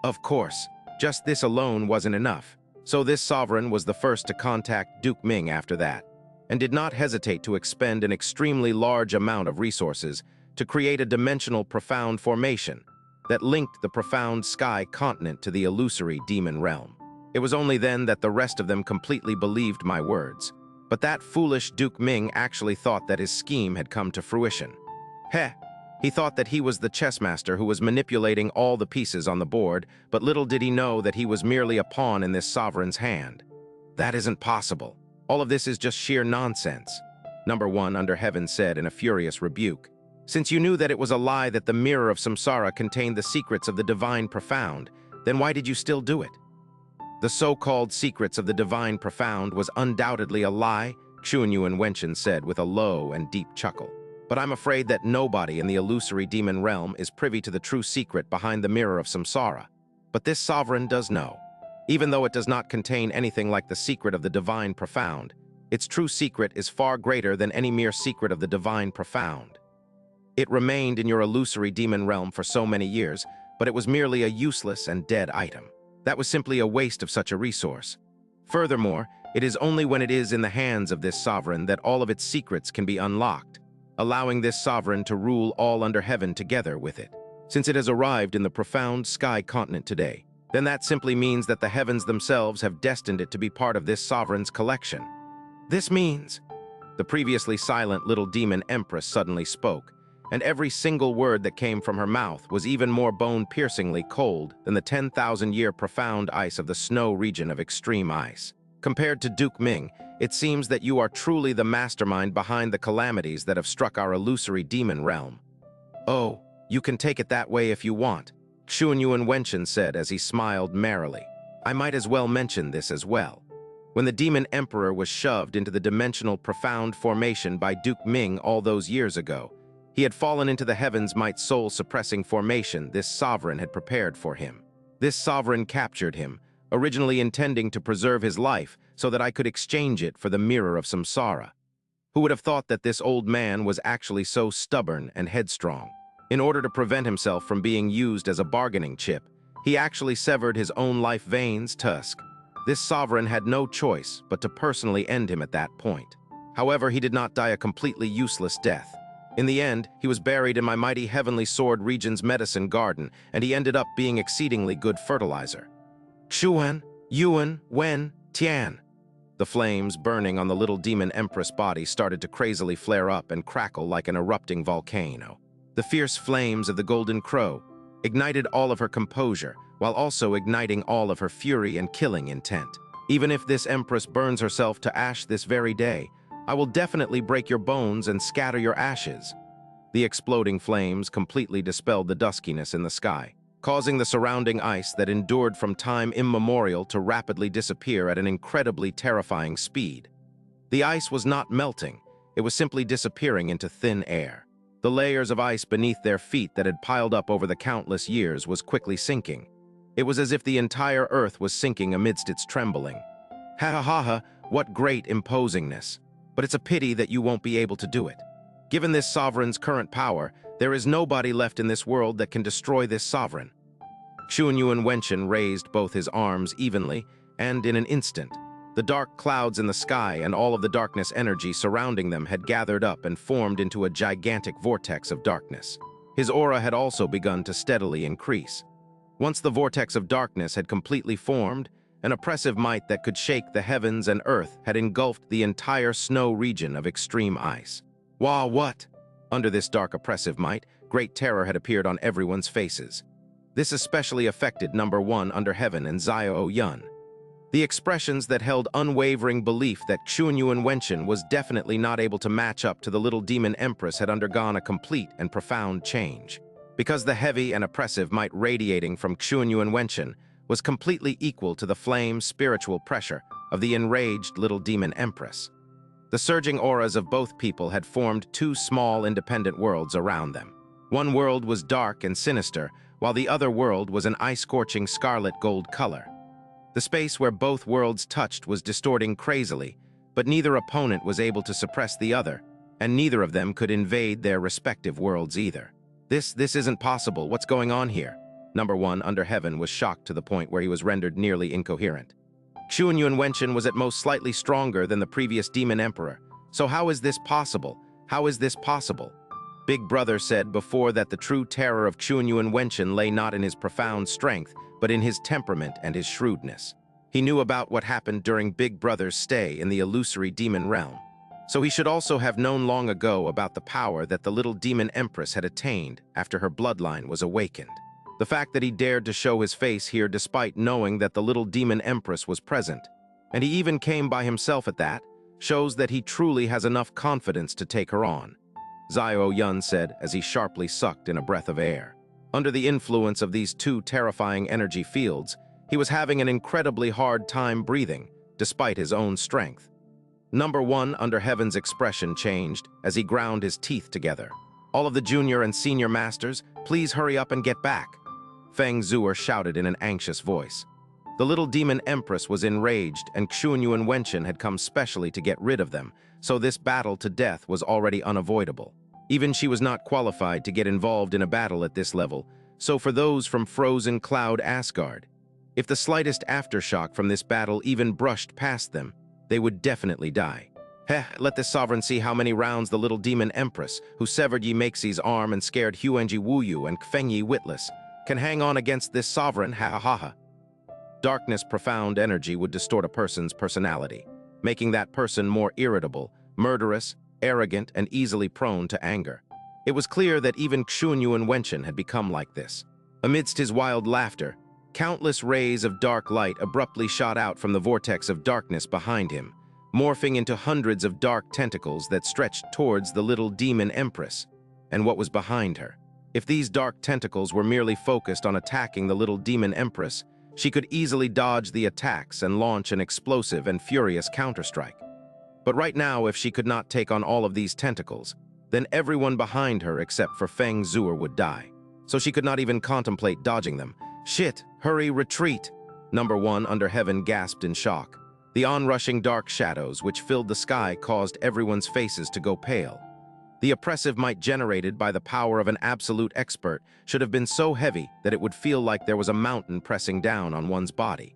Of course, just this alone wasn't enough, so this sovereign was the first to contact Duke Ming after that, and did not hesitate to expend an extremely large amount of resources to create a dimensional profound formation that linked the profound sky continent to the illusory demon realm. It was only then that the rest of them completely believed my words. But that foolish Duke Ming actually thought that his scheme had come to fruition. Heh! He thought that he was the chess master who was manipulating all the pieces on the board, but little did he know that he was merely a pawn in this sovereign's hand. That isn't possible. All of this is just sheer nonsense. Number 1 under heaven said in a furious rebuke. Since you knew that it was a lie that the mirror of samsara contained the secrets of the divine profound, then why did you still do it? The so-called secrets of the divine profound was undoubtedly a lie, Xuanyuan Wentain said with a low and deep chuckle. But I'm afraid that nobody in the illusory demon realm is privy to the true secret behind the mirror of samsara. But this sovereign does know. Even though it does not contain anything like the secret of the divine profound, its true secret is far greater than any mere secret of the divine profound. It remained in your illusory demon realm for so many years, but it was merely a useless and dead item. That was simply a waste of such a resource. Furthermore, it is only when it is in the hands of this sovereign that all of its secrets can be unlocked, allowing this sovereign to rule all under heaven together with it. Since it has arrived in the profound sky continent today, then that simply means that the heavens themselves have destined it to be part of this sovereign's collection. This means... The previously silent little demon empress suddenly spoke, and every single word that came from her mouth was even more bone-piercingly cold than the 10,000-year profound ice of the snow region of extreme ice. Compared to Duke Ming, it seems that you are truly the mastermind behind the calamities that have struck our illusory demon realm. Oh, you can take it that way if you want, Xuanyuan Wentain said as he smiled merrily. I might as well mention this as well. When the demon emperor was shoved into the dimensional profound formation by Duke Ming all those years ago, he had fallen into the heavens might soul-suppressing formation this sovereign had prepared for him. This sovereign captured him, originally intending to preserve his life so that I could exchange it for the mirror of samsara. Who would have thought that this old man was actually so stubborn and headstrong? In order to prevent himself from being used as a bargaining chip, he actually severed his own life veins tusk. This sovereign had no choice but to personally end him at that point. However, he did not die a completely useless death. In the end, he was buried in my mighty heavenly sword region's medicine garden, and he ended up being exceedingly good fertilizer. Xuanyuan Wentain. The flames burning on the little demon empress body started to crazily flare up and crackle like an erupting volcano. The fierce flames of the golden crow ignited all of her composure, while also igniting all of her fury and killing intent. Even if this empress burns herself to ash this very day, I will definitely break your bones and scatter your ashes. The exploding flames completely dispelled the duskiness in the sky, causing the surrounding ice that endured from time immemorial to rapidly disappear at an incredibly terrifying speed. The ice was not melting, it was simply disappearing into thin air. The layers of ice beneath their feet that had piled up over the countless years was quickly sinking. It was as if the entire earth was sinking amidst its trembling. Ha ha ha ha, what great imposingness. But it's a pity that you won't be able to do it. Given this sovereign's current power, there is nobody left in this world that can destroy this sovereign. Xuanyuan Wentain raised both his arms evenly, and in an instant, the dark clouds in the sky and all of the darkness energy surrounding them had gathered up and formed into a gigantic vortex of darkness. His aura had also begun to steadily increase. Once the vortex of darkness had completely formed, an oppressive might that could shake the heavens and earth had engulfed the entire snow region of extreme ice. Wah, what? Under this dark oppressive might, great terror had appeared on everyone's faces. This especially affected number 1 under heaven and Xiao Yun. The expressions that held unwavering belief that Xuanyuan Wentain was definitely not able to match up to the little demon empress had undergone a complete and profound change. Because the heavy and oppressive might radiating from Xuanyuan Wentain was completely equal to the flame spiritual pressure of the enraged little demon empress. The surging auras of both people had formed two small, independent worlds around them. One world was dark and sinister, while the other world was an eye-scorching scarlet gold color. The space where both worlds touched was distorting crazily, but neither opponent was able to suppress the other, and neither of them could invade their respective worlds either. This isn't possible. What's going on here? Number 1 under heaven was shocked to the point where he was rendered nearly incoherent. Xuanyuan Wentain was at most slightly stronger than the previous demon emperor. So how is this possible? How is this possible? Big Brother said before that the true terror of Xuanyuan Wentain lay not in his profound strength, but in his temperament and his shrewdness. He knew about what happened during Big Brother's stay in the illusory demon realm. So he should also have known long ago about the power that the little demon empress had attained after her bloodline was awakened. The fact that he dared to show his face here despite knowing that the little demon empress was present, and he even came by himself at that, shows that he truly has enough confidence to take her on, Xuanyuan said as he sharply sucked in a breath of air. Under the influence of these two terrifying energy fields, he was having an incredibly hard time breathing, despite his own strength. Number 1 under heaven's expression changed as he ground his teeth together. All of the junior and senior masters, please hurry up and get back. Feng Zuer shouted in an anxious voice. The little demon empress was enraged, and Xuanyuan Wentain had come specially to get rid of them, so this battle to death was already unavoidable. Even she was not qualified to get involved in a battle at this level, so for those from Frozen Cloud Asgard, if the slightest aftershock from this battle even brushed past them, they would definitely die. Let this sovereign see how many rounds the little demon empress, who severed Yi Meixi's arm and scared Huanji Wuyu and Fengyi Witless, can hang on against this sovereign, ha ha ha. Darkness' profound energy would distort a person's personality, making that person more irritable, murderous, arrogant, and easily prone to anger. It was clear that even Xuanyuan Wentain had become like this. Amidst his wild laughter, countless rays of dark light abruptly shot out from the vortex of darkness behind him, morphing into hundreds of dark tentacles that stretched towards the little demon empress and what was behind her. If these dark tentacles were merely focused on attacking the little demon empress, she could easily dodge the attacks and launch an explosive and furious counterstrike. But right now, if she could not take on all of these tentacles, then everyone behind her except for Feng Zuer would die. So she could not even contemplate dodging them. Shit, hurry, retreat! Number 1 under heaven gasped in shock. The onrushing dark shadows which filled the sky caused everyone's faces to go pale. The oppressive might generated by the power of an absolute expert should have been so heavy that it would feel like there was a mountain pressing down on one's body.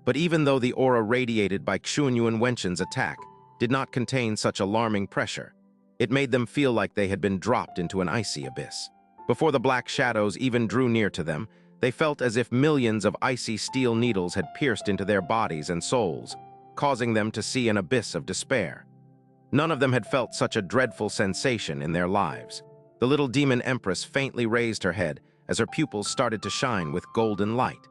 But even though the aura radiated by Xuanyuan Wenchain's attack did not contain such alarming pressure, it made them feel like they had been dropped into an icy abyss. Before the black shadows even drew near to them, they felt as if millions of icy steel needles had pierced into their bodies and souls, causing them to see an abyss of despair. None of them had felt such a dreadful sensation in their lives. The little demon empress faintly raised her head as her pupils started to shine with golden light.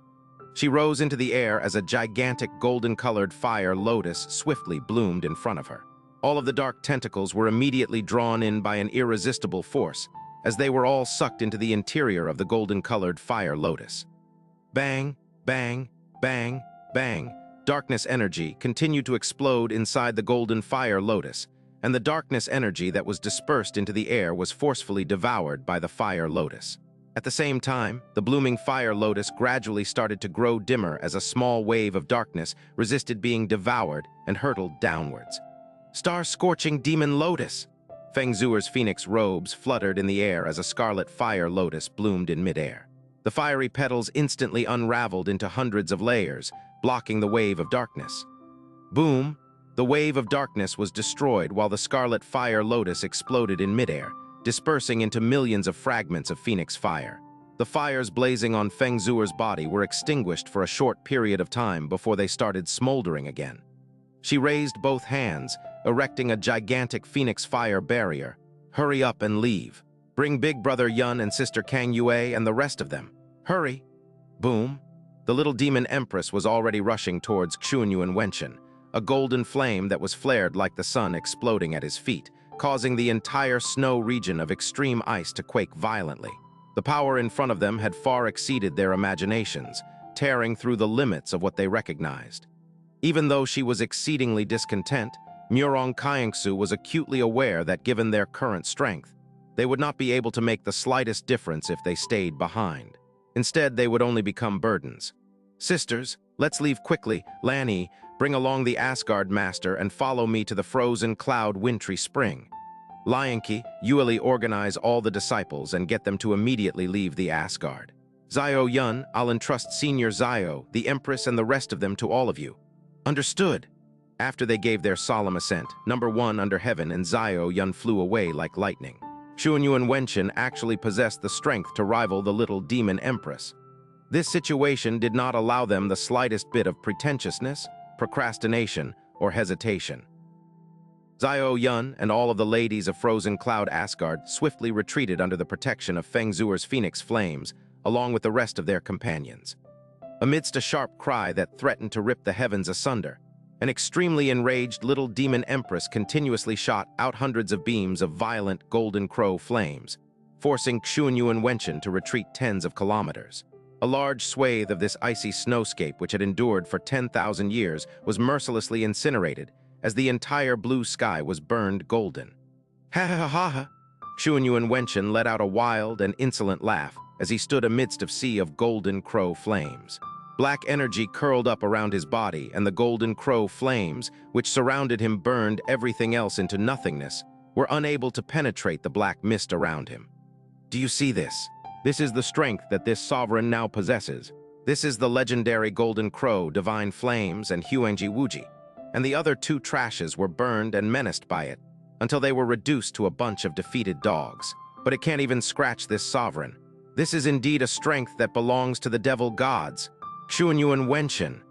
She rose into the air as a gigantic golden-colored fire lotus swiftly bloomed in front of her. All of the dark tentacles were immediately drawn in by an irresistible force, as they were all sucked into the interior of the golden-colored fire lotus. Bang, bang, bang, bang. Darkness energy continued to explode inside the golden fire lotus, and the darkness energy that was dispersed into the air was forcefully devoured by the fire lotus. At the same time, the blooming fire lotus gradually started to grow dimmer as a small wave of darkness resisted being devoured and hurtled downwards. Star-scorching demon lotus! Feng Zuer's phoenix robes fluttered in the air as a scarlet fire lotus bloomed in midair. The fiery petals instantly unraveled into hundreds of layers, blocking the wave of darkness. Boom! The wave of darkness was destroyed while the scarlet fire lotus exploded in midair, dispersing into millions of fragments of phoenix fire. The fires blazing on Feng Zuer's body were extinguished for a short period of time before they started smoldering again. She raised both hands, erecting a gigantic phoenix fire barrier. Hurry up and leave. Bring Big Brother Yun and Sister Kang Yue and the rest of them. Hurry! Boom! The little demon empress was already rushing towards Xuanyuan Wentain, a golden flame that was flared like the sun exploding at his feet, causing the entire snow region of extreme ice to quake violently. The power in front of them had far exceeded their imaginations, tearing through the limits of what they recognized. Even though she was exceedingly discontent, Murong Kaiengsu was acutely aware that given their current strength, they would not be able to make the slightest difference if they stayed behind. Instead, they would only become burdens. "Sisters, let's leave quickly. Lanny, bring along the Asgard Master and follow me to the frozen cloud wintry spring. Lionki, Yueli, organize all the disciples and get them to immediately leave the Asgard. Zio Yun, I'll entrust Senior Zio, the Empress, and the rest of them to all of you." "Understood." After they gave their solemn assent, number 1 under heaven and Zio Yun flew away like lightning. Xuanyuan Wentain actually possessed the strength to rival the little demon Empress. This situation did not allow them the slightest bit of pretentiousness, procrastination, or hesitation. Zio Yun and all of the ladies of Frozen Cloud Asgard swiftly retreated under the protection of Feng Zuer's phoenix flames, along with the rest of their companions. Amidst a sharp cry that threatened to rip the heavens asunder, an extremely enraged little demon Empress continuously shot out hundreds of beams of violent golden crow flames, forcing Xuanyuan Wentain to retreat tens of kilometers. A large swathe of this icy snowscape, which had endured for 10,000 years, was mercilessly incinerated, as the entire blue sky was burned golden. "Ha ha ha ha!" Xuanyuan Wentain let out a wild and insolent laugh as he stood amidst a sea of golden crow flames. Black energy curled up around his body, and the golden crow flames, which surrounded him, burned everything else into nothingness, were unable to penetrate the black mist around him. "Do you see this? This is the strength that this sovereign now possesses. This is the legendary golden crow, divine flames, and Huangji Wuji. And the other 2 trashes were burned and menaced by it, until they were reduced to a bunch of defeated dogs. But it can't even scratch this sovereign. This is indeed a strength that belongs to the devil gods. Xuanyuan Wentain."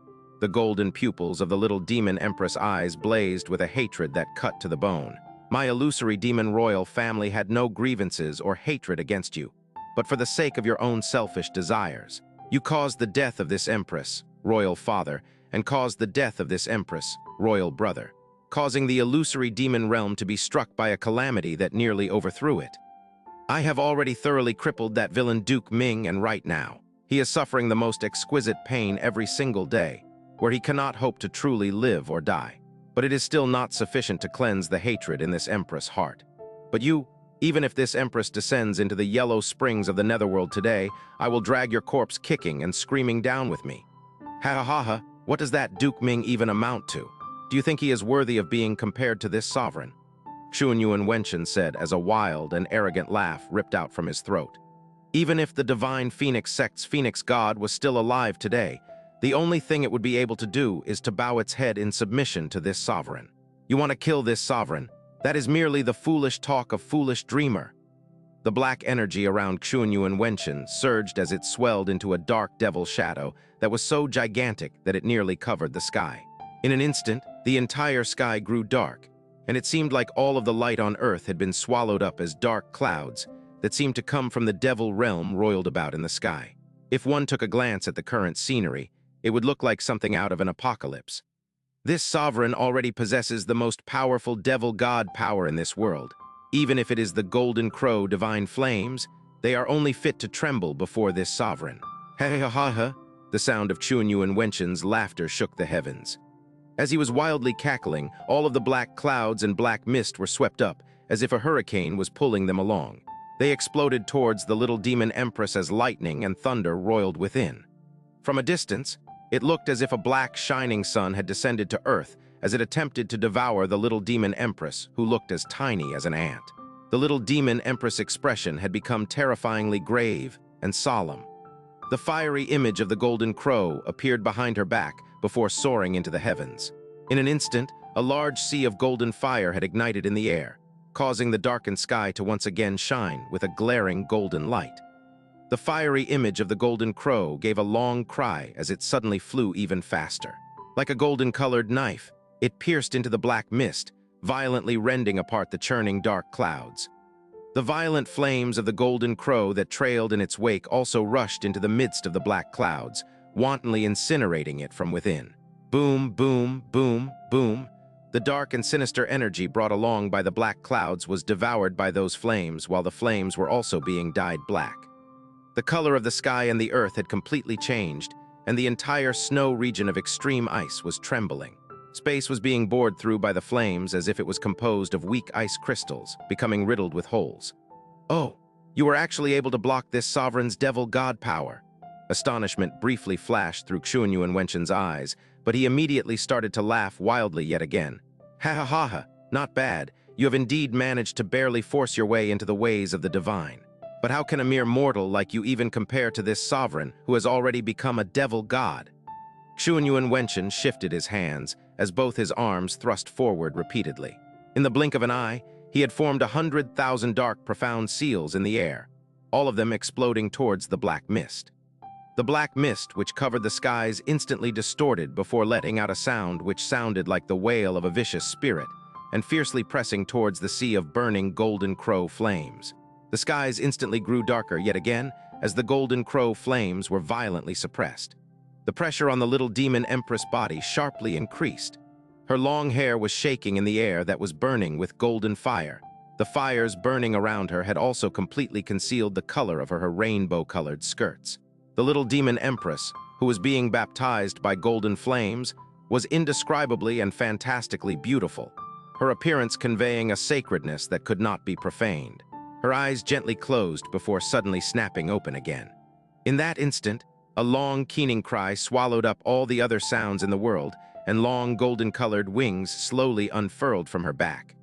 The golden pupils of the little demon Empress eyes blazed with a hatred that cut to the bone. "My illusory demon royal family had no grievances or hatred against you, but for the sake of your own selfish desires. You caused the death of this Empress, royal father, and caused the death of this Empress, royal brother, causing the illusory demon realm to be struck by a calamity that nearly overthrew it. I have already thoroughly crippled that villain Duke Ming, and right now, he is suffering the most exquisite pain every single day, where he cannot hope to truly live or die. But it is still not sufficient to cleanse the hatred in this Empress' heart. But you, even if this Empress descends into the yellow springs of the Netherworld today, I will drag your corpse kicking and screaming down with me. Ha ha ha ha, what does that Duke Ming even amount to? Do you think he is worthy of being compared to this sovereign?" Xuanyuan Wentain said as a wild and arrogant laugh ripped out from his throat. Even if the divine Phoenix sect's Phoenix god was still alive today, the only thing it would be able to do is to bow its head in submission to this sovereign. You want to kill this sovereign? That is merely the foolish talk of foolish dreamer. The black energy around Xuanyuan Wentain surged as it swelled into a dark devil shadow that was so gigantic that it nearly covered the sky. In an instant, the entire sky grew dark, and it seemed like all of the light on Earth had been swallowed up as dark clouds that seemed to come from the devil realm roiled about in the sky. If one took a glance at the current scenery, it would look like something out of an apocalypse. This sovereign already possesses the most powerful devil god power in this world. Even if it is the golden crow divine flames, they are only fit to tremble before this sovereign. Ha ha ha ha! The sound of Xuanyuan Wenchain's laughter shook the heavens. As he was wildly cackling, all of the black clouds and black mist were swept up, as if a hurricane was pulling them along. They exploded towards the little demon Empress as lightning and thunder roiled within. From a distance, it looked as if a black shining sun had descended to Earth as it attempted to devour the little demon Empress, who looked as tiny as an ant. The little demon Empress' expression had become terrifyingly grave and solemn. The fiery image of the golden crow appeared behind her back before soaring into the heavens. In an instant, a large sea of golden fire had ignited in the air, causing the darkened sky to once again shine with a glaring golden light. The fiery image of the golden crow gave a long cry as it suddenly flew even faster. Like a golden-colored knife, it pierced into the black mist, violently rending apart the churning dark clouds. The violent flames of the golden crow that trailed in its wake also rushed into the midst of the black clouds, wantonly incinerating it from within. Boom, boom, boom, boom. The dark and sinister energy brought along by the black clouds was devoured by those flames, while the flames were also being dyed black. The color of the sky and the earth had completely changed, and the entire snow region of extreme ice was trembling. Space was being bored through by the flames as if it was composed of weak ice crystals, becoming riddled with holes. "Oh, you were actually able to block this sovereign's devil god power." Astonishment briefly flashed through Xuanyuan Wenchain's eyes, but he immediately started to laugh wildly yet again. "Ha ha ha ha, not bad. You have indeed managed to barely force your way into the ways of the divine. But how can a mere mortal like you even compare to this sovereign who has already become a devil god?" Xuanyuan Wentain shifted his hands as both his arms thrust forward repeatedly. In the blink of an eye, he had formed 100,000 dark, profound seals in the air, all of them exploding towards the black mist. The black mist which covered the skies instantly distorted before letting out a sound which sounded like the wail of a vicious spirit and fiercely pressing towards the sea of burning golden crow flames. The skies instantly grew darker yet again as the golden crow flames were violently suppressed. The pressure on the little demon empress body sharply increased. Her long hair was shaking in the air that was burning with golden fire. The fires burning around her had also completely concealed the color of her rainbow-colored skirts. The little demon empress, who was being baptized by golden flames, was indescribably and fantastically beautiful, her appearance conveying a sacredness that could not be profaned. Her eyes gently closed before suddenly snapping open again. In that instant, a long, keening cry swallowed up all the other sounds in the world, and long, golden-colored wings slowly unfurled from her back.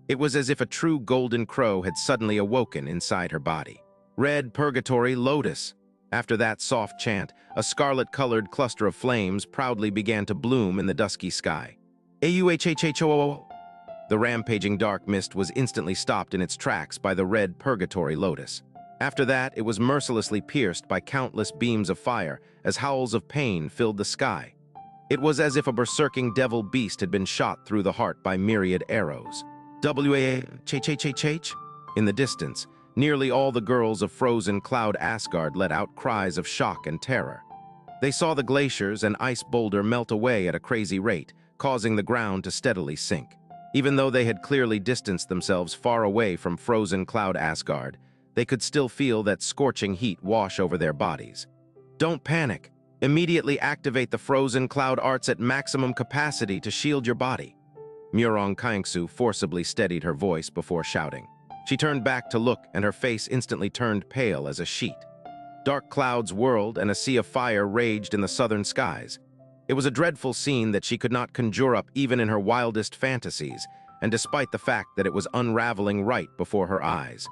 It was as if a true golden crow had suddenly awoken inside her body. Red Purgatory Lotus. After that soft chant, a scarlet-colored cluster of flames proudly began to bloom in the dusky sky. Auhhhoo. The rampaging dark mist was instantly stopped in its tracks by the red Purgatory Lotus. After that, it was mercilessly pierced by countless beams of fire as howls of pain filled the sky. It was as if a berserking devil beast had been shot through the heart by myriad arrows. Wah. In the distance, nearly all the girls of frozen cloud Asgard let out cries of shock and terror. They saw the glaciers and ice boulder melt away at a crazy rate, causing the ground to steadily sink. Even though they had clearly distanced themselves far away from frozen cloud Asgard, they could still feel that scorching heat wash over their bodies. "Don't panic. Immediately activate the frozen cloud arts at maximum capacity to shield your body." Xuanyuan Wentain forcibly steadied her voice before shouting. She turned back to look, and her face instantly turned pale as a sheet. Dark clouds whirled, and a sea of fire raged in the southern skies. It was a dreadful scene that she could not conjure up even in her wildest fantasies, and despite the fact that it was unraveling right before her eyes.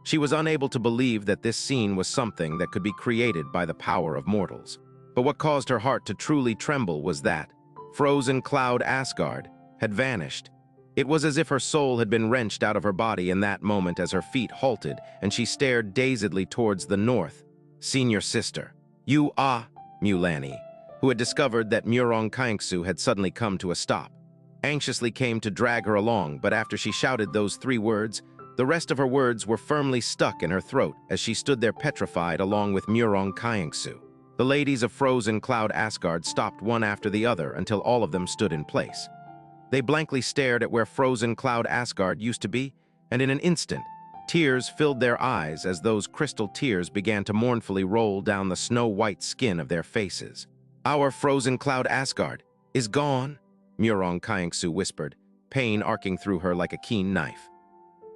She was unable to believe that this scene was something that could be created by the power of mortals. But what caused her heart to truly tremble was that frozen cloud Asgard had vanished. It was as if her soul had been wrenched out of her body in that moment as her feet halted and she stared dazedly towards the north. Senior sister, you are Mulani, who had discovered that Xuanyuan Wentain had suddenly come to a stop. Anxiously came to drag her along, but after she shouted those 3 words, the rest of her words were firmly stuck in her throat as she stood there petrified along with Xuanyuan Wentain. The ladies of frozen cloud Asgard stopped one after the other until all of them stood in place. They blankly stared at where frozen cloud Asgard used to be, and in an instant, tears filled their eyes as those crystal tears began to mournfully roll down the snow-white skin of their faces. "Our frozen cloud Asgard is gone," Xuanyuan Wentain whispered, pain arcing through her like a keen knife.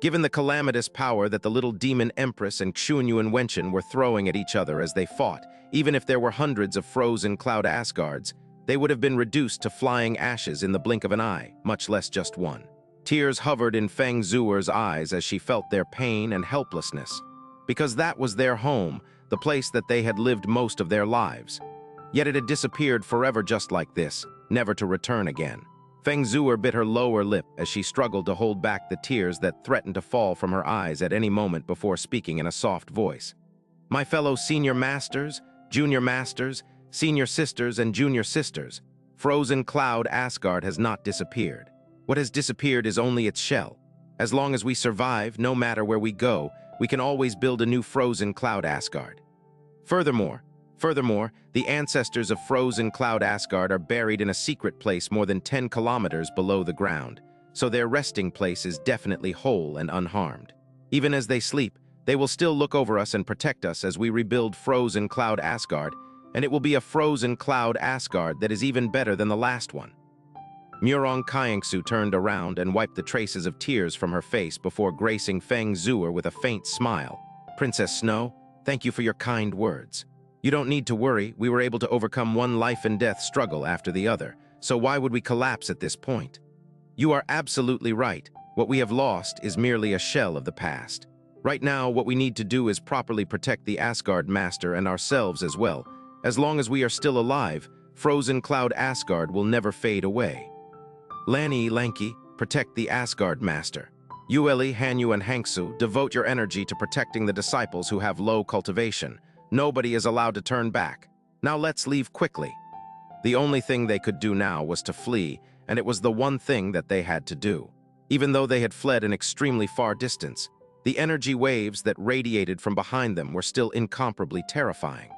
Given the calamitous power that the little demon empress and Xuanyuan Wentain were throwing at each other as they fought, even if there were hundreds of frozen cloud Asgards, they would have been reduced to flying ashes in the blink of an eye, much less just one. Tears hovered in Feng Zuer's eyes as she felt their pain and helplessness, because that was their home, the place that they had lived most of their lives. Yet it had disappeared forever just like this, never to return again. Feng Zuer bit her lower lip as she struggled to hold back the tears that threatened to fall from her eyes at any moment before speaking in a soft voice. "My fellow senior masters, junior masters, senior sisters and junior sisters, frozen cloud Asgard has not disappeared. What has disappeared is only its shell. As long as we survive, no matter where we go, we can always build a new frozen cloud Asgard. Furthermore, the ancestors of frozen cloud Asgard are buried in a secret place more than 10 kilometers below the ground, so their resting place is definitely whole and unharmed. Even as they sleep, they will still look over us and protect us as we rebuild frozen cloud Asgard, and it will be a frozen cloud Asgard that is even better than the last one." Murong Xianxia turned around and wiped the traces of tears from her face before gracing Feng Zhuo with a faint smile. "Princess Snow, thank you for your kind words. You don't need to worry, we were able to overcome one life-and-death struggle after the other, so why would we collapse at this point? You are absolutely right. What we have lost is merely a shell of the past. Right now, what we need to do is properly protect the Asgard Master and ourselves as well. As long as we are still alive, Frozen Cloud Asgard will never fade away. Lanny, Lanky, protect the Asgard Master. Yueli, Hanyu, and Hangsu, devote your energy to protecting the disciples who have low cultivation. Nobody is allowed to turn back. Now let's leave quickly." The only thing they could do now was to flee, and it was the one thing that they had to do. Even though they had fled an extremely far distance, the energy waves that radiated from behind them were still incomparably terrifying.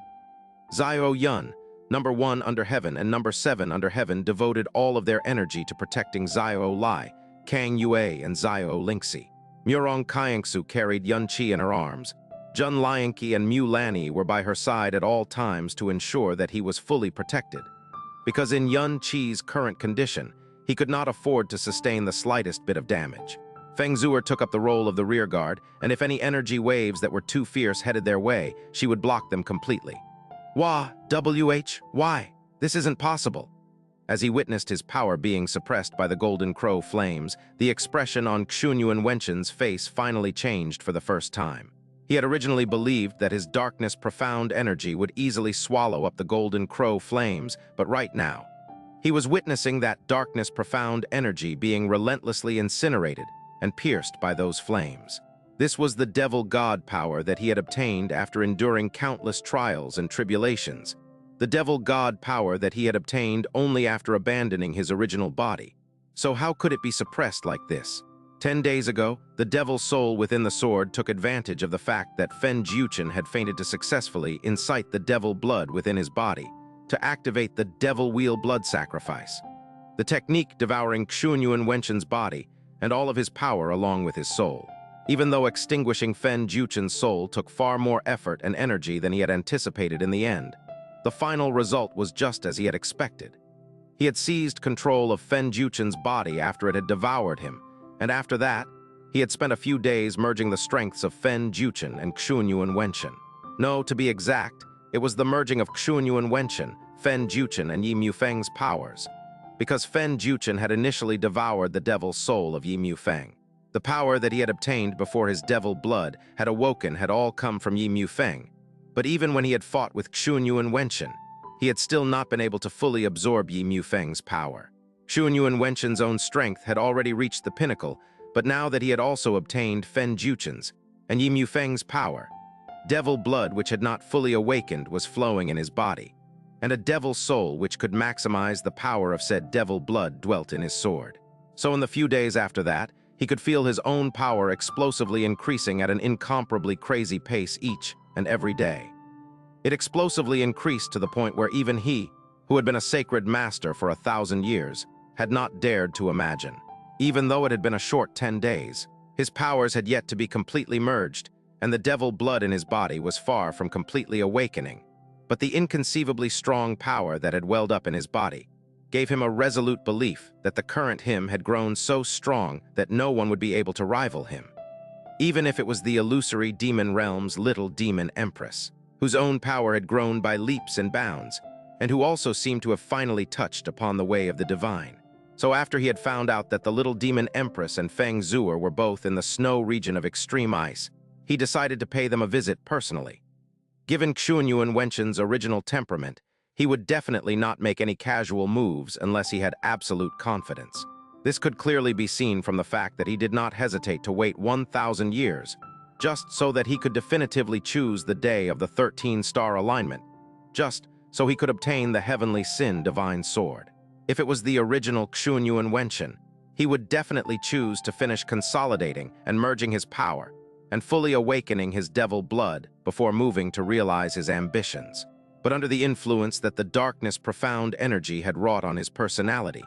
Xiao Yun, number 1 under heaven and number 7 under heaven, devoted all of their energy to protecting Xiao Lai, Kang Yue, and Xiao Lingxi. Murong Xianxia carried Yun Qi in her arms. Jun Lianqi and Mu Lanny were by her side at all times to ensure that he was fully protected. Because in Yun Qi's current condition, he could not afford to sustain the slightest bit of damage. Feng Zhuo took up the role of the rear guard, and if any energy waves that were too fierce headed their way, she would block them completely. Why? This isn't possible. As he witnessed his power being suppressed by the Golden Crow flames, the expression on Xuanyuan Wentan's face finally changed for the first time. He had originally believed that his darkness profound energy would easily swallow up the Golden Crow flames, but right now, he was witnessing that darkness profound energy being relentlessly incinerated and pierced by those flames. This was the devil god power that he had obtained after enduring countless trials and tribulations. The devil god power that he had obtained only after abandoning his original body. So how could it be suppressed like this? 10 days ago, the devil soul within the sword took advantage of the fact that Fen Jiuchen had fainted to successfully incite the devil blood within his body to activate the devil wheel blood sacrifice. The technique devouring Xuanyuan Wentan's body and all of his power along with his soul. Even though extinguishing Fen Jiuchen's soul took far more effort and energy than he had anticipated in the end, the final result was just as he had expected. He had seized control of Fen Jiuchen's body after it had devoured him, and after that, he had spent a few days merging the strengths of Fen Jiuchen and Xuanyuan Wentain. No, to be exact, it was the merging of Xuanyuan Wentain, Fen Jiuchen, and Yi Mufeng's powers. Because Fen Jiuchen had initially devoured the devil's soul of Yi Mufeng. The power that he had obtained before his devil blood had awoken had all come from Yi Mufeng. But even when he had fought with Xuanyuan Wentain, he had still not been able to fully absorb Yi Mufeng's power. Xuanyuan Wentan's own strength had already reached the pinnacle, but now that he had also obtained Fen Jiuchen's and Yi Mufeng's power, devil blood which had not fully awakened was flowing in his body, and a devil soul which could maximize the power of said devil blood dwelt in his sword. So in the few days after that, he could feel his own power explosively increasing at an incomparably crazy pace each and every day. It explosively increased to the point where even he, who had been a sacred master for 1,000 years, had not dared to imagine. Even though it had been a short 10 days, his powers had yet to be completely merged, and the devil blood in his body was far from completely awakening. But the inconceivably strong power that had welled up in his body gave him a resolute belief that the current him had grown so strong that no one would be able to rival him. Even if it was the illusory demon realm's little demon empress, whose own power had grown by leaps and bounds, and who also seemed to have finally touched upon the way of the divine. So after he had found out that the little demon empress and Feng Zhuo were both in the snow region of extreme ice, he decided to pay them a visit personally. Given Xuanyuan Wentan's original temperament, he would definitely not make any casual moves unless he had absolute confidence. This could clearly be seen from the fact that he did not hesitate to wait 1,000 years, just so that he could definitively choose the day of the 13-star alignment, just so he could obtain the Heavenly Sin Divine Sword. If it was the original Xuanyuan Wentan, he would definitely choose to finish consolidating and merging his power and fully awakening his devil blood before moving to realize his ambitions. But under the influence that the darkness profound energy had wrought on his personality,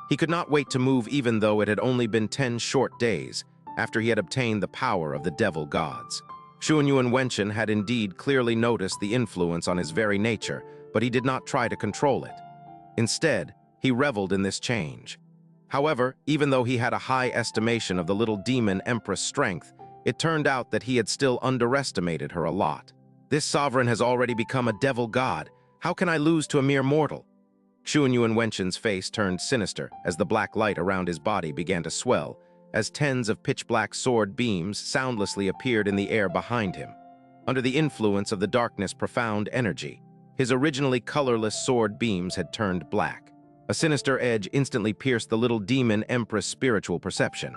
he could not wait to move even though it had only been 10 short days after he had obtained the power of the devil gods. Xuanyuan Wentan had indeed clearly noticed the influence on his very nature, but he did not try to control it. Instead, he reveled in this change. However, even though he had a high estimation of the little demon empress' strength, it turned out that he had still underestimated her a lot. This sovereign has already become a devil god. How can I lose to a mere mortal? Xuanyuan Wenchain's face turned sinister as the black light around his body began to swell, as tens of pitch-black sword beams soundlessly appeared in the air behind him. Under the influence of the darkness' profound energy, his originally colorless sword beams had turned black. A sinister edge instantly pierced the little demon empress' spiritual perception.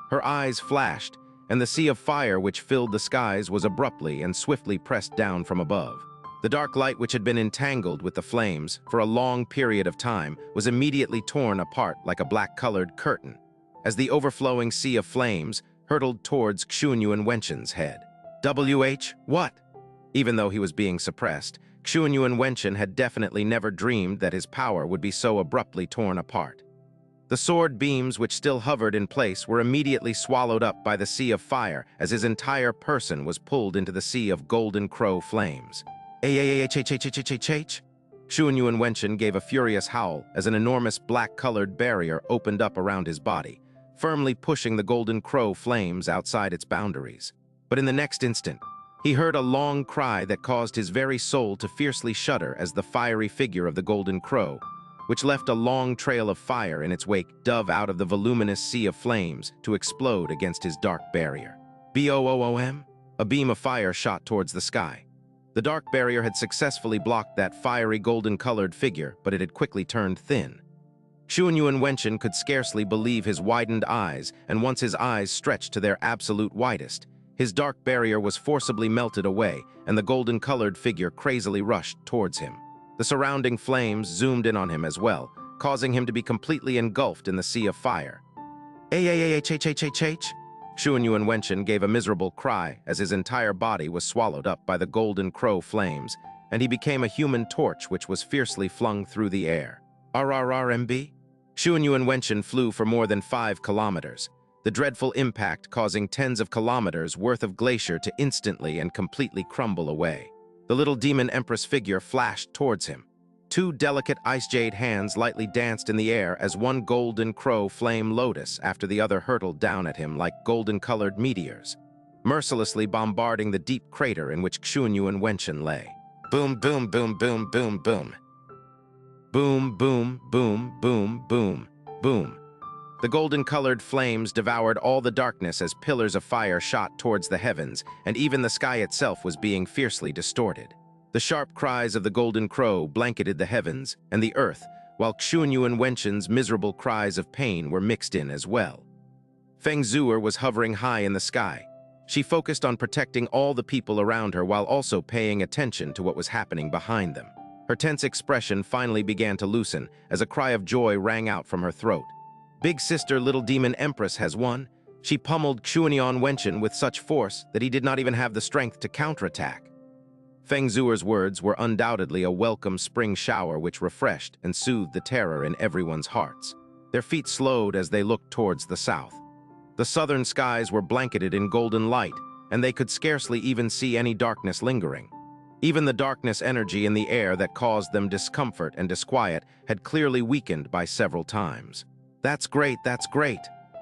Her eyes flashed, and the sea of fire which filled the skies was abruptly and swiftly pressed down from above. The dark light which had been entangled with the flames for a long period of time was immediately torn apart like a black-colored curtain, as the overflowing sea of flames hurtled towards Xuanyuan Wenchain's head. What? Even though he was being suppressed, Xuanyuan Wentain had definitely never dreamed that his power would be so abruptly torn apart. The sword beams which still hovered in place were immediately swallowed up by the sea of fire as his entire person was pulled into the sea of golden crow flames. Xuanyuan Wentain gave a furious howl as an enormous black-colored barrier opened up around his body, firmly pushing the golden crow flames outside its boundaries. But in the next instant, he heard a long cry that caused his very soul to fiercely shudder as the fiery figure of the golden crow, which left a long trail of fire in its wake, dove out of the voluminous sea of flames to explode against his dark barrier. Boom! A beam of fire shot towards the sky. The dark barrier had successfully blocked that fiery golden-colored figure, but it had quickly turned thin. Xuanyuan Wenchain could scarcely believe his widened eyes, and once his eyes stretched to their absolute widest, his dark barrier was forcibly melted away, and the golden-colored figure crazily rushed towards him. The surrounding flames zoomed in on him as well, causing him to be completely engulfed in the sea of fire. Xuanyuan Wenchain gave a miserable cry as his entire body was swallowed up by the golden crow flames, and he became a human torch which was fiercely flung through the air. RRRMB? Xuanyuan Wenchain flew for more than 5 kilometers, the dreadful impact causing tens of kilometers worth of glacier to instantly and completely crumble away. The little demon empress figure flashed towards him. 2 delicate ice jade hands lightly danced in the air as one golden crow flame lotus after the other hurtled down at him like golden-colored meteors, mercilessly bombarding the deep crater in which Xuanyuan Wenchain lay. Boom, boom, boom, boom, boom, boom. Boom, boom, boom, boom, boom, boom. The golden-colored flames devoured all the darkness as pillars of fire shot towards the heavens, and even the sky itself was being fiercely distorted. The sharp cries of the golden crow blanketed the heavens and the earth, while Xuanyuan Wenchain's miserable cries of pain were mixed in as well. Feng Zuer was hovering high in the sky. She focused on protecting all the people around her while also paying attention to what was happening behind them. Her tense expression finally began to loosen as a cry of joy rang out from her throat. Big sister Little Demon Empress has won. She pummeled Xuanyuan Wenchain with such force that he did not even have the strength to counterattack. Feng Zuer's words were undoubtedly a welcome spring shower which refreshed and soothed the terror in everyone's hearts. Their feet slowed as they looked towards the south. The southern skies were blanketed in golden light, and they could scarcely even see any darkness lingering. Even the darkness energy in the air that caused them discomfort and disquiet had clearly weakened by several times. That's great, that's great,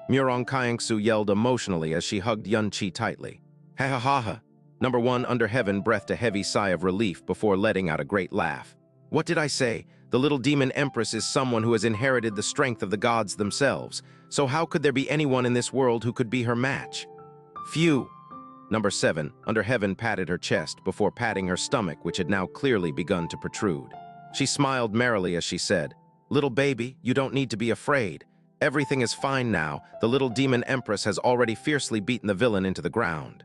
Murong Xianxia yelled emotionally as she hugged Yunqi tightly. Ha ha ha ha. Number 1 under heaven breathed a heavy sigh of relief before letting out a great laugh. What did I say? The little demon empress is someone who has inherited the strength of the gods themselves, so how could there be anyone in this world who could be her match? Phew. Number 7 under heaven patted her chest before patting her stomach, which had now clearly begun to protrude. She smiled merrily as she said, "Little baby, you don't need to be afraid. Everything is fine now. The little demon empress has already fiercely beaten the villain into the ground."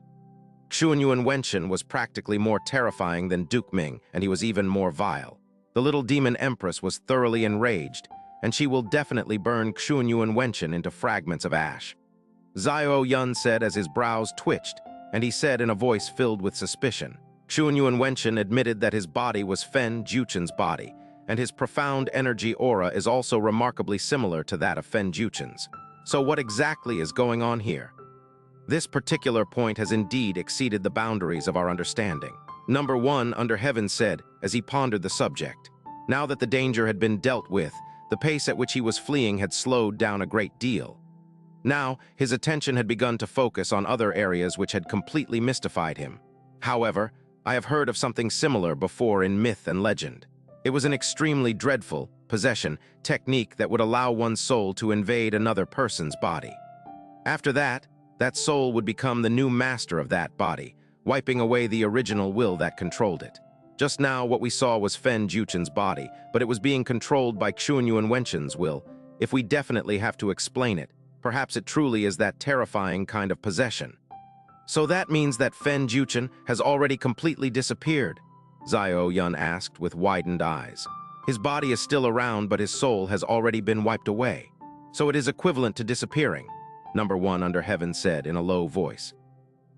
Xuanyuan Wenchain was practically more terrifying than Duke Ming, and he was even more vile. The little demon empress was thoroughly enraged, and she will definitely burn Xuanyuan Wenchain into fragments of ash. Zhao Yun said as his brows twitched, and he said in a voice filled with suspicion. Xuanyuan Wenchain admitted that his body was Fen Juchen's body, and his profound energy aura is also remarkably similar to that of Fen Juchen's. So what exactly is going on here? This particular point has indeed exceeded the boundaries of our understanding. Number 1 under heaven said, as he pondered the subject. Now that the danger had been dealt with, The pace at which he was fleeing had slowed down a great deal. Now, his attention had begun to focus on other areas which had completely mystified him. However, I have heard of something similar before in myth and legend. It was an extremely dreadful possession technique that would allow one's soul to invade another person's body. After that, that soul would become the new master of that body, wiping away the original will that controlled it. Just now, what we saw was Fen Juchen's body, but it was being controlled by Xuanyuan Wenchain's will. If we definitely have to explain it, perhaps it truly is that terrifying kind of possession. So that means that Fen Juchen has already completely disappeared? Xuanyuan asked with widened eyes. His body is still around, but his soul has already been wiped away. So it is equivalent to disappearing, Number One under Heaven said in a low voice.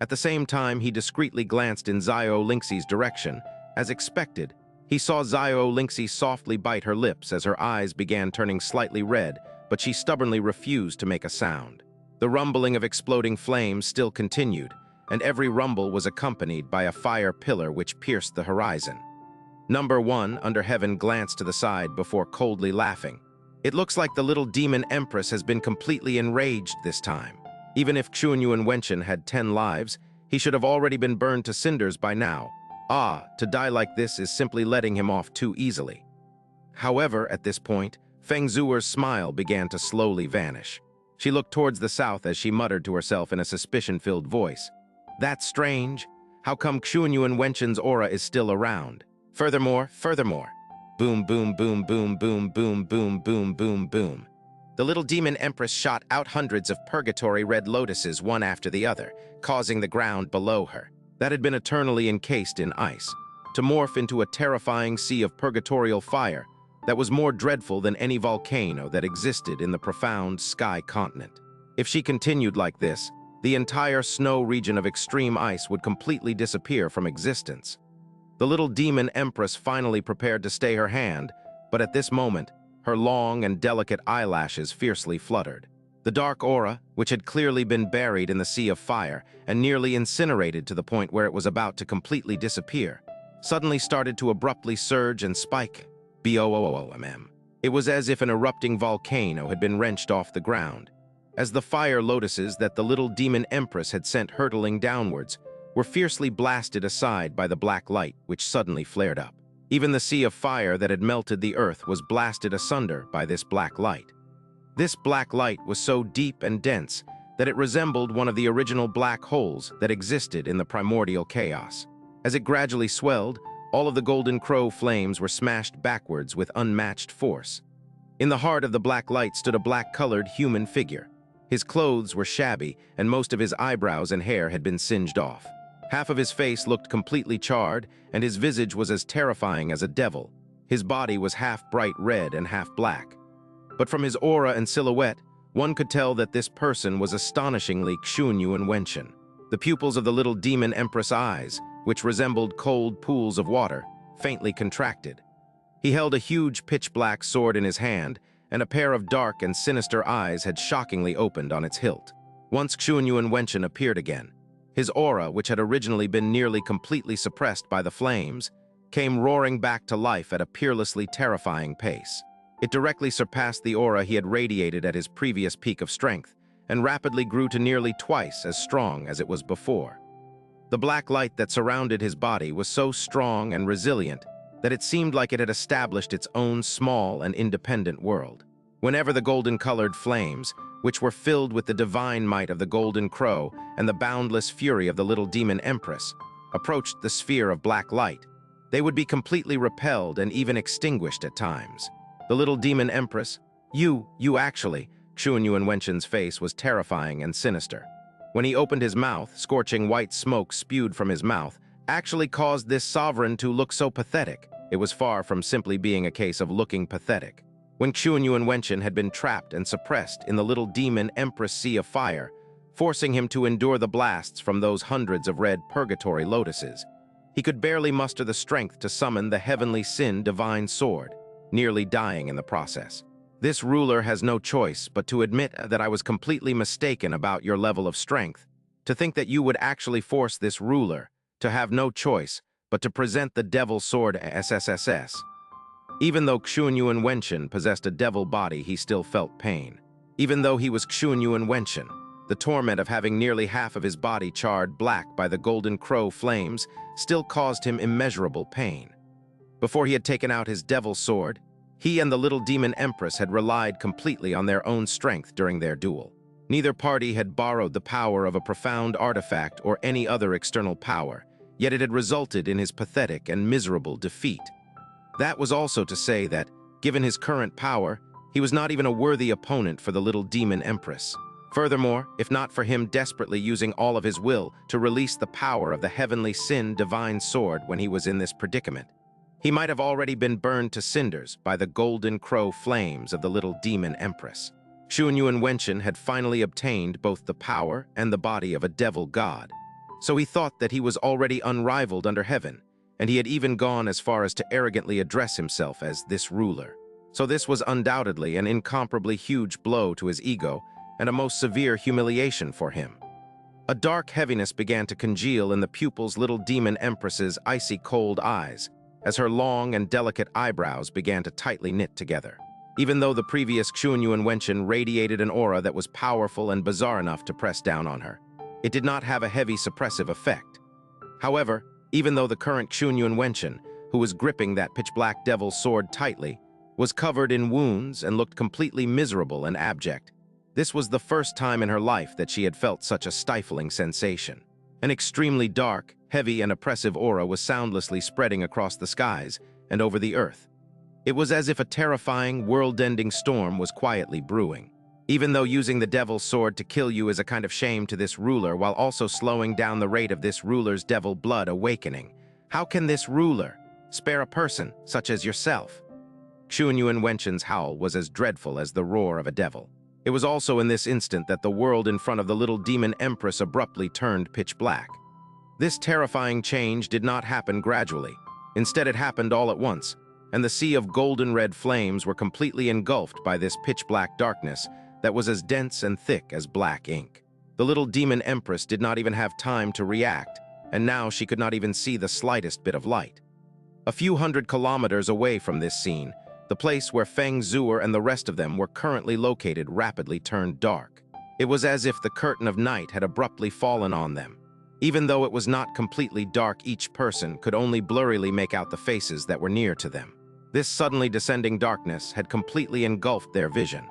At the same time, he discreetly glanced in Xianxia's direction. As expected, he saw Xianxia softly bite her lips as her eyes began turning slightly red, but she stubbornly refused to make a sound. The rumbling of exploding flames still continued, and every rumble was accompanied by a fire pillar which pierced the horizon. Number One under Heaven glanced to the side before coldly laughing. It looks like the little demon empress has been completely enraged this time. Even if Xuanyuan Wentain had 10 lives, he should have already been burned to cinders by now. To die like this is simply letting him off too easily. However, at this point, Feng Zuer's smile began to slowly vanish. She looked towards the south as she muttered to herself in a suspicion-filled voice. That's strange. How come Xuanyuan Wenchain's aura is still around? Furthermore. Boom, boom, boom, boom, boom, boom, boom, boom, boom, boom. The little demon empress shot out hundreds of purgatory red lotuses one after the other, causing the ground below her, that had been eternally encased in ice, to morph into a terrifying sea of purgatorial fire that was more dreadful than any volcano that existed in the profound sky continent. If she continued like this, the entire snow region of extreme ice would completely disappear from existence. The little demon empress finally prepared to stay her hand, but at this moment, her long and delicate eyelashes fiercely fluttered. The dark aura, which had clearly been buried in the sea of fire and nearly incinerated to the point where it was about to completely disappear, suddenly started to abruptly surge and spike. Boom. It was as if an erupting volcano had been wrenched off the ground, as the fire lotuses that the little demon empress had sent hurtling downwards were fiercely blasted aside by the black light which suddenly flared up. Even the sea of fire that had melted the earth was blasted asunder by this black light. This black light was so deep and dense that it resembled one of the original black holes that existed in the primordial chaos. As it gradually swelled, all of the golden crow flames were smashed backwards with unmatched force. In the heart of the black light stood a black-colored human figure. His clothes were shabby, and most of his eyebrows and hair had been singed off. Half of his face looked completely charred, and his visage was as terrifying as a devil. His body was half bright red and half black. But from his aura and silhouette, one could tell that this person was astonishingly Xuanyuan Wentain. The pupils of the little demon empress eyes, which resembled cold pools of water, faintly contracted. He held a huge pitch-black sword in his hand, and a pair of dark and sinister eyes had shockingly opened on its hilt. Once Xuanyuan Wentain appeared again, his aura, which had originally been nearly completely suppressed by the flames, came roaring back to life at a peerlessly terrifying pace. It directly surpassed the aura he had radiated at his previous peak of strength, and rapidly grew to nearly twice as strong as it was before. The black light that surrounded his body was so strong and resilient that it seemed like it had established its own small and independent world. Whenever the golden-colored flames, which were filled with the divine might of the golden crow and the boundless fury of the little demon empress, approached the sphere of black light, they would be completely repelled and even extinguished at times. The little demon empress, you actually, Xuanyuan Wenchain's face was terrifying and sinister. When he opened his mouth, scorching white smoke spewed from his mouth, actually caused this sovereign to look so pathetic. It was far from simply being a case of looking pathetic. When Xuanyuan Wentain had been trapped and suppressed in the little demon empress sea of fire, forcing him to endure the blasts from those hundreds of red purgatory lotuses, he could barely muster the strength to summon the heavenly sin divine sword, nearly dying in the process. This ruler has no choice but to admit that I was completely mistaken about your level of strength, to think that you would actually force this ruler to have no choice but to present the devil sword SSSS. Even though Xuanyuan Wentain possessed a devil body, he still felt pain. Even though he was Xuanyuan Wentain, the torment of having nearly half of his body charred black by the golden crow flames still caused him immeasurable pain. Before he had taken out his devil sword, he and the little demon empress had relied completely on their own strength during their duel. Neither party had borrowed the power of a profound artifact or any other external power, yet it had resulted in his pathetic and miserable defeat. That was also to say that, given his current power, he was not even a worthy opponent for the little demon empress. Furthermore, if not for him desperately using all of his will to release the power of the heavenly sin divine sword when he was in this predicament, he might have already been burned to cinders by the golden crow flames of the little demon empress. Xuanyuan Wentain had finally obtained both the power and the body of a devil god. So he thought that he was already unrivaled under heaven, and he had even gone as far as to arrogantly address himself as this ruler. So this was undoubtedly an incomparably huge blow to his ego and a most severe humiliation for him. A dark heaviness began to congeal in the pupil's little demon empress's icy cold eyes as her long and delicate eyebrows began to tightly knit together. Even though the previous Xuanyuan Wentain radiated an aura that was powerful and bizarre enough to press down on her, it did not have a heavy suppressive effect. However, even though the current Xuanyuan Wentain, who was gripping that pitch-black devil's sword tightly, was covered in wounds and looked completely miserable and abject, this was the first time in her life that she had felt such a stifling sensation. An extremely dark, heavy, and oppressive aura was soundlessly spreading across the skies and over the earth. It was as if a terrifying, world-ending storm was quietly brewing. Even though using the devil's sword to kill you is a kind of shame to this ruler while also slowing down the rate of this ruler's devil blood awakening, how can this ruler spare a person such as yourself? Xuanyuan Wenchain's howl was as dreadful as the roar of a devil. It was also in this instant that the world in front of the little demon empress abruptly turned pitch black. This terrifying change did not happen gradually. Instead, it happened all at once, and the sea of golden red flames were completely engulfed by this pitch-black darkness that was as dense and thick as black ink. The little demon empress did not even have time to react, and now she could not even see the slightest bit of light. A few hundred kilometers away from this scene, the place where Feng Zuer and the rest of them were currently located rapidly turned dark. It was as if the curtain of night had abruptly fallen on them. Even though it was not completely dark, each person could only blurrily make out the faces that were near to them. This suddenly descending darkness had completely engulfed their vision.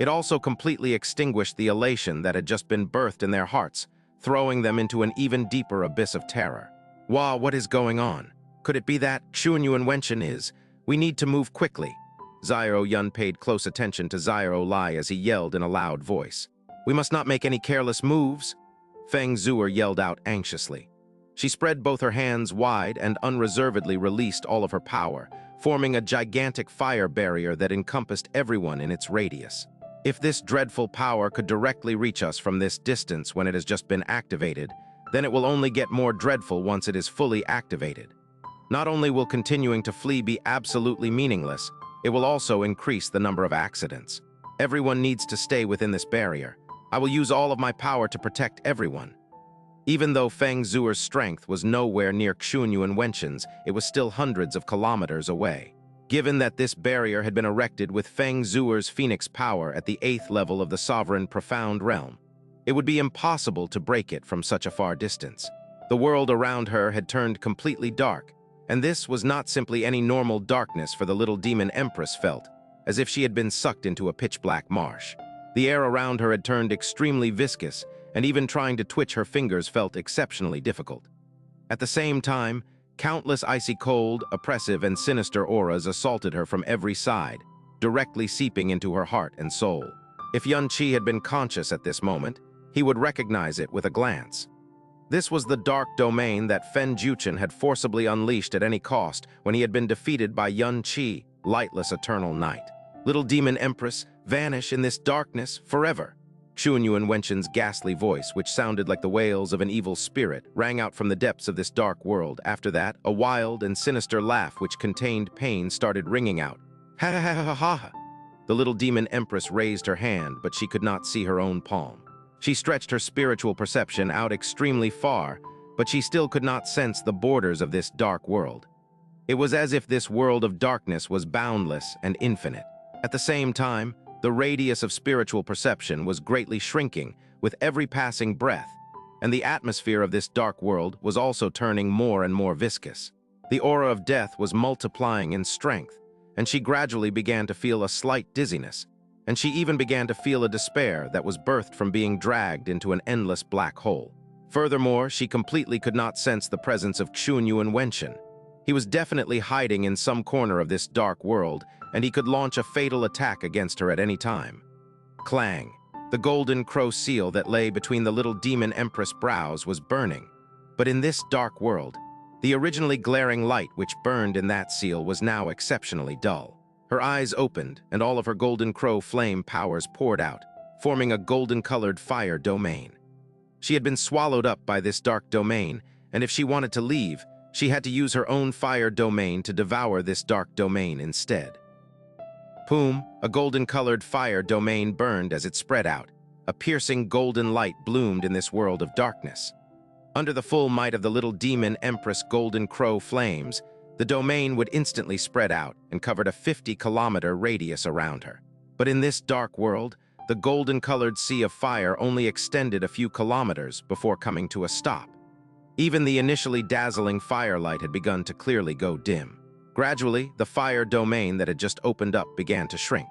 It also completely extinguished the elation that had just been birthed in their hearts, throwing them into an even deeper abyss of terror. Wow, what is going on? Could it be that Xuanyuan Wentain is? We need to move quickly. Xiao Yun paid close attention to Xiao Lai as he yelled in a loud voice. We must not make any careless moves. Feng Zuer yelled out anxiously. She spread both her hands wide and unreservedly released all of her power, forming a gigantic fire barrier that encompassed everyone in its radius. If this dreadful power could directly reach us from this distance when it has just been activated, then it will only get more dreadful once it is fully activated. Not only will continuing to flee be absolutely meaningless, it will also increase the number of accidents. Everyone needs to stay within this barrier. I will use all of my power to protect everyone. Even though Feng Zuer's strength was nowhere near Xuanyuan Wenchain's, it was still hundreds of kilometers away. Given that this barrier had been erected with Feng Zuer's phoenix power at the 8th level of the sovereign profound realm, it would be impossible to break it from such a far distance. The world around her had turned completely dark, and this was not simply any normal darkness, for the little demon empress felt as if she had been sucked into a pitch-black marsh. The air around her had turned extremely viscous, and even trying to twitch her fingers felt exceptionally difficult. At the same time, countless icy cold, oppressive, and sinister auras assaulted her from every side, directly seeping into her heart and soul. If Yun Qi had been conscious at this moment, he would recognize it with a glance. This was the dark domain that Fen Juchen had forcibly unleashed at any cost when he had been defeated by Yun Qi, lightless eternal night. Little demon empress, vanish in this darkness forever. Xuanyuan Wenchain's ghastly voice, which sounded like the wails of an evil spirit, rang out from the depths of this dark world. After that, a wild and sinister laugh which contained pain started ringing out. Ha ha ha ha ha! The little demon empress raised her hand, but she could not see her own palm. She stretched her spiritual perception out extremely far, but she still could not sense the borders of this dark world. It was as if this world of darkness was boundless and infinite. At the same time, the radius of spiritual perception was greatly shrinking with every passing breath, and the atmosphere of this dark world was also turning more and more viscous. The aura of death was multiplying in strength, and she gradually began to feel a slight dizziness, and she even began to feel a despair that was birthed from being dragged into an endless black hole. Furthermore, she completely could not sense the presence of Xuanyuan Wentain. He was definitely hiding in some corner of this dark world, and he could launch a fatal attack against her at any time. Clang! The golden crow seal that lay between the little demon empress brows was burning. But in this dark world, the originally glaring light which burned in that seal was now exceptionally dull. Her eyes opened, and all of her golden crow flame powers poured out, forming a golden-colored fire domain. She had been swallowed up by this dark domain, and if she wanted to leave, she had to use her own fire domain to devour this dark domain instead. Boom! A golden-colored fire domain burned as it spread out. A piercing golden light bloomed in this world of darkness. Under the full might of the little demon empress golden crow flames, the domain would instantly spread out and covered a 50-kilometer radius around her. But in this dark world, the golden-colored sea of fire only extended a few kilometers before coming to a stop. Even the initially dazzling firelight had begun to clearly go dim. Gradually, the fire domain that had just opened up began to shrink.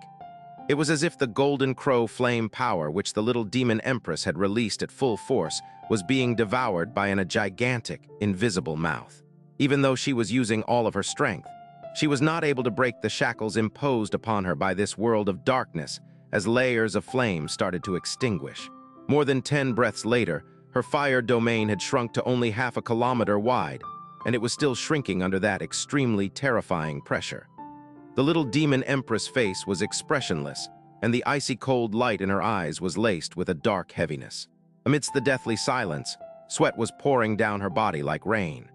It was as if the golden crow flame power which the little demon empress had released at full force was being devoured by a gigantic, invisible mouth. Even though she was using all of her strength, she was not able to break the shackles imposed upon her by this world of darkness as layers of flame started to extinguish. More than 10 breaths later, her fire domain had shrunk to only half a kilometer wide, and it was still shrinking under that extremely terrifying pressure. The little demon empress face was expressionless, and the icy cold light in her eyes was laced with a dark heaviness. Amidst the deathly silence, sweat was pouring down her body like rain.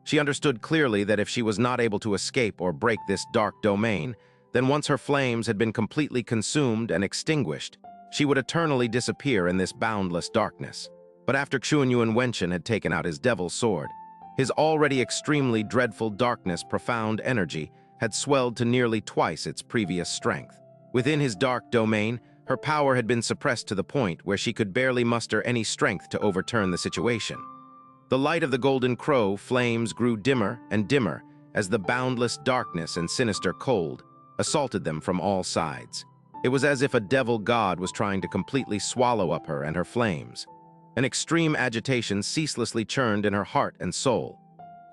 She understood clearly that if she was not able to escape or break this dark domain, then once her flames had been completely consumed and extinguished, she would eternally disappear in this boundless darkness. But after Xuanyuan Wentain had taken out his devil's sword, his already extremely dreadful darkness profound energy had swelled to nearly twice its previous strength. Within his dark domain, her power had been suppressed to the point where she could barely muster any strength to overturn the situation. The light of the golden crow flames grew dimmer and dimmer as the boundless darkness and sinister cold assaulted them from all sides. It was as if a devil god was trying to completely swallow up her and her flames. An extreme agitation ceaselessly churned in her heart and soul.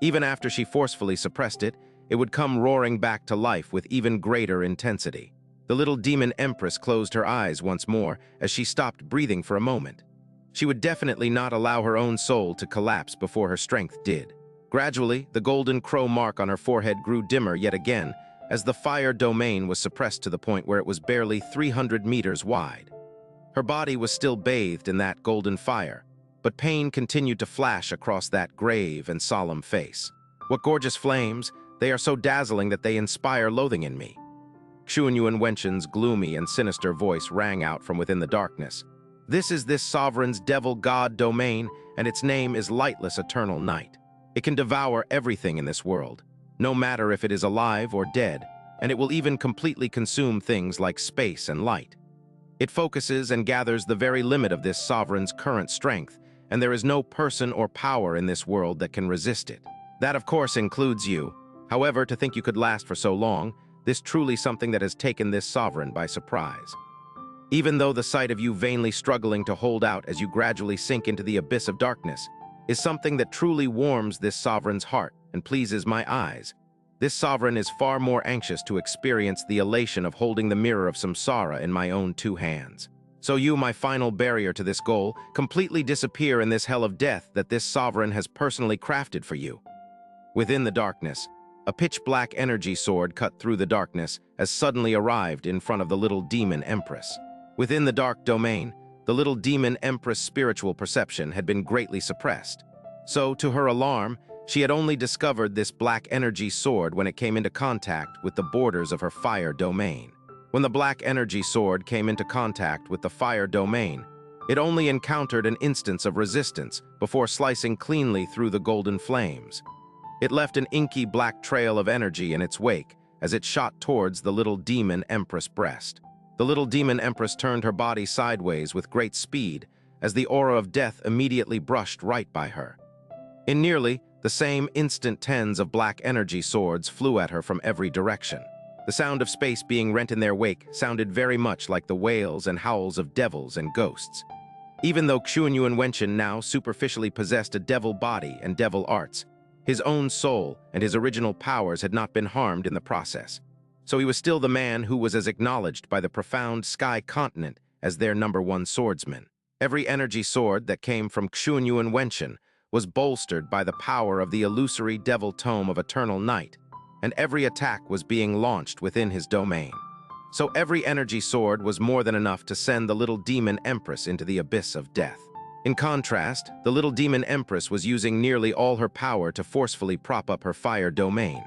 Even after she forcefully suppressed it, it would come roaring back to life with even greater intensity. The little demon empress closed her eyes once more as she stopped breathing for a moment. She would definitely not allow her own soul to collapse before her strength did. Gradually, the golden crow mark on her forehead grew dimmer yet again as the fire domain was suppressed to the point where it was barely 300 meters wide. Her body was still bathed in that golden fire, but pain continued to flash across that grave and solemn face. What gorgeous flames! They are so dazzling that they inspire loathing in me. Xuanyuan Wenchain's gloomy and sinister voice rang out from within the darkness. This is this sovereign's devil-god domain, and its name is Lightless Eternal Night. It can devour everything in this world, no matter if it is alive or dead, and it will even completely consume things like space and light. It focuses and gathers the very limit of this sovereign's current strength, and there is no person or power in this world that can resist it. That, of course, includes you. However, to think you could last for so long, this truly something that has taken this sovereign by surprise. Even though the sight of you vainly struggling to hold out as you gradually sink into the abyss of darkness is something that truly warms this sovereign's heart and pleases my eyes, this sovereign is far more anxious to experience the elation of holding the mirror of samsara in my own 2 hands. So you, my final barrier to this goal, completely disappear in this hell of death that this sovereign has personally crafted for you. Within the darkness, a pitch-black energy sword cut through the darkness as suddenly arrived in front of the little demon empress. Within the dark domain, the little demon empress' spiritual perception had been greatly suppressed. So, to her alarm, she had only discovered this black energy sword when it came into contact with the borders of her fire domain. When the black energy sword came into contact with the fire domain, it only encountered an instance of resistance before slicing cleanly through the golden flames. It left an inky black trail of energy in its wake as it shot towards the little demon empress breast. The little demon empress turned her body sideways with great speed as the aura of death immediately brushed right by her. In nearly the same instant, tens of black energy swords flew at her from every direction. The sound of space being rent in their wake sounded very much like the wails and howls of devils and ghosts. Even though Xuanyuan Wentain now superficially possessed a devil body and devil arts, his own soul and his original powers had not been harmed in the process. So he was still the man who was as acknowledged by the profound sky continent as their #1 swordsman. Every energy sword that came from Xuanyuan Wentain was bolstered by the power of the illusory devil tome of eternal night, and every attack was being launched within his domain. So every energy sword was more than enough to send the little demon empress into the abyss of death. In contrast, the little demon empress was using nearly all her power to forcefully prop up her fire domain.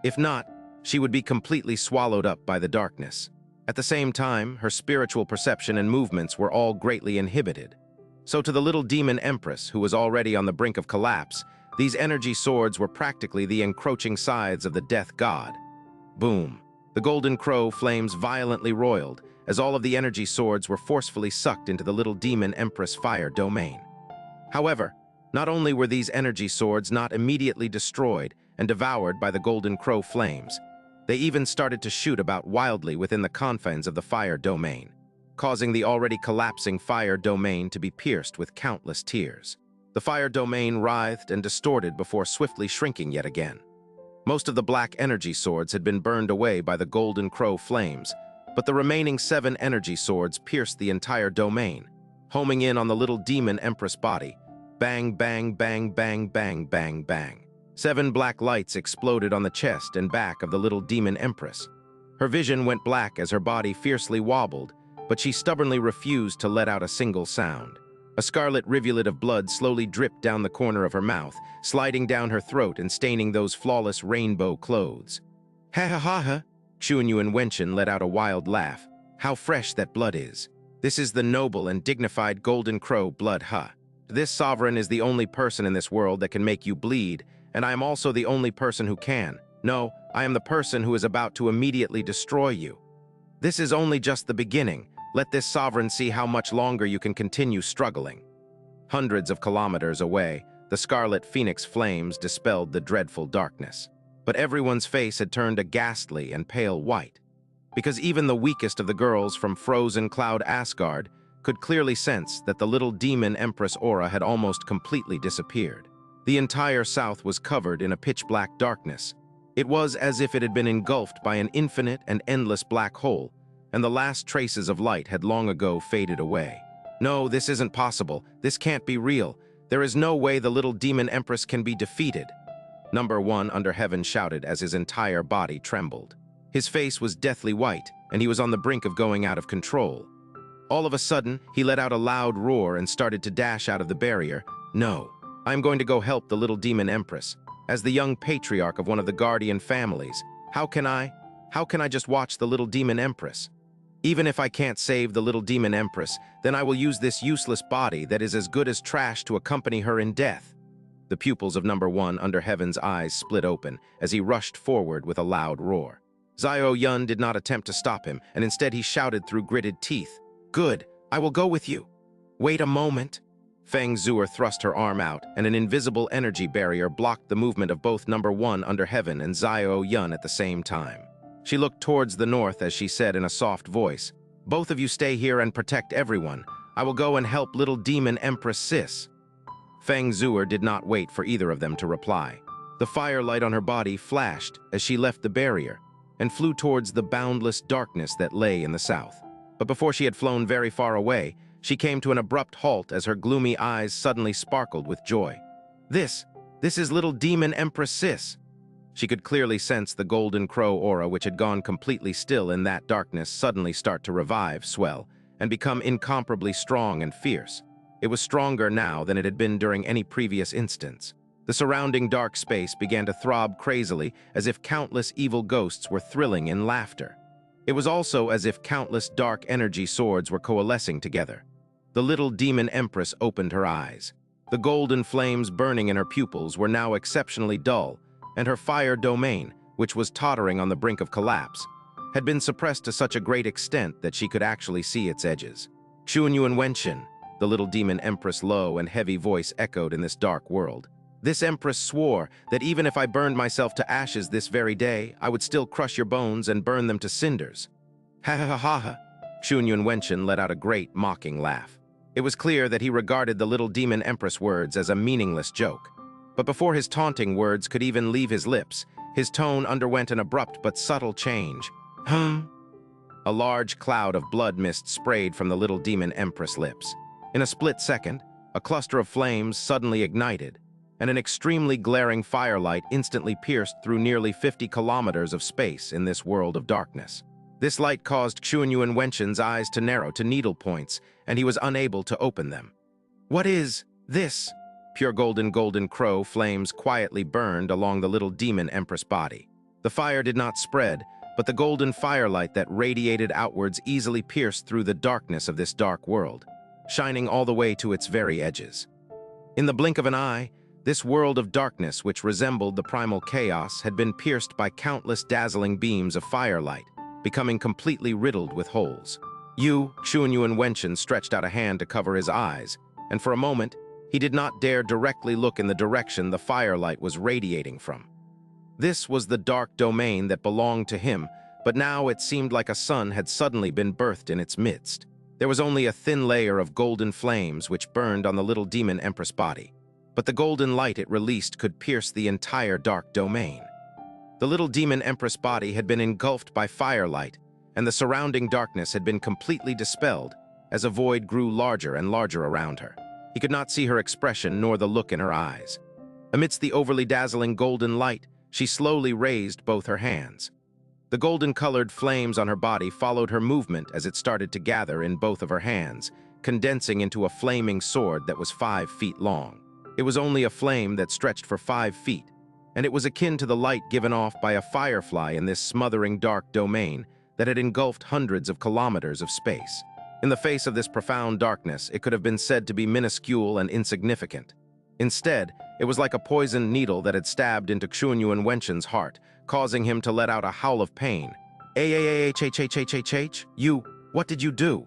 If not, she would be completely swallowed up by the darkness. At the same time, her spiritual perception and movements were all greatly inhibited. So to the little demon empress, who was already on the brink of collapse, these energy swords were practically the encroaching scythes of the death god. Boom. The golden crow flames violently roiled as all of the energy swords were forcefully sucked into the little demon empress fire domain. However, not only were these energy swords not immediately destroyed and devoured by the golden crow flames, they even started to shoot about wildly within the confines of the fire domain, causing the already collapsing fire domain to be pierced with countless tears. The fire domain writhed and distorted before swiftly shrinking yet again. Most of the black energy swords had been burned away by the golden crow flames, but the remaining 7 energy swords pierced the entire domain, homing in on the little demon empress body. Bang, bang, bang, bang, bang, bang, bang. 7 black lights exploded on the chest and back of the little demon empress. Her vision went black as her body fiercely wobbled, but she stubbornly refused to let out a single sound. A scarlet rivulet of blood slowly dripped down the corner of her mouth, sliding down her throat and staining those flawless rainbow clothes. Ha ha ha ha! Xuanyuan Wentain let out a wild laugh. How fresh that blood is. This is the noble and dignified golden crow blood, huh? This sovereign is the only person in this world that can make you bleed, and I am also the only person who can. No, I am the person who is about to immediately destroy you. This is only just the beginning. Let this sovereign see how much longer you can continue struggling. Hundreds of kilometers away, the scarlet phoenix flames dispelled the dreadful darkness. But everyone's face had turned a ghastly and pale white, because even the weakest of the girls from frozen cloud Asgard could clearly sense that the little demon empress aura had almost completely disappeared. The entire south was covered in a pitch-black darkness. It was as if it had been engulfed by an infinite and endless black hole, and the last traces of light had long ago faded away. No, this isn't possible. This can't be real. There is no way the little demon empress can be defeated. #1 under heaven shouted as his entire body trembled. His face was deathly white, and he was on the brink of going out of control. All of a sudden, he let out a loud roar and started to dash out of the barrier. No, I'm going to go help the little demon empress. As the young patriarch of one of the guardian families, how can I just watch the little demon empress? Even if I can't save the little demon empress, then I will use this useless body that is as good as trash to accompany her in death. The pupils of #1 under heaven's eyes split open as he rushed forward with a loud roar. Xuanyuan did not attempt to stop him, and instead he shouted through gritted teeth, "Good, I will go with you." "Wait a moment." Feng Zuer thrust her arm out, and an invisible energy barrier blocked the movement of both #1 under heaven and Xuanyuan at the same time. She looked towards the north as she said in a soft voice, "Both of you stay here and protect everyone. I will go and help little demon Empress Sis." Feng Zuer did not wait for either of them to reply. The firelight on her body flashed as she left the barrier and flew towards the boundless darkness that lay in the south. But before she had flown very far away, she came to an abrupt halt as her gloomy eyes suddenly sparkled with joy. This is little demon Empress Sis." She could clearly sense the golden crow aura, which had gone completely still in that darkness, suddenly start to revive, swell, and become incomparably strong and fierce. It was stronger now than it had been during any previous instance. The surrounding dark space began to throb crazily as if countless evil ghosts were thrilling in laughter. It was also as if countless dark energy swords were coalescing together. The little demon empress opened her eyes. The golden flames burning in her pupils were now exceptionally dull, and her fire domain, which was tottering on the brink of collapse, had been suppressed to such a great extent that she could actually see its edges. Xuanyuan Wentain, the little demon empress' low and heavy voice echoed in this dark world. This empress swore that even if I burned myself to ashes this very day, I would still crush your bones and burn them to cinders. Ha ha ha ha ha. Xuanyuan Wentain let out a great, mocking laugh. It was clear that he regarded the little demon empress words as a meaningless joke. But before his taunting words could even leave his lips, his tone underwent an abrupt but subtle change. A large cloud of blood mist sprayed from the little demon empress lips. In a split second, a cluster of flames suddenly ignited, and an extremely glaring firelight instantly pierced through nearly 50 kilometers of space in this world of darkness. This light caused Xuanyuan Wenchain's eyes to narrow to needle points, and he was unable to open them. What is this? Pure golden crow flames quietly burned along the little demon empress body. The fire did not spread, but the golden firelight that radiated outwards easily pierced through the darkness of this dark world, shining all the way to its very edges. In the blink of an eye, this world of darkness, which resembled the primal chaos, had been pierced by countless dazzling beams of firelight, becoming completely riddled with holes. Xuanyuan Wentain stretched out a hand to cover his eyes, and for a moment, he did not dare directly look in the direction the firelight was radiating from. This was the dark domain that belonged to him, but now it seemed like a sun had suddenly been birthed in its midst. There was only a thin layer of golden flames which burned on the little demon empress body, but the golden light it released could pierce the entire dark domain. The little demon empress body had been engulfed by firelight, and the surrounding darkness had been completely dispelled as a void grew larger and larger around her. He could not see her expression nor the look in her eyes. Amidst the overly dazzling golden light, she slowly raised both her hands. The golden-colored flames on her body followed her movement as it started to gather in both of her hands, condensing into a flaming sword that was 5 feet long. It was only a flame that stretched for 5 feet, and it was akin to the light given off by a firefly in this smothering dark domain that had engulfed hundreds of kilometers of space. In the face of this profound darkness, it could have been said to be minuscule and insignificant. Instead, it was like a poisoned needle that had stabbed into Xuanyuan Wenchain's heart, causing him to let out a howl of pain. You, what did you do?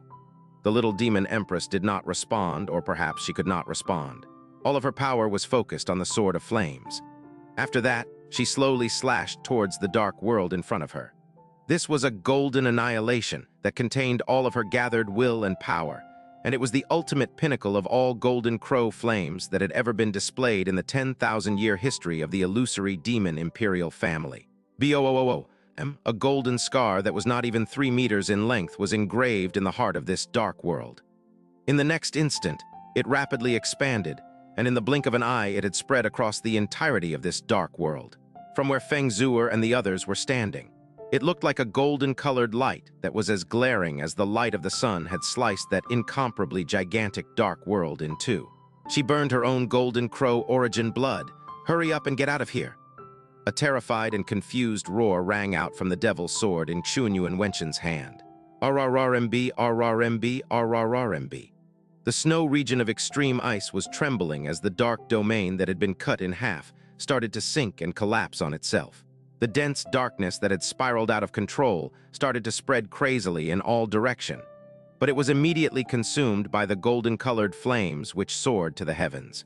The little demon empress did not respond, or perhaps she could not respond. All of her power was focused on the sword of flames. After that, she slowly slashed towards the dark world in front of her. This was a golden annihilation that contained all of her gathered will and power, and it was the ultimate pinnacle of all golden crow flames that had ever been displayed in the 10,000-year history of the illusory demon imperial family. A golden scar that was not even 3 meters in length was engraved in the heart of this dark world. In the next instant, it rapidly expanded, and in the blink of an eye it had spread across the entirety of this dark world. From where Feng Zuer and the others were standing, it looked like a golden-colored light that was as glaring as the light of the sun had sliced that incomparably gigantic dark world in two. She burned her own golden crow origin blood. Hurry up and get out of here. A terrified and confused roar rang out from the devil's sword in Xuanyuan Wenchain's hand. RRRMB, RRMB, RRRMB. The snow region of extreme ice was trembling as the dark domain that had been cut in half started to sink and collapse on itself. The dense darkness that had spiraled out of control started to spread crazily in all direction, but it was immediately consumed by the golden-colored flames which soared to the heavens.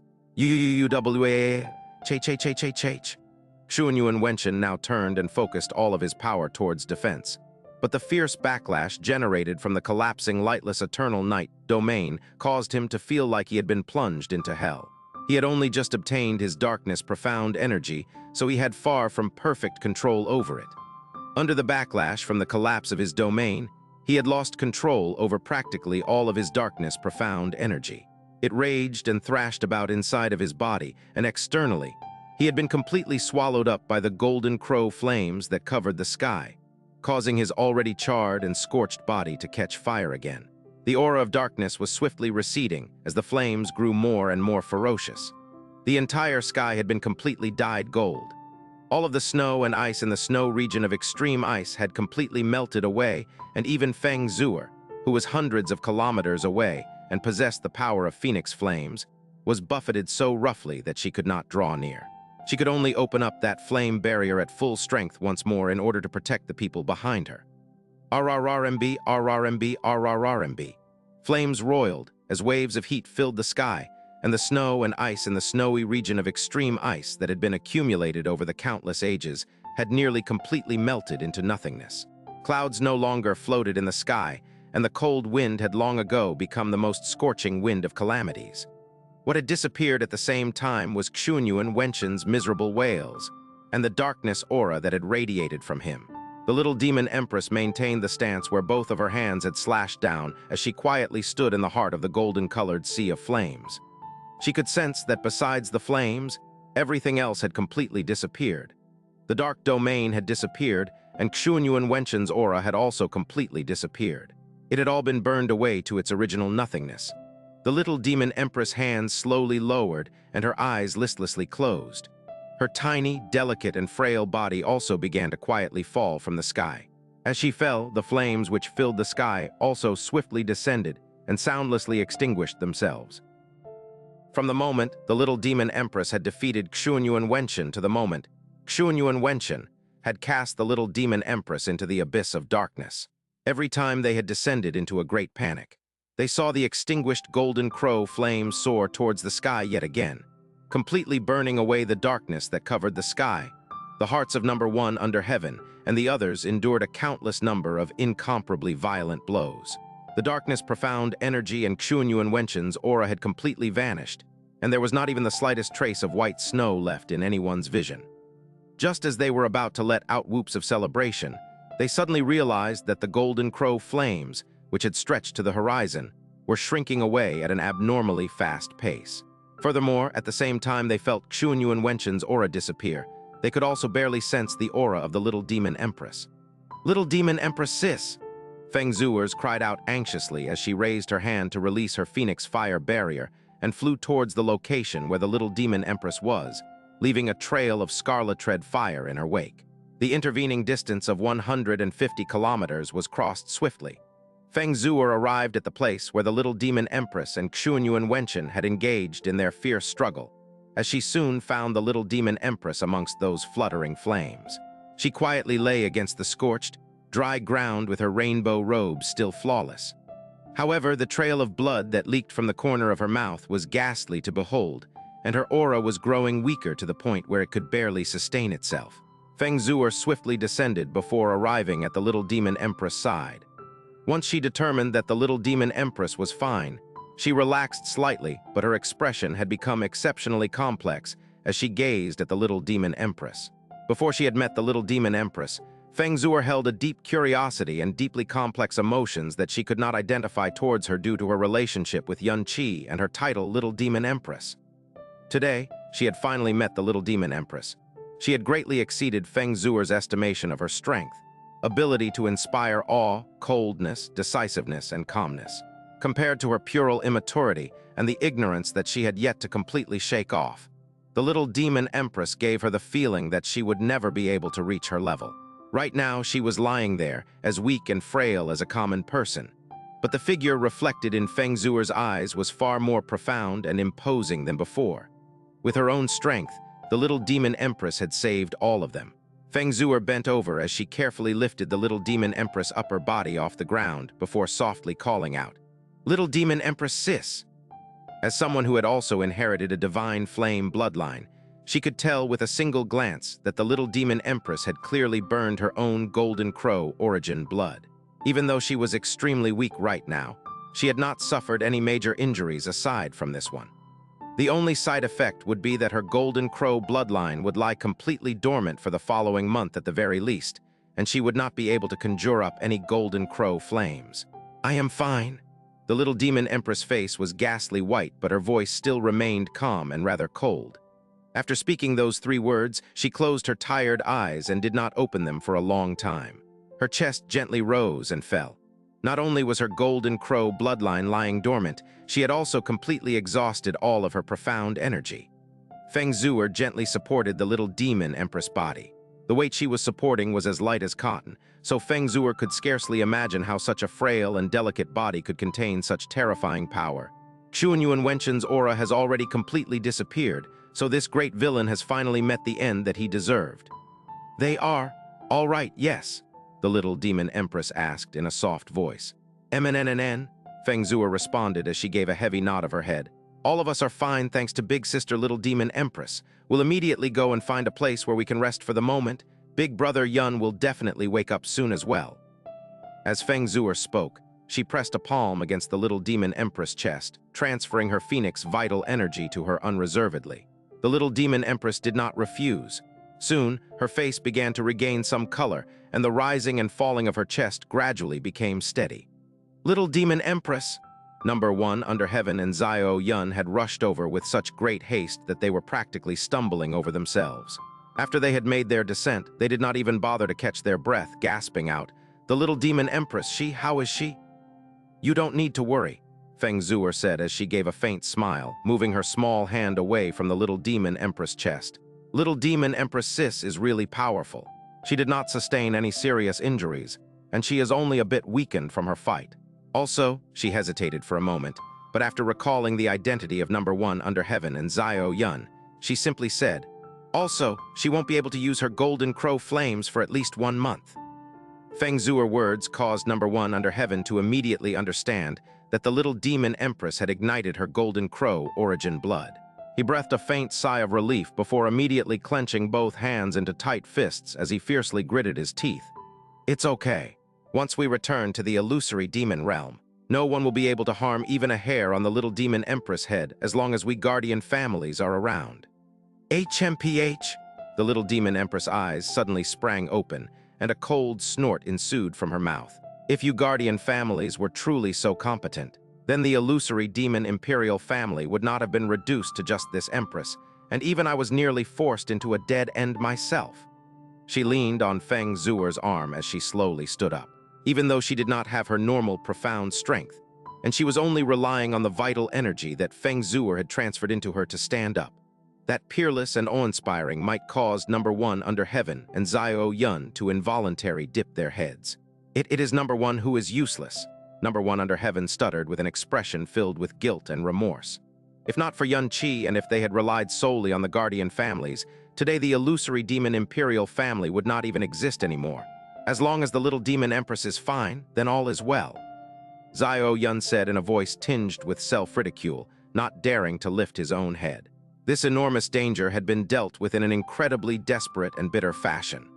Xuanyuan Wentain now turned and focused all of his power towards defense, but the fierce backlash generated from the collapsing lightless eternal night domain caused him to feel like he had been plunged into hell. He had only just obtained his darkness profound energy, so he had far from perfect control over it. Under the backlash from the collapse of his domain, he had lost control over practically all of his darkness profound energy. It raged and thrashed about inside of his body, and externally, he had been completely swallowed up by the golden crow flames that covered the sky, causing his already charred and scorched body to catch fire again. The aura of darkness was swiftly receding as the flames grew more and more ferocious. The entire sky had been completely dyed gold. All of the snow and ice in the snow region of extreme ice had completely melted away, and even Feng Zuer, who was hundreds of kilometers away and possessed the power of phoenix flames, was buffeted so roughly that she could not draw near. She could only open up that flame barrier at full strength once more in order to protect the people behind her. RRRMB, RRMB, RRRMB. Flames roiled as waves of heat filled the sky, and the snow and ice in the snowy region of extreme ice that had been accumulated over the countless ages had nearly completely melted into nothingness. Clouds no longer floated in the sky, and the cold wind had long ago become the most scorching wind of calamities. What had disappeared at the same time was Xuanyuan Wenchain's miserable wails, and the darkness aura that had radiated from him. The little demon empress maintained the stance where both of her hands had slashed down as she quietly stood in the heart of the golden-colored sea of flames. She could sense that besides the flames, everything else had completely disappeared. The dark domain had disappeared, and Xuanyuan Wenchain's aura had also completely disappeared. It had all been burned away to its original nothingness. The little demon empress' hands slowly lowered, and her eyes listlessly closed. Her tiny, delicate, and frail body also began to quietly fall from the sky. As she fell, the flames which filled the sky also swiftly descended and soundlessly extinguished themselves. From the moment the little demon empress had defeated Xuanyuan Wentain to the moment Xuanyuan Wentain had cast the little demon empress into the abyss of darkness. Every time they had descended into a great panic, they saw the extinguished golden crow flames soar towards the sky yet again, completely burning away the darkness that covered the sky. The hearts of number one under heaven and the others endured a countless number of incomparably violent blows. The darkness, profound energy, and Xuanyuan Wenchain's aura had completely vanished, and there was not even the slightest trace of white snow left in anyone's vision. Just as they were about to let out whoops of celebration, they suddenly realized that the golden crow flames, which had stretched to the horizon, were shrinking away at an abnormally fast pace. Furthermore, at the same time they felt Xuanyuan Wenchain's aura disappear, they could also barely sense the aura of the little demon empress. "Little demon empress sis!" Feng Zuers cried out anxiously as she raised her hand to release her phoenix fire barrier and flew towards the location where the little demon empress was, leaving a trail of scarlet red fire in her wake. The intervening distance of 150 kilometers was crossed swiftly. Feng Zuer arrived at the place where the little demon empress and Xuanyuan Wenchain had engaged in their fierce struggle, as she soon found the little demon empress amongst those fluttering flames. She quietly lay against the scorched, dry ground with her rainbow robe still flawless. However, the trail of blood that leaked from the corner of her mouth was ghastly to behold, and her aura was growing weaker to the point where it could barely sustain itself. Feng Zuer swiftly descended before arriving at the little demon empress' side. Once she determined that the little demon empress was fine, she relaxed slightly, but her expression had become exceptionally complex as she gazed at the little demon empress. Before she had met the little demon empress, Feng Zuer held a deep curiosity and deeply complex emotions that she could not identify towards her due to her relationship with Yun Qi and her title Little Demon Empress. Today, she had finally met the Little Demon Empress. She had greatly exceeded Feng Zuer's estimation of her strength, ability to inspire awe, coldness, decisiveness, and calmness, compared to her puerile immaturity and the ignorance that she had yet to completely shake off. The Little Demon Empress gave her the feeling that she would never be able to reach her level. Right now, she was lying there, as weak and frail as a common person. But the figure reflected in Feng Zuer's eyes was far more profound and imposing than before. With her own strength, the Little Demon Empress had saved all of them. Feng Zuer bent over as she carefully lifted the Little Demon Empress' upper body off the ground before softly calling out, "Little Demon Empress sis!" As someone who had also inherited a divine flame bloodline, she could tell with a single glance that the Little Demon Empress had clearly burned her own Golden Crow origin blood. Even though she was extremely weak right now, she had not suffered any major injuries aside from this one. The only side effect would be that her Golden Crow bloodline would lie completely dormant for the following month at the very least, and she would not be able to conjure up any Golden Crow flames. "I am fine." The Little Demon Empress' face was ghastly white, but her voice still remained calm and rather cold. After speaking those 3 words, she closed her tired eyes and did not open them for a long time. Her chest gently rose and fell. Not only was her Golden Crow bloodline lying dormant, she had also completely exhausted all of her profound energy. Feng Zuer gently supported the Little Demon Empress body. The weight she was supporting was as light as cotton, so Feng Zuer could scarcely imagine how such a frail and delicate body could contain such terrifying power. Xuanyuan Wenchain's aura has already completely disappeared, So this great villain has finally met the end that he deserved. They are, all right, yes, the little demon empress asked in a soft voice. MNNN, Feng Zhuo responded as she gave a heavy nod of her head. All of us are fine thanks to big sister little demon empress. We'll immediately go and find a place where we can rest for the moment. Big brother Yun will definitely wake up soon as well. As Feng Zhuo spoke, she pressed a palm against the little demon empress' chest, transferring her phoenix vital energy to her unreservedly. The little demon empress did not refuse. Soon, her face began to regain some color, and the rising and falling of her chest gradually became steady. Little demon empress! Number 1 under heaven and Xuanyuan had rushed over with such great haste that they were practically stumbling over themselves. After they had made their descent, they did not even bother to catch their breath, gasping out, "The little demon empress, how is she?" "You don't need to worry," Feng Zhuo said as she gave a faint smile, moving her small hand away from the little demon empress' chest. Little demon empress Sis is really powerful. She did not sustain any serious injuries, and she is only a bit weakened from her fight. Also, she hesitated for a moment, but after recalling the identity of number 1 under heaven and Xuanyuan, she simply said, "Also, she won't be able to use her golden crow flames for at least 1 month." Feng Zhuo's words caused number 1 under heaven to immediately understand that the little demon empress had ignited her golden crow origin blood. He breathed a faint sigh of relief before immediately clenching both hands into tight fists as he fiercely gritted his teeth. "It's okay. Once we return to the illusory demon realm, no one will be able to harm even a hair on the little demon empress head as long as we guardian families are around." HMPH! The little demon empress eyes suddenly sprang open, and a cold snort ensued from her mouth. If you guardian families were truly so competent, then the illusory demon imperial family would not have been reduced to just this empress, and even I was nearly forced into a dead end myself. She leaned on Feng Zhuo's arm as she slowly stood up, even though she did not have her normal profound strength, and she was only relying on the vital energy that Feng Zhuo had transferred into her to stand up. That peerless and awe-inspiring might cause number 1 under heaven and Xuanyuan to involuntarily dip their heads. It is number 1 who is useless. Number 1 under heaven stuttered with an expression filled with guilt and remorse. If not for Yun Qi and if they had relied solely on the guardian families, today the illusory demon imperial family would not even exist anymore. As long as the little demon empress is fine, then all is well. Xuanyuan said in a voice tinged with self-ridicule, not daring to lift his own head. This enormous danger had been dealt with in an incredibly desperate and bitter fashion.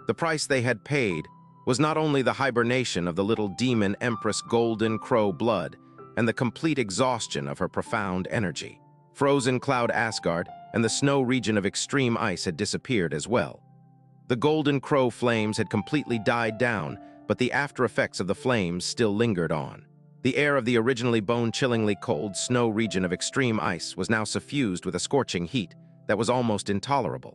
The price they had paid was not only the hibernation of the little demon empress golden crow blood and the complete exhaustion of her profound energy. Frozen cloud Asgard and the snow region of extreme ice had disappeared as well. The golden crow flames had completely died down, but the after effects of the flames still lingered on. The air of the originally bone-chillingly cold snow region of extreme ice was now suffused with a scorching heat that was almost intolerable.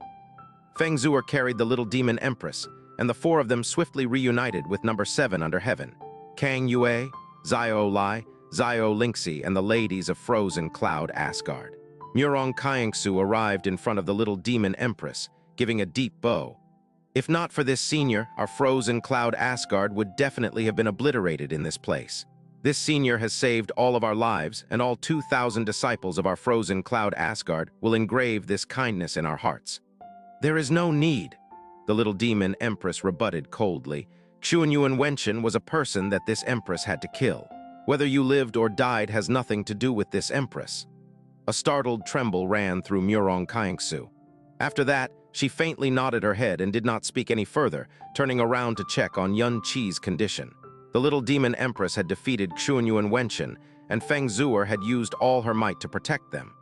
Feng Zhuo carried the little demon empress, and the 4 of them swiftly reunited with number 7 under heaven. Kang Yue, Zio Lai, Zio Lingxi, and the ladies of frozen cloud Asgard. Murong Kaiangsu arrived in front of the little demon empress, giving a deep bow. If not for this senior, our frozen cloud Asgard would definitely have been obliterated in this place. This senior has saved all of our lives, and all 2,000 disciples of our frozen cloud Asgard will engrave this kindness in our hearts. There is no need, the little demon empress rebutted coldly. Xuanyuan Wentain was a person that this empress had to kill. Whether you lived or died has nothing to do with this empress. A startled tremble ran through Murong Kaiangsu. After that, she faintly nodded her head and did not speak any further, turning around to check on Yun Qi's condition. The little demon empress had defeated Xuanyuan Wentain, and Feng Zhuo had used all her might to protect them.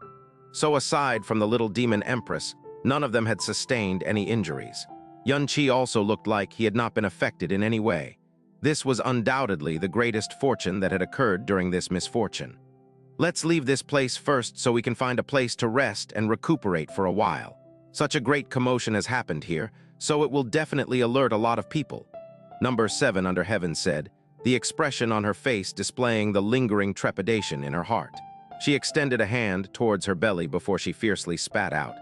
So aside from the little demon empress, none of them had sustained any injuries. Yun Qi also looked like he had not been affected in any way. This was undoubtedly the greatest fortune that had occurred during this misfortune. Let's leave this place first so we can find a place to rest and recuperate for a while. Such a great commotion has happened here, so it will definitely alert a lot of people. Number 7 under heaven said, the expression on her face displaying the lingering trepidation in her heart. She extended a hand towards her belly before she fiercely spat out.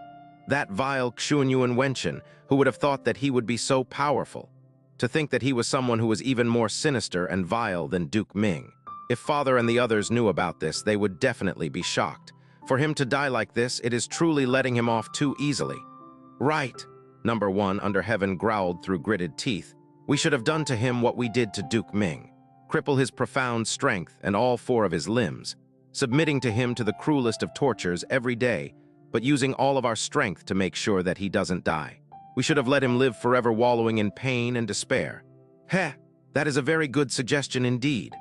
That vile Xuanyuan Wentain, who would have thought that he would be so powerful. To think that he was someone who was even more sinister and vile than Duke Ming. If father and the others knew about this, they would definitely be shocked. For him to die like this, it is truly letting him off too easily. Right, Number 1 under heaven growled through gritted teeth. We should have done to him what we did to Duke Ming. Cripple his profound strength and all 4 of his limbs, submitting to him to the cruelest of tortures every day, but using all of our strength to make sure that he doesn't die. We should have let him live forever wallowing in pain and despair. Heh, that is a very good suggestion indeed.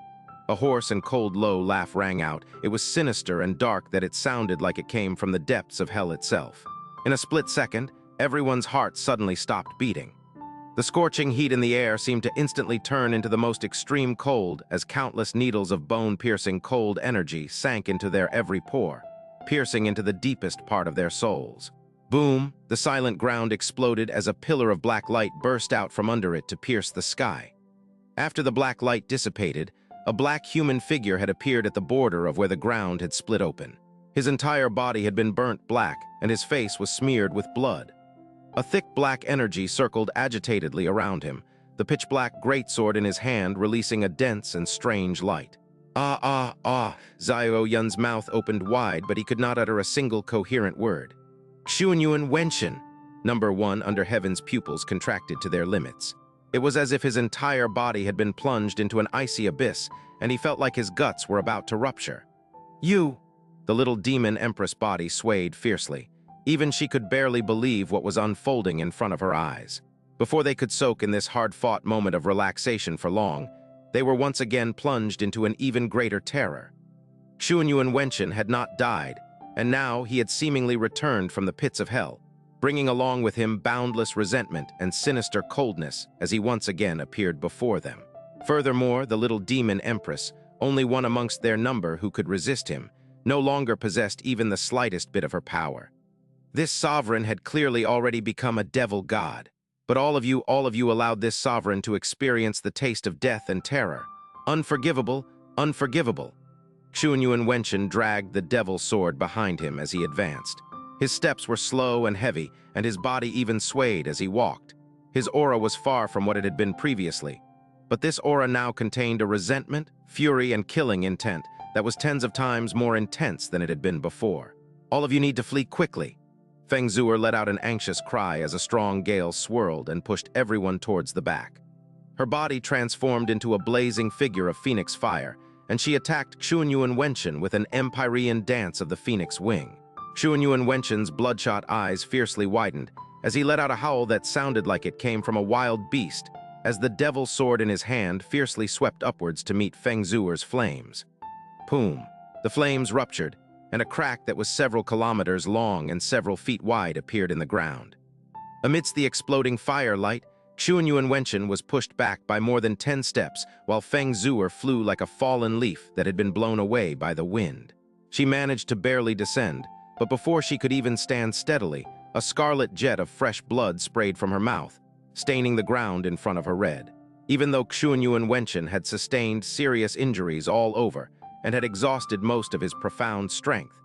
A hoarse and cold low laugh rang out. It was sinister and dark that it sounded like it came from the depths of hell itself. In a split second, everyone's heart suddenly stopped beating. The scorching heat in the air seemed to instantly turn into the most extreme cold as countless needles of bone-piercing cold energy sank into their every pore, piercing into the deepest part of their souls. Boom! The silent ground exploded as a pillar of black light burst out from under it to pierce the sky. After the black light dissipated, a black human figure had appeared at the border of where the ground had split open. His entire body had been burnt black, and his face was smeared with blood. A thick black energy circled agitatedly around him, the pitch-black greatsword in his hand releasing a dense and strange light. Xuanyuan's mouth opened wide, but he could not utter a single coherent word. Xuanyuan Wentain, Number 1 under heaven's pupils contracted to their limits. It was as if his entire body had been plunged into an icy abyss, and he felt like his guts were about to rupture. You! The little demon empress body swayed fiercely. Even she could barely believe what was unfolding in front of her eyes. Before they could soak in this hard-fought moment of relaxation for long, they were once again plunged into an even greater terror. Xuanyuan Wentain had not died, and now he had seemingly returned from the pits of hell, bringing along with him boundless resentment and sinister coldness as he once again appeared before them. Furthermore, the little demon empress, only one amongst their number who could resist him, no longer possessed even the slightest bit of her power. This sovereign had clearly already become a devil god, but all of you allowed this sovereign to experience the taste of death and terror. Unforgivable, unforgivable. Xuanyuan Wentain dragged the devil sword behind him as he advanced. His steps were slow and heavy, and his body even swayed as he walked. His aura was far from what it had been previously, but this aura now contained a resentment, fury, and killing intent that was tens of times more intense than it had been before. All of you need to flee quickly. Feng Zuer let out an anxious cry as a strong gale swirled and pushed everyone towards the back. Her body transformed into a blazing figure of phoenix fire, and she attacked Xuanyuan Wentain with an Empyrean dance of the phoenix wing. Xuanyuan Wenchain's bloodshot eyes fiercely widened as he let out a howl that sounded like it came from a wild beast as the devil sword in his hand fiercely swept upwards to meet Feng Zuer's flames. Boom! The flames ruptured, and a crack that was several kilometers long and several feet wide appeared in the ground. Amidst the exploding firelight, Xuanyuan Wentain was pushed back by more than 10 steps, while Feng Zuer flew like a fallen leaf that had been blown away by the wind. She managed to barely descend, but before she could even stand steadily, a scarlet jet of fresh blood sprayed from her mouth, staining the ground in front of her red. Even though Xuanyuan Wentain had sustained serious injuries all over and had exhausted most of his profound strength,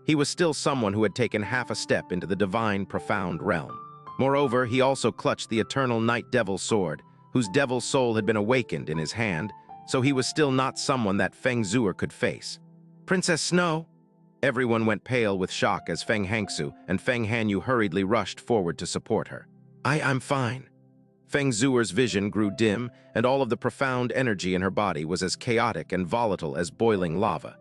he was still someone who had taken half a step into the divine profound realm. Moreover, he also clutched the eternal Night Devil sword, whose devil soul had been awakened in his hand, so he was still not someone that Feng Zuer could face. Princess Snow! Everyone went pale with shock as Feng Hangsu and Feng Hanyu hurriedly rushed forward to support her. I'm fine. Feng Zuer's vision grew dim, and all of the profound energy in her body was as chaotic and volatile as boiling lava.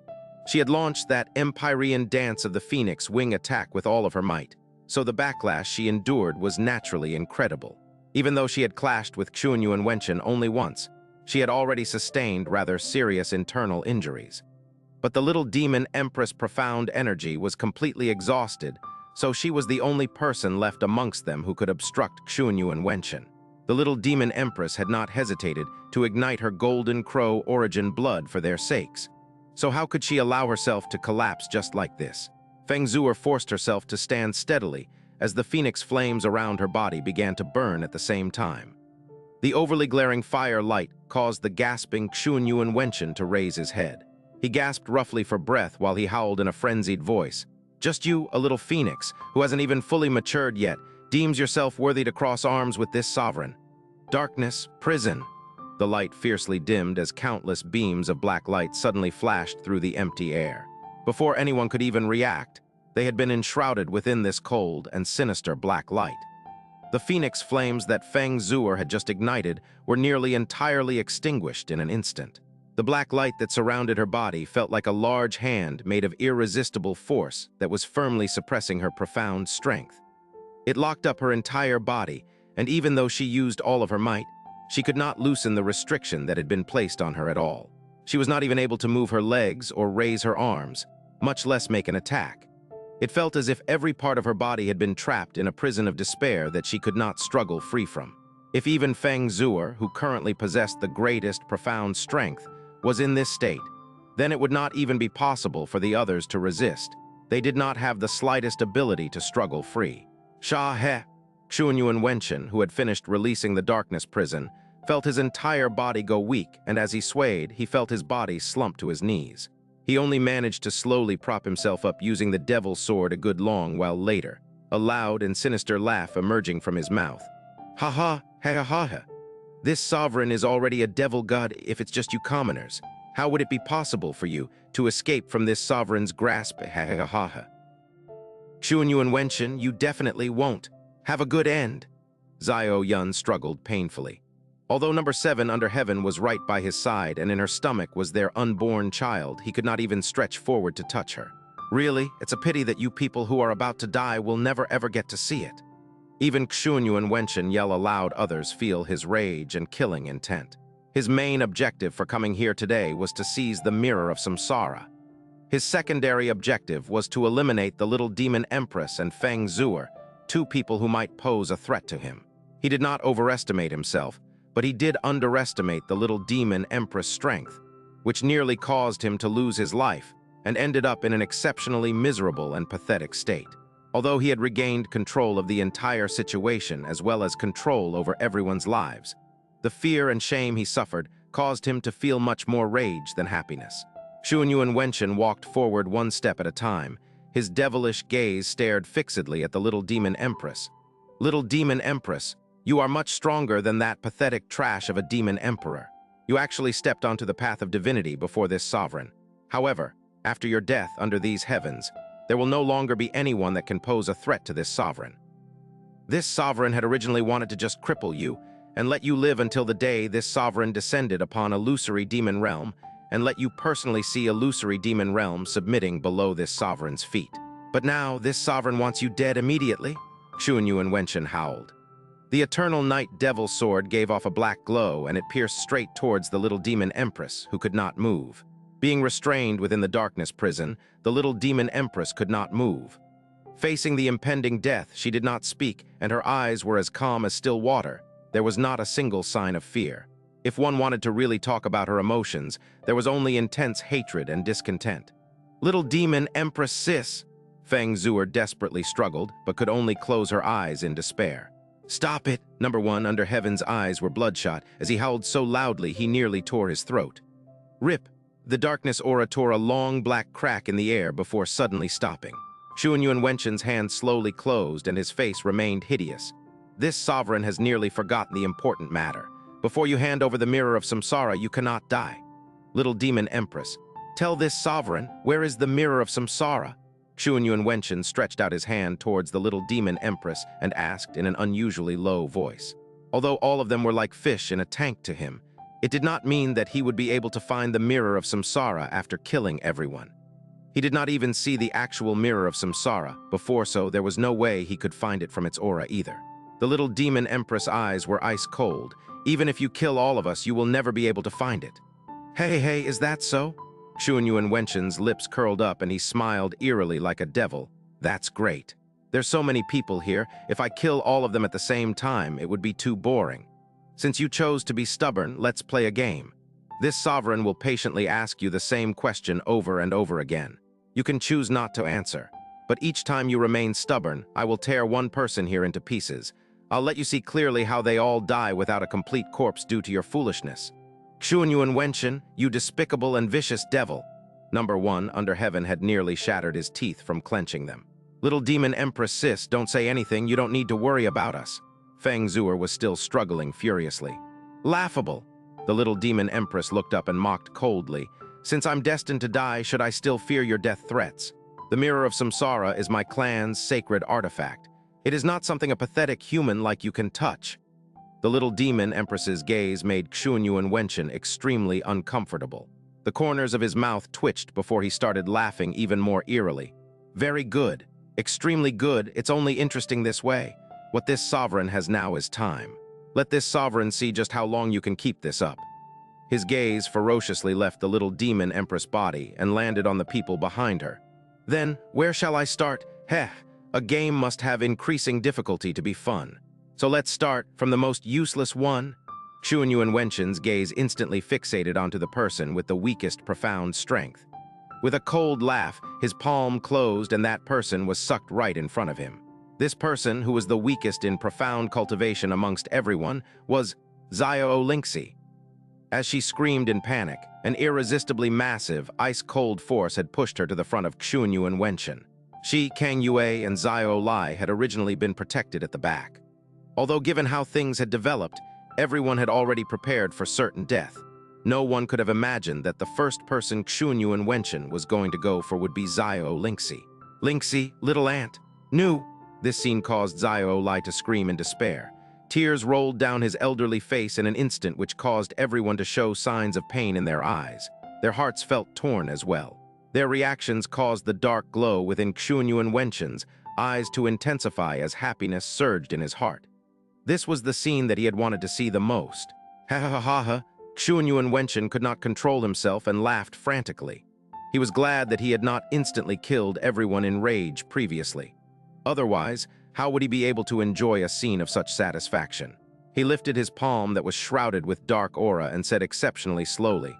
She had launched that Empyrean dance of the phoenix wing attack with all of her might, so the backlash she endured was naturally incredible. Even though she had clashed with Xuanyuan Wentain only once, she had already sustained rather serious internal injuries. But the little demon Empress' profound energy was completely exhausted, so she was the only person left amongst them who could obstruct Xuanyuan Wentain. The little demon Empress had not hesitated to ignite her golden crow origin blood for their sakes. So how could she allow herself to collapse just like this? Feng Zuer forced herself to stand steadily as the phoenix flames around her body began to burn at the same time. The overly glaring fire light caused the gasping Xuanyuan Wentain to raise his head. He gasped roughly for breath while he howled in a frenzied voice. Just you, a little phoenix, who hasn't even fully matured yet, deems yourself worthy to cross arms with this sovereign. Darkness, prison. The light fiercely dimmed as countless beams of black light suddenly flashed through the empty air. Before anyone could even react, they had been enshrouded within this cold and sinister black light. The phoenix flames that Feng Zuer had just ignited were nearly entirely extinguished in an instant. The black light that surrounded her body felt like a large hand made of irresistible force that was firmly suppressing her profound strength. It locked up her entire body, and even though she used all of her might, she could not loosen the restriction that had been placed on her at all. She was not even able to move her legs or raise her arms, much less make an attack. It felt as if every part of her body had been trapped in a prison of despair that she could not struggle free from. If even Feng Zuer, who currently possessed the greatest profound strength, was in this state, then it would not even be possible for the others to resist. They did not have the slightest ability to struggle free. Xuanyuan Wentain, who had finished releasing the darkness prison, felt his entire body go weak, and as he swayed, he felt his body slump to his knees. He only managed to slowly prop himself up using the devil's sword a good long while later, a loud and sinister laugh emerging from his mouth. Ha ha, ha ha ha. This sovereign is already a devil god if it's just you commoners. How would it be possible for you to escape from this sovereign's grasp? Ha ha ha ha. Xuanyuan Wentain, you definitely won't. Have a good end. Xuanyuan struggled painfully. Although number 7 under heaven was right by his side and in her stomach was their unborn child, he could not even stretch forward to touch her. Really, it's a pity that you people who are about to die will never ever get to see it. Even Xuanyuan Wentain yell aloud others feel his rage and killing intent. His main objective for coming here today was to seize the mirror of samsara. His secondary objective was to eliminate the little demon empress and Feng Zuer, 2 people who might pose a threat to him. He did not overestimate himself, but he did underestimate the little demon empress' strength, which nearly caused him to lose his life and ended up in an exceptionally miserable and pathetic state. Although he had regained control of the entire situation as well as control over everyone's lives, the fear and shame he suffered caused him to feel much more rage than happiness. Xuanyuan Wentain walked forward 1 step at a time. His devilish gaze stared fixedly at the little demon empress. Little demon empress, you are much stronger than that pathetic trash of a demon emperor. You actually stepped onto the path of divinity before this sovereign. However, after your death under these heavens, there will no longer be anyone that can pose a threat to this sovereign. This sovereign had originally wanted to just cripple you and let you live until the day this sovereign descended upon illusory demon realm and let you personally see illusory demon realm submitting below this sovereign's feet. But now this sovereign wants you dead immediately? Xuanyuan Wentain howled. The eternal night devil sword gave off a black glow and it pierced straight towards the little demon empress, who could not move. Being restrained within the darkness prison, the little demon empress could not move. Facing the impending death, she did not speak, and her eyes were as calm as still water. There was not a single sign of fear. If one wanted to really talk about her emotions, there was only intense hatred and discontent. Little demon empress sis! Feng Zuer desperately struggled, but could only close her eyes in despair. Stop it! Number 1 under heaven's eyes were bloodshot as he howled so loudly he nearly tore his throat. Rip! The darkness aura tore a long black crack in the air before suddenly stopping. Xuanyuan Wenchain's hand slowly closed and his face remained hideous. This sovereign has nearly forgotten the important matter. Before you hand over the mirror of samsara, you cannot die. Little demon empress, tell this sovereign, where is the mirror of samsara? Xuanyuan Wentain stretched out his hand towards the little demon empress and asked in an unusually low voice. Although all of them were like fish in a tank to him, it did not mean that he would be able to find the mirror of samsara after killing everyone. He did not even see the actual mirror of samsara before, so there was no way he could find it from its aura either. The little demon empress eyes were ice cold. Even if you kill all of us, you will never be able to find it. Hey, is that so? Xuanyuan Wenchain's lips curled up and he smiled eerily like a devil. That's great. There's so many people here, if I kill all of them at the same time, it would be too boring. Since you chose to be stubborn, let's play a game. This sovereign will patiently ask you the same question over and over again. You can choose not to answer, but each time you remain stubborn, I will tear one person here into pieces. I'll let you see clearly how they all die without a complete corpse due to your foolishness. Xuanyuan Wentain, you despicable and vicious devil. Number 1 under heaven had nearly shattered his teeth from clenching them. Little demon empress sis, don't say anything, you don't need to worry about us. Feng Zuer was still struggling furiously. Laughable. The little demon empress looked up and mocked coldly, Since I'm destined to die, should I still fear your death threats? The Mirror of Samsara is my clan's sacred artifact. It is not something a pathetic human like you can touch. The little demon empress's gaze made Xuanyuan Wentain extremely uncomfortable. The corners of his mouth twitched before he started laughing even more eerily. Very good. Extremely good. It's only interesting this way. What this sovereign has now is time. Let this sovereign see just how long you can keep this up. His gaze ferociously left the little demon empress body and landed on the people behind her. Then, where shall I start? Heh, a game must have increasing difficulty to be fun. So let's start from the most useless one. Xuanyuan Wenchain's gaze instantly fixated onto the person with the weakest profound strength. With a cold laugh, his palm closed and that person was sucked right in front of him. This person, who was the weakest in profound cultivation amongst everyone, was Xianxia. As she screamed in panic, an irresistibly massive, ice-cold force had pushed her to the front of Xuanyuan Wentain. She, Kang Yue, and Xiao Lai had originally been protected at the back. Although given how things had developed, everyone had already prepared for certain death. No one could have imagined that the first person Xuanyuan Wentain was going to go for would be Xianxia. Lingxi, little ant. No! This scene caused Xiao Lai to scream in despair. Tears rolled down his elderly face in an instant, which caused everyone to show signs of pain in their eyes. Their hearts felt torn as well. Their reactions caused the dark glow within Xuanyuan Wenchain's eyes to intensify as happiness surged in his heart. This was the scene that he had wanted to see the most. Ha ha ha ha ha! Xuanyuan Wentain could not control himself and laughed frantically. He was glad that he had not instantly killed everyone in rage previously. Otherwise, how would he be able to enjoy a scene of such satisfaction? He lifted his palm that was shrouded with dark aura and said exceptionally slowly,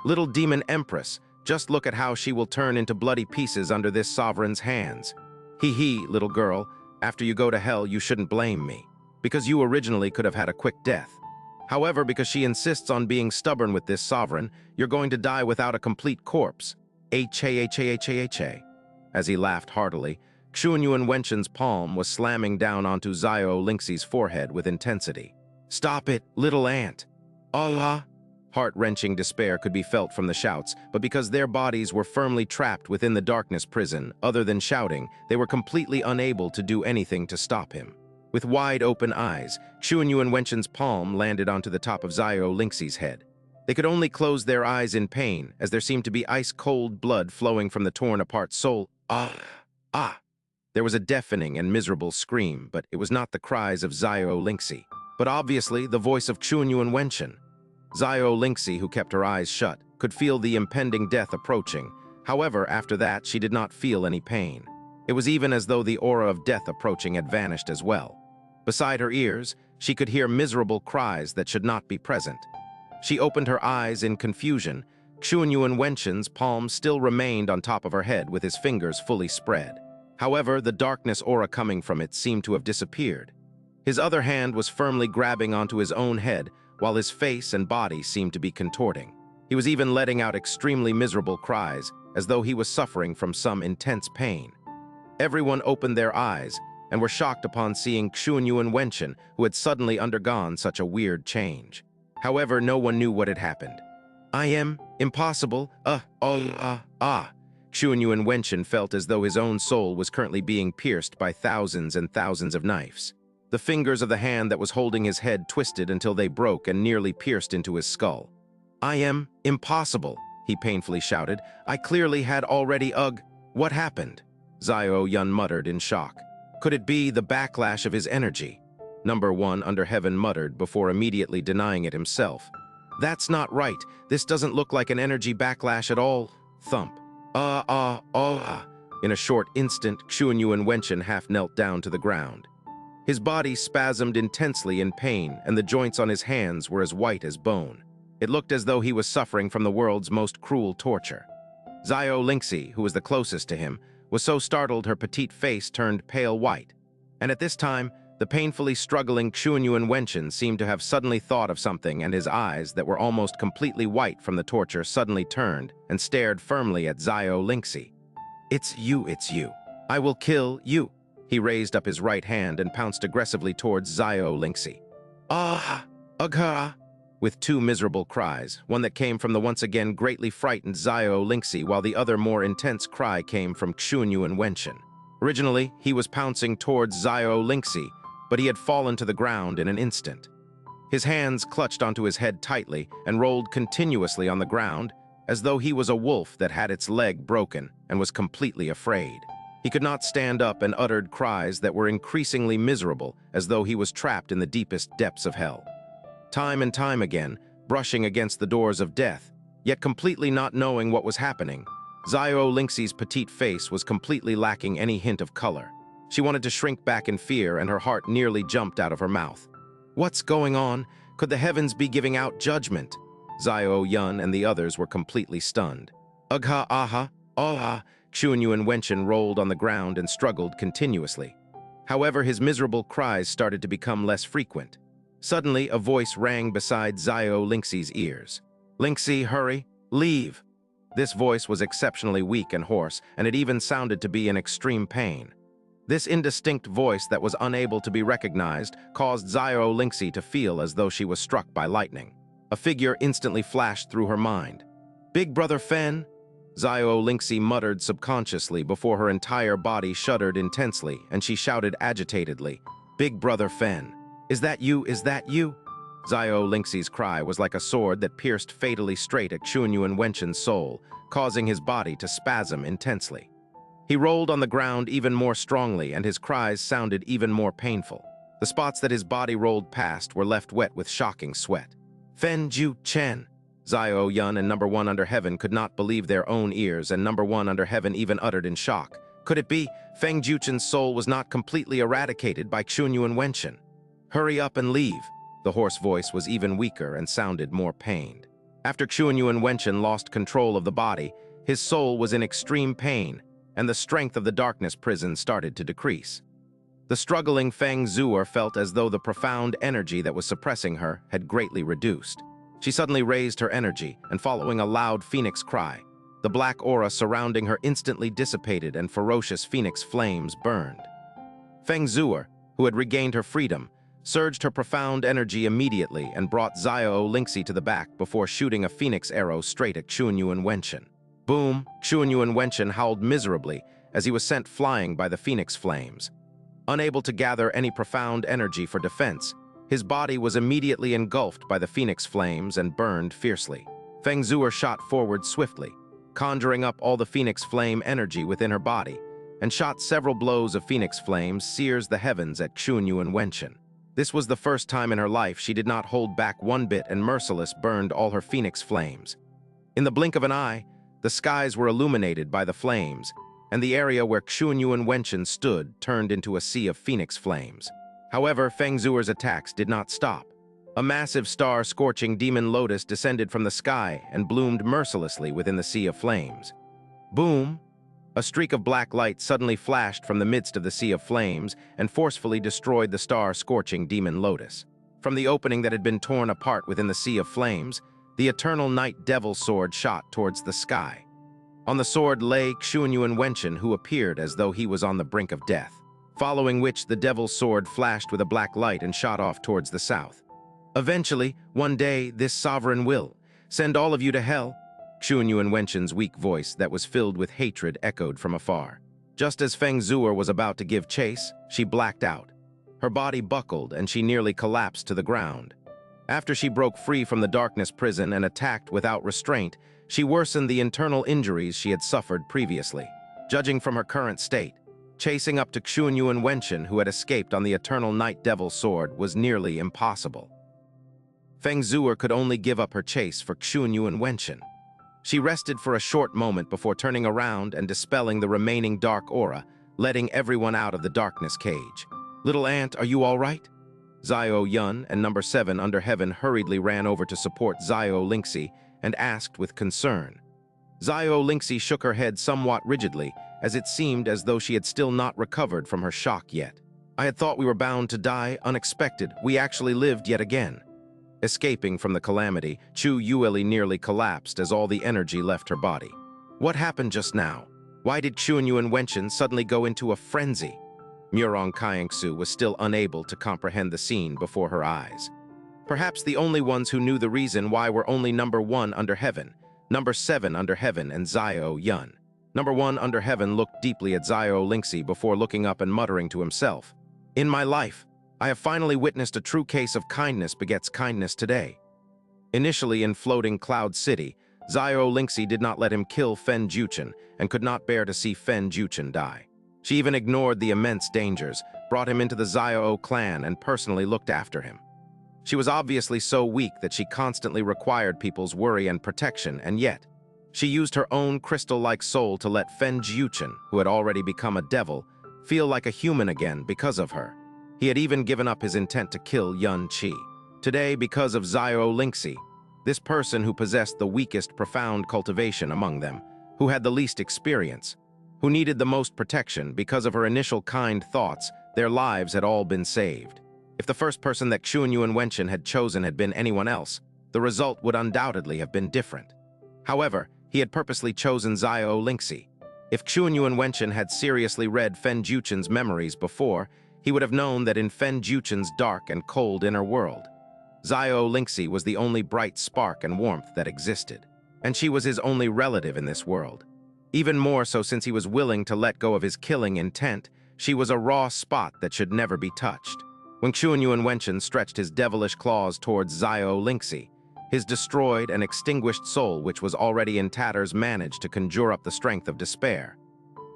"Little demon empress, just look at how she will turn into bloody pieces under this sovereign's hands. Hee, little girl, after you go to hell you shouldn't blame me, because you originally could have had a quick death. However, because she insists on being stubborn with this sovereign, you're going to die without a complete corpse. H-A-H-A-H-A-H-A." As he laughed heartily, Xuanyuan Wenchain's palm was slamming down onto Xianxia's forehead with intensity. "Stop it, little ant!" Allah! Heart-wrenching despair could be felt from the shouts, but because their bodies were firmly trapped within the darkness prison, other than shouting, they were completely unable to do anything to stop him. With wide-open eyes, Xuanyuan Wenchain's palm landed onto the top of Xianxia's head. They could only close their eyes in pain, as there seemed to be ice-cold blood flowing from the torn-apart soul. Ah! There was a deafening and miserable scream, but it was not the cries of Xianxia, but obviously the voice of Xuanyuan Wentain. Xianxia, who kept her eyes shut, could feel the impending death approaching. However, after that, she did not feel any pain. It was even as though the aura of death approaching had vanished as well. Beside her ears, she could hear miserable cries that should not be present. She opened her eyes in confusion. Xuanyuan Wenchain's palm still remained on top of her head with his fingers fully spread. However, the darkness aura coming from it seemed to have disappeared. His other hand was firmly grabbing onto his own head, while his face and body seemed to be contorting. He was even letting out extremely miserable cries, as though he was suffering from some intense pain. Everyone opened their eyes and were shocked upon seeing Xuanyuan Wentain, who had suddenly undergone such a weird change. However, no one knew what had happened. "I am impossible. Xuanyuan Wentain felt as though his own soul was currently being pierced by thousands and thousands of knives. The fingers of the hand that was holding his head twisted until they broke and nearly pierced into his skull. "I am impossible," he painfully shouted. "I clearly had already What happened?" Xuanyuan muttered in shock. Could it be the backlash of his energy? Number 1 under heaven muttered before immediately denying it himself. "That's not right. This doesn't look like an energy backlash at all." Thump. In a short instant, Xuanyuan Wentain half knelt down to the ground. His body spasmed intensely in pain, and the joints on his hands were as white as bone. It looked as though he was suffering from the world's most cruel torture. Xianxia, who was the closest to him, was so startled her petite face turned pale white. And at this time, the painfully struggling Xuanyuan Wentain seemed to have suddenly thought of something, and his eyes, that were almost completely white from the torture, suddenly turned and stared firmly at Xianxia. It's you. I will kill you." He raised up his right hand and pounced aggressively towards Xianxia. with two miserable cries, one that came from the once again greatly frightened Xianxia, while the other more intense cry came from Xuanyuan Wentain. Originally, he was pouncing towards Xianxia, but he had fallen to the ground in an instant. His hands clutched onto his head tightly and rolled continuously on the ground, as though he was a wolf that had its leg broken and was completely afraid. He could not stand up and uttered cries that were increasingly miserable, as though he was trapped in the deepest depths of hell. Time and time again, brushing against the doors of death, yet completely not knowing what was happening, Xianxia's petite face was completely lacking any hint of color. She wanted to shrink back in fear, and her heart nearly jumped out of her mouth. What's going on? Could the heavens be giving out judgment? Xuanyuan and the others were completely stunned. Ugha, aha, aha, Xuanyuan Wentain rolled on the ground and struggled continuously. However, his miserable cries started to become less frequent. Suddenly, a voice rang beside Xianxia's ears. "Lingxi, hurry, leave." This voice was exceptionally weak and hoarse, and it even sounded to be in extreme pain. This indistinct voice that was unable to be recognized caused Xianxia to feel as though she was struck by lightning. A figure instantly flashed through her mind. "Big Brother Fen?" Xianxia muttered subconsciously before her entire body shuddered intensely, and she shouted agitatedly, "Big Brother Fen, is that you? Is that you?" Xianxia's cry was like a sword that pierced fatally straight at Xuanyuan Wenchain's soul, causing his body to spasm intensely. He rolled on the ground even more strongly, and his cries sounded even more painful. The spots that his body rolled past were left wet with shocking sweat. "Fen Ju Chen." Xianxia and Number One Under Heaven could not believe their own ears, and Number One Under Heaven even uttered in shock. Could it be Feng Juchen's soul was not completely eradicated by Xuanyuan Wentain? "Hurry up and leave." The hoarse voice was even weaker and sounded more pained. After Xuanyuan Wentain lost control of the body, his soul was in extreme pain, and the strength of the darkness prison started to decrease. The struggling Feng Zuer felt as though the profound energy that was suppressing her had greatly reduced. She suddenly raised her energy, and following a loud phoenix cry, the black aura surrounding her instantly dissipated and ferocious phoenix flames burned. Feng Zuer, who had regained her freedom, surged her profound energy immediately and brought Xianxia to the back before shooting a phoenix arrow straight at Xuanyuan Wentain. Boom! Xuanyuan Wentain howled miserably as he was sent flying by the phoenix flames. Unable to gather any profound energy for defense, his body was immediately engulfed by the phoenix flames and burned fiercely. Feng Zuer shot forward swiftly, conjuring up all the phoenix flame energy within her body, and shot several blows of phoenix flames sears the heavens at Xuanyuan Wentain. This was the first time in her life she did not hold back one bit, and merciless burned all her phoenix flames. In the blink of an eye, the skies were illuminated by the flames, and the area where Xuanyuan Wentain stood turned into a sea of phoenix flames. However, Feng Zuer's attacks did not stop. A massive star-scorching demon lotus descended from the sky and bloomed mercilessly within the sea of flames. Boom! A streak of black light suddenly flashed from the midst of the sea of flames and forcefully destroyed the star-scorching demon lotus. From the opening that had been torn apart within the sea of flames, the eternal night devil sword shot towards the sky. On the sword lay Xuanyuan Wentain, who appeared as though he was on the brink of death, following which the devil's sword flashed with a black light and shot off towards the south. "Eventually, one day, this sovereign will send all of you to hell." Xuanyuan Wenchain's weak voice that was filled with hatred echoed from afar. Just as Feng Zuer was about to give chase, she blacked out. Her body buckled and she nearly collapsed to the ground. After she broke free from the darkness prison and attacked without restraint, she worsened the internal injuries she had suffered previously. Judging from her current state, chasing up to Xuanyuan Wentain, who had escaped on the eternal night devil sword, was nearly impossible. Feng Zuer could only give up her chase for Xuanyuan Wentain. She rested for a short moment before turning around and dispelling the remaining dark aura, letting everyone out of the darkness cage. "Little Ant, are you all right?" Xianxia and Number 7 Under Heaven hurriedly ran over to support Xianxia and asked with concern. Xianxia shook her head somewhat rigidly, as it seemed as though she had still not recovered from her shock yet. "I had thought we were bound to die, unexpected. We actually lived yet again." Escaping from the calamity, Chu Yueli nearly collapsed as all the energy left her body. What happened just now? Why did Xuanyuan Wentain suddenly go into a frenzy? Murong Kaiangsu was still unable to comprehend the scene before her eyes. Perhaps the only ones who knew the reason why were only number 1 under heaven, number 7 under heaven, and Xuanyuan. Number 1 under heaven looked deeply at Xianxia before looking up and muttering to himself, "In my life, I have finally witnessed a true case of kindness begets kindness today." Initially in Floating Cloud City, Xianxia did not let him kill Fen Juchen and could not bear to see Fen Juchen die. She even ignored the immense dangers, brought him into the Xiao clan, and personally looked after him. She was obviously so weak that she constantly required people's worry and protection, and yet, she used her own crystal-like soul to let Fen Juchen, who had already become a devil, feel like a human again because of her. He had even given up his intent to kill Yun Qi. Today, because of Xianxia, this person who possessed the weakest profound cultivation among them, who had the least experience, who needed the most protection because of her initial kind thoughts, their lives had all been saved. If the first person that Xuanyuan Wentain had chosen had been anyone else, the result would undoubtedly have been different. However, he had purposely chosen Xianxia. If Xuanyuan Wentain had seriously read Fen Juchen's memories before, he would have known that in Fen Juchen's dark and cold inner world, Xianxia was the only bright spark and warmth that existed, and she was his only relative in this world. Even more so since he was willing to let go of his killing intent, she was a raw spot that should never be touched. When Xuanyuan Wentain stretched his devilish claws towards Xianxia, his destroyed and extinguished soul, which was already in tatters, managed to conjure up the strength of despair.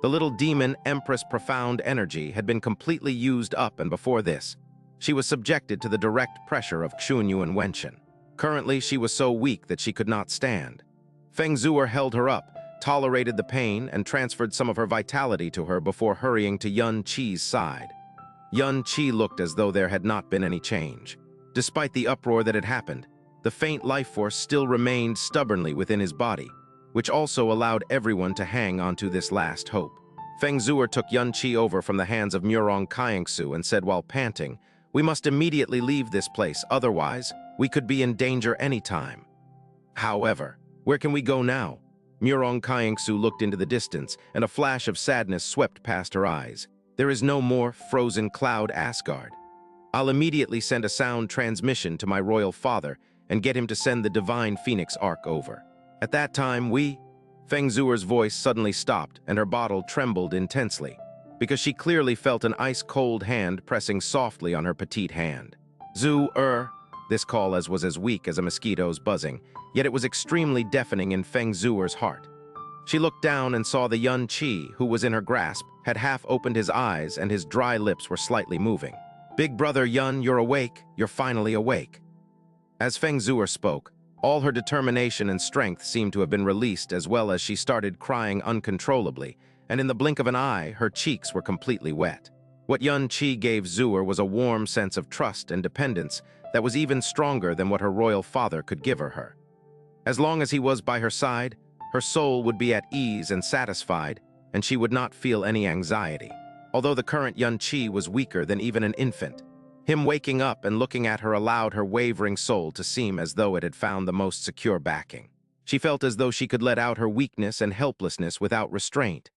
The little demon Empress' profound energy had been completely used up, and before this, she was subjected to the direct pressure of Xuanyuan Wentain. Currently, she was so weak that she could not stand. Feng Zuer held her up, tolerated the pain, and transferred some of her vitality to her before hurrying to Yun Qi's side. Yun Qi looked as though there had not been any change. Despite the uproar that had happened, the faint life force still remained stubbornly within his body, which also allowed everyone to hang onto this last hope. Feng Zuer took Yun Qi over from the hands of Murong Kaiengsu and said while panting, "We must immediately leave this place, otherwise, we could be in danger any time." However, where can we go now? Murong Kaiengsu looked into the distance, and a flash of sadness swept past her eyes. "There is no more frozen cloud Asgard. I'll immediately send a sound transmission to my royal father and get him to send the divine Phoenix Arc over. At that time, Feng Zuer's voice suddenly stopped, and her bottle trembled intensely, because she clearly felt an ice-cold hand pressing softly on her petite hand. This call was as weak as a mosquito's buzzing, yet it was extremely deafening in Feng Zuer's heart. She looked down and saw the Yun Qi, who was in her grasp, had half opened his eyes and his dry lips were slightly moving. "Big brother Yun, you're awake. You're finally awake." As Feng Zuer spoke, all her determination and strength seemed to have been released, as well as she started crying uncontrollably, and in the blink of an eye, her cheeks were completely wet. What Yun Qi gave Zuer was a warm sense of trust and dependence that was even stronger than what her royal father could give her. As long as he was by her side, her soul would be at ease and satisfied, and she would not feel any anxiety. Although the current Yun Qi was weaker than even an infant, him waking up and looking at her allowed her wavering soul to seem as though it had found the most secure backing. She felt as though she could let out her weakness and helplessness without restraint.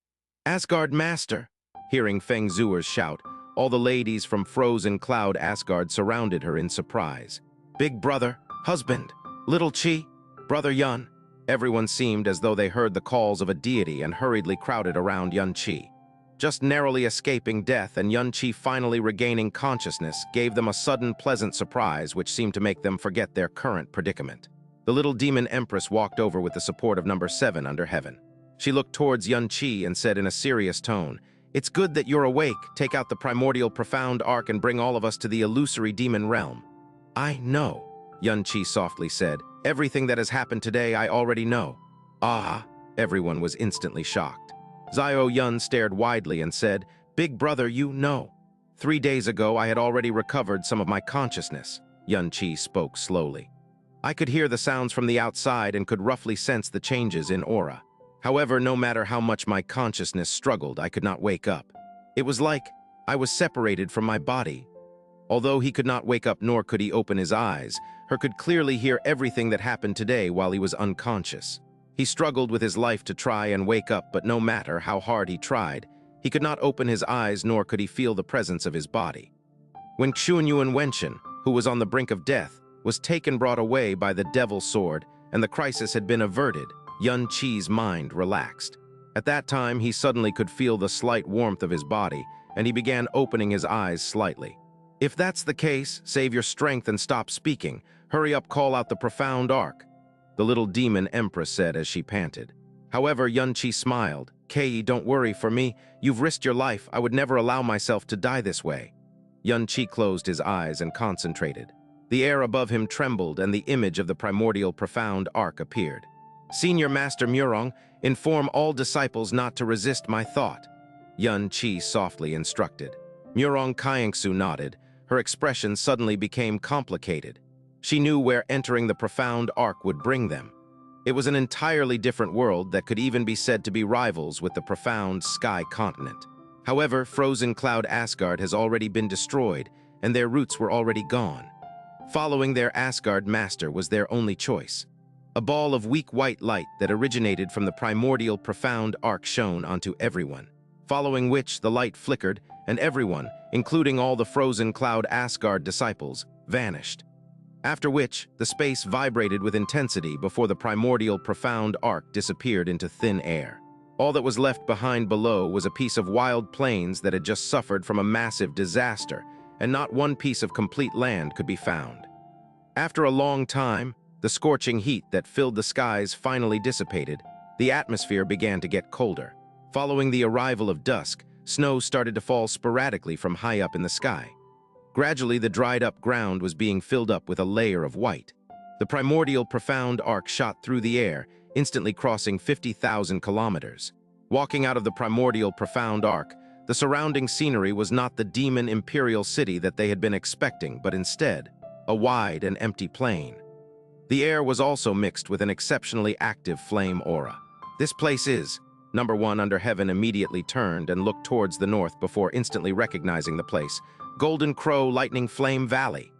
"Asgard Master!" Hearing Feng Zuer's shout, all the ladies from Frozen Cloud Asgard surrounded her in surprise. "Big brother, husband, little Qi, brother Yun." Everyone seemed as though they heard the calls of a deity and hurriedly crowded around Yun Qi. Just narrowly escaping death and Yun Qi finally regaining consciousness gave them a sudden pleasant surprise which seemed to make them forget their current predicament. The little demon Empress walked over with the support of number 7 under heaven. She looked towards Yun Qi and said in a serious tone, "It's good that you're awake. Take out the primordial profound arc and bring all of us to the illusory demon realm." "I know," Yun Qi softly said. "Everything that has happened today I already know." "Ah!" Everyone was instantly shocked. Xianxia stared widely and said, "Big brother, you know. 3 days ago I had already recovered some of my consciousness." Yun Qi spoke slowly. "I could hear the sounds from the outside and could roughly sense the changes in aura. However, no matter how much my consciousness struggled, I could not wake up. It was like I was separated from my body." Although he could not wake up nor could he open his eyes, he could clearly hear everything that happened today while he was unconscious. He struggled with his life to try and wake up, but no matter how hard he tried, he could not open his eyes nor could he feel the presence of his body. When Xuanyuan Wentain, who was on the brink of death, was brought away by the devil sword, and the crisis had been averted, Xianxia's mind relaxed. At that time, he suddenly could feel the slight warmth of his body, and he began opening his eyes slightly. If that's the case, save your strength and stop speaking. Hurry up, call out the profound arc, the little demon empress said as she panted. However, Xianxia smiled. Kei, don't worry for me. You've risked your life. I would never allow myself to die this way. Xianxia closed his eyes and concentrated. The air above him trembled, and the image of the primordial profound arc appeared. Senior Master Murong, inform all disciples not to resist my thought, Xianxia softly instructed. Murong Xianxia nodded. Her expression suddenly became complicated. She knew where entering the profound arc would bring them. It was an entirely different world that could even be said to be rivals with the profound sky continent. However, frozen cloud Asgard has already been destroyed, and their roots were already gone. Following their Asgard master was their only choice. A ball of weak white light that originated from the primordial profound arc shone onto everyone, following which the light flickered, and everyone, including all the frozen cloud Asgard disciples, vanished. After which, the space vibrated with intensity before the primordial profound arc disappeared into thin air. All that was left behind below was a piece of wild plains that had just suffered from a massive disaster, and not one piece of complete land could be found. After a long time, the scorching heat that filled the skies finally dissipated. The atmosphere began to get colder. Following the arrival of dusk, snow started to fall sporadically from high up in the sky. Gradually, the dried-up ground was being filled up with a layer of white. The primordial profound arc shot through the air, instantly crossing 50,000 kilometers. Walking out of the primordial profound arc, the surrounding scenery was not the demon imperial city that they had been expecting, but instead, a wide and empty plain. The air was also mixed with an exceptionally active flame aura. This place is... Number 1 under heaven immediately turned and looked towards the north before instantly recognizing the place. Golden Crow Lightning Flame Valley.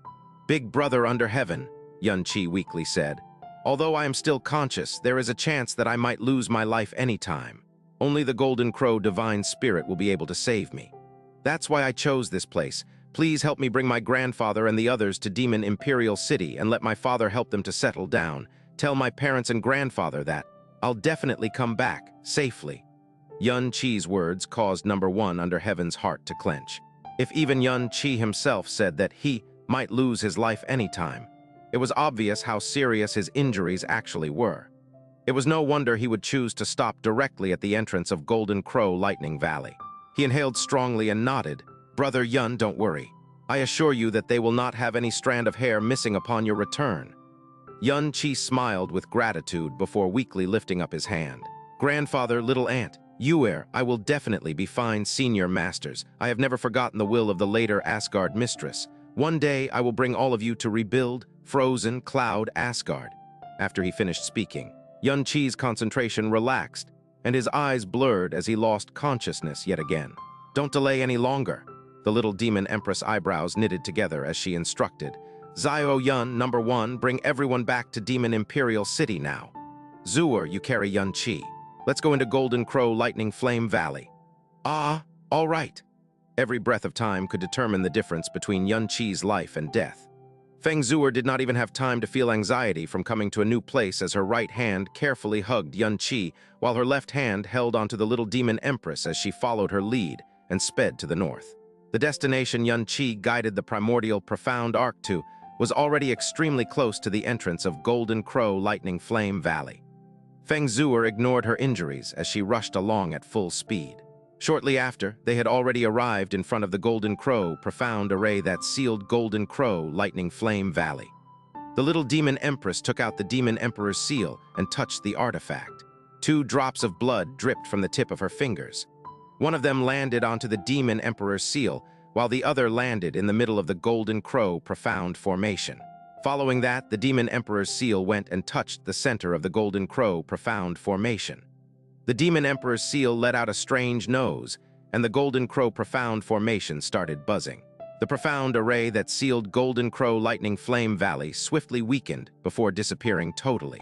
Big brother under heaven, Xianxia weakly said. Although I am still conscious, there is a chance that I might lose my life anytime. Only the Golden Crow Divine Spirit will be able to save me. That's why I chose this place. Please help me bring my grandfather and the others to Demon Imperial City and let my father help them to settle down. Tell my parents and grandfather that I'll definitely come back, safely. Xianxia's words caused Number 1 under heaven's heart to clench. If even Xianxia himself said that he might lose his life anytime, it was obvious how serious his injuries actually were. It was no wonder he would choose to stop directly at the entrance of Golden Crow Lightning Valley. He inhaled strongly and nodded. Brother Yun, don't worry. I assure you that they will not have any strand of hair missing upon your return. Xianxia smiled with gratitude before weakly lifting up his hand. Grandfather, little aunt, Yuer, I will definitely be fine, senior masters. I have never forgotten the will of the later Asgard mistress. One day I will bring all of you to rebuild frozen cloud Asgard. After he finished speaking, Xianxia's concentration relaxed, and his eyes blurred as he lost consciousness yet again. Don't delay any longer. The little demon empress eyebrows knitted together as she instructed. Zio Yun, Number 1, bring everyone back to Demon Imperial City now. Zuer, you carry Xianxia. Let's go into Golden Crow Lightning Flame Valley. Ah, all right. Every breath of time could determine the difference between Xianxia's life and death. Feng Zuer did not even have time to feel anxiety from coming to a new place as her right hand carefully hugged Xianxia while her left hand held onto the little demon empress as she followed her lead and sped to the north. The destination Xianxia guided the primordial profound arc to was already extremely close to the entrance of Golden Crow Lightning Flame Valley. Feng Zuer ignored her injuries as she rushed along at full speed. Shortly after, they had already arrived in front of the Golden Crow profound array that sealed Golden Crow Lightning Flame Valley. The little demon empress took out the demon emperor's seal and touched the artifact. 2 drops of blood dripped from the tip of her fingers. One of them landed onto the demon emperor's seal, while the other landed in the middle of the Golden Crow profound formation. Following that, the demon emperor's seal went and touched the center of the Golden Crow profound formation. The demon emperor's seal let out a strange nose, and the Golden Crow profound formation started buzzing. The profound array that sealed Golden Crow Lightning Flame Valley swiftly weakened before disappearing totally.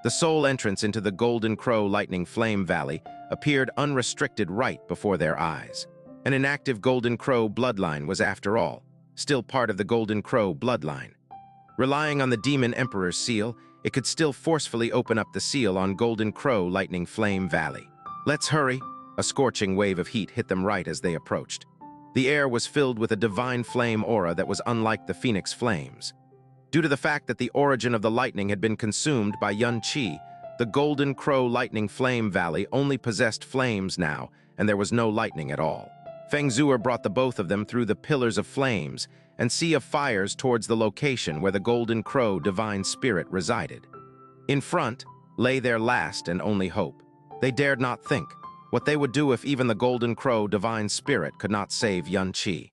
The sole entrance into the Golden Crow Lightning Flame Valley appeared unrestricted right before their eyes. An inactive Golden Crow bloodline was, after all, still part of the Golden Crow bloodline. Relying on the Demon Emperor's seal, it could still forcefully open up the seal on Golden Crow Lightning Flame Valley. Let's hurry. A scorching wave of heat hit them right as they approached. The air was filled with a divine flame aura that was unlike the Phoenix Flames. Due to the fact that the origin of the lightning had been consumed by Yun Qi, the Golden Crow Lightning Flame Valley only possessed flames now, and there was no lightning at all. Feng Zuer brought the both of them through the pillars of flames and sea of fires towards the location where the Golden Crow Divine Spirit resided. In front lay their last and only hope. They dared not think what they would do if even the Golden Crow Divine Spirit could not save Yun Qi.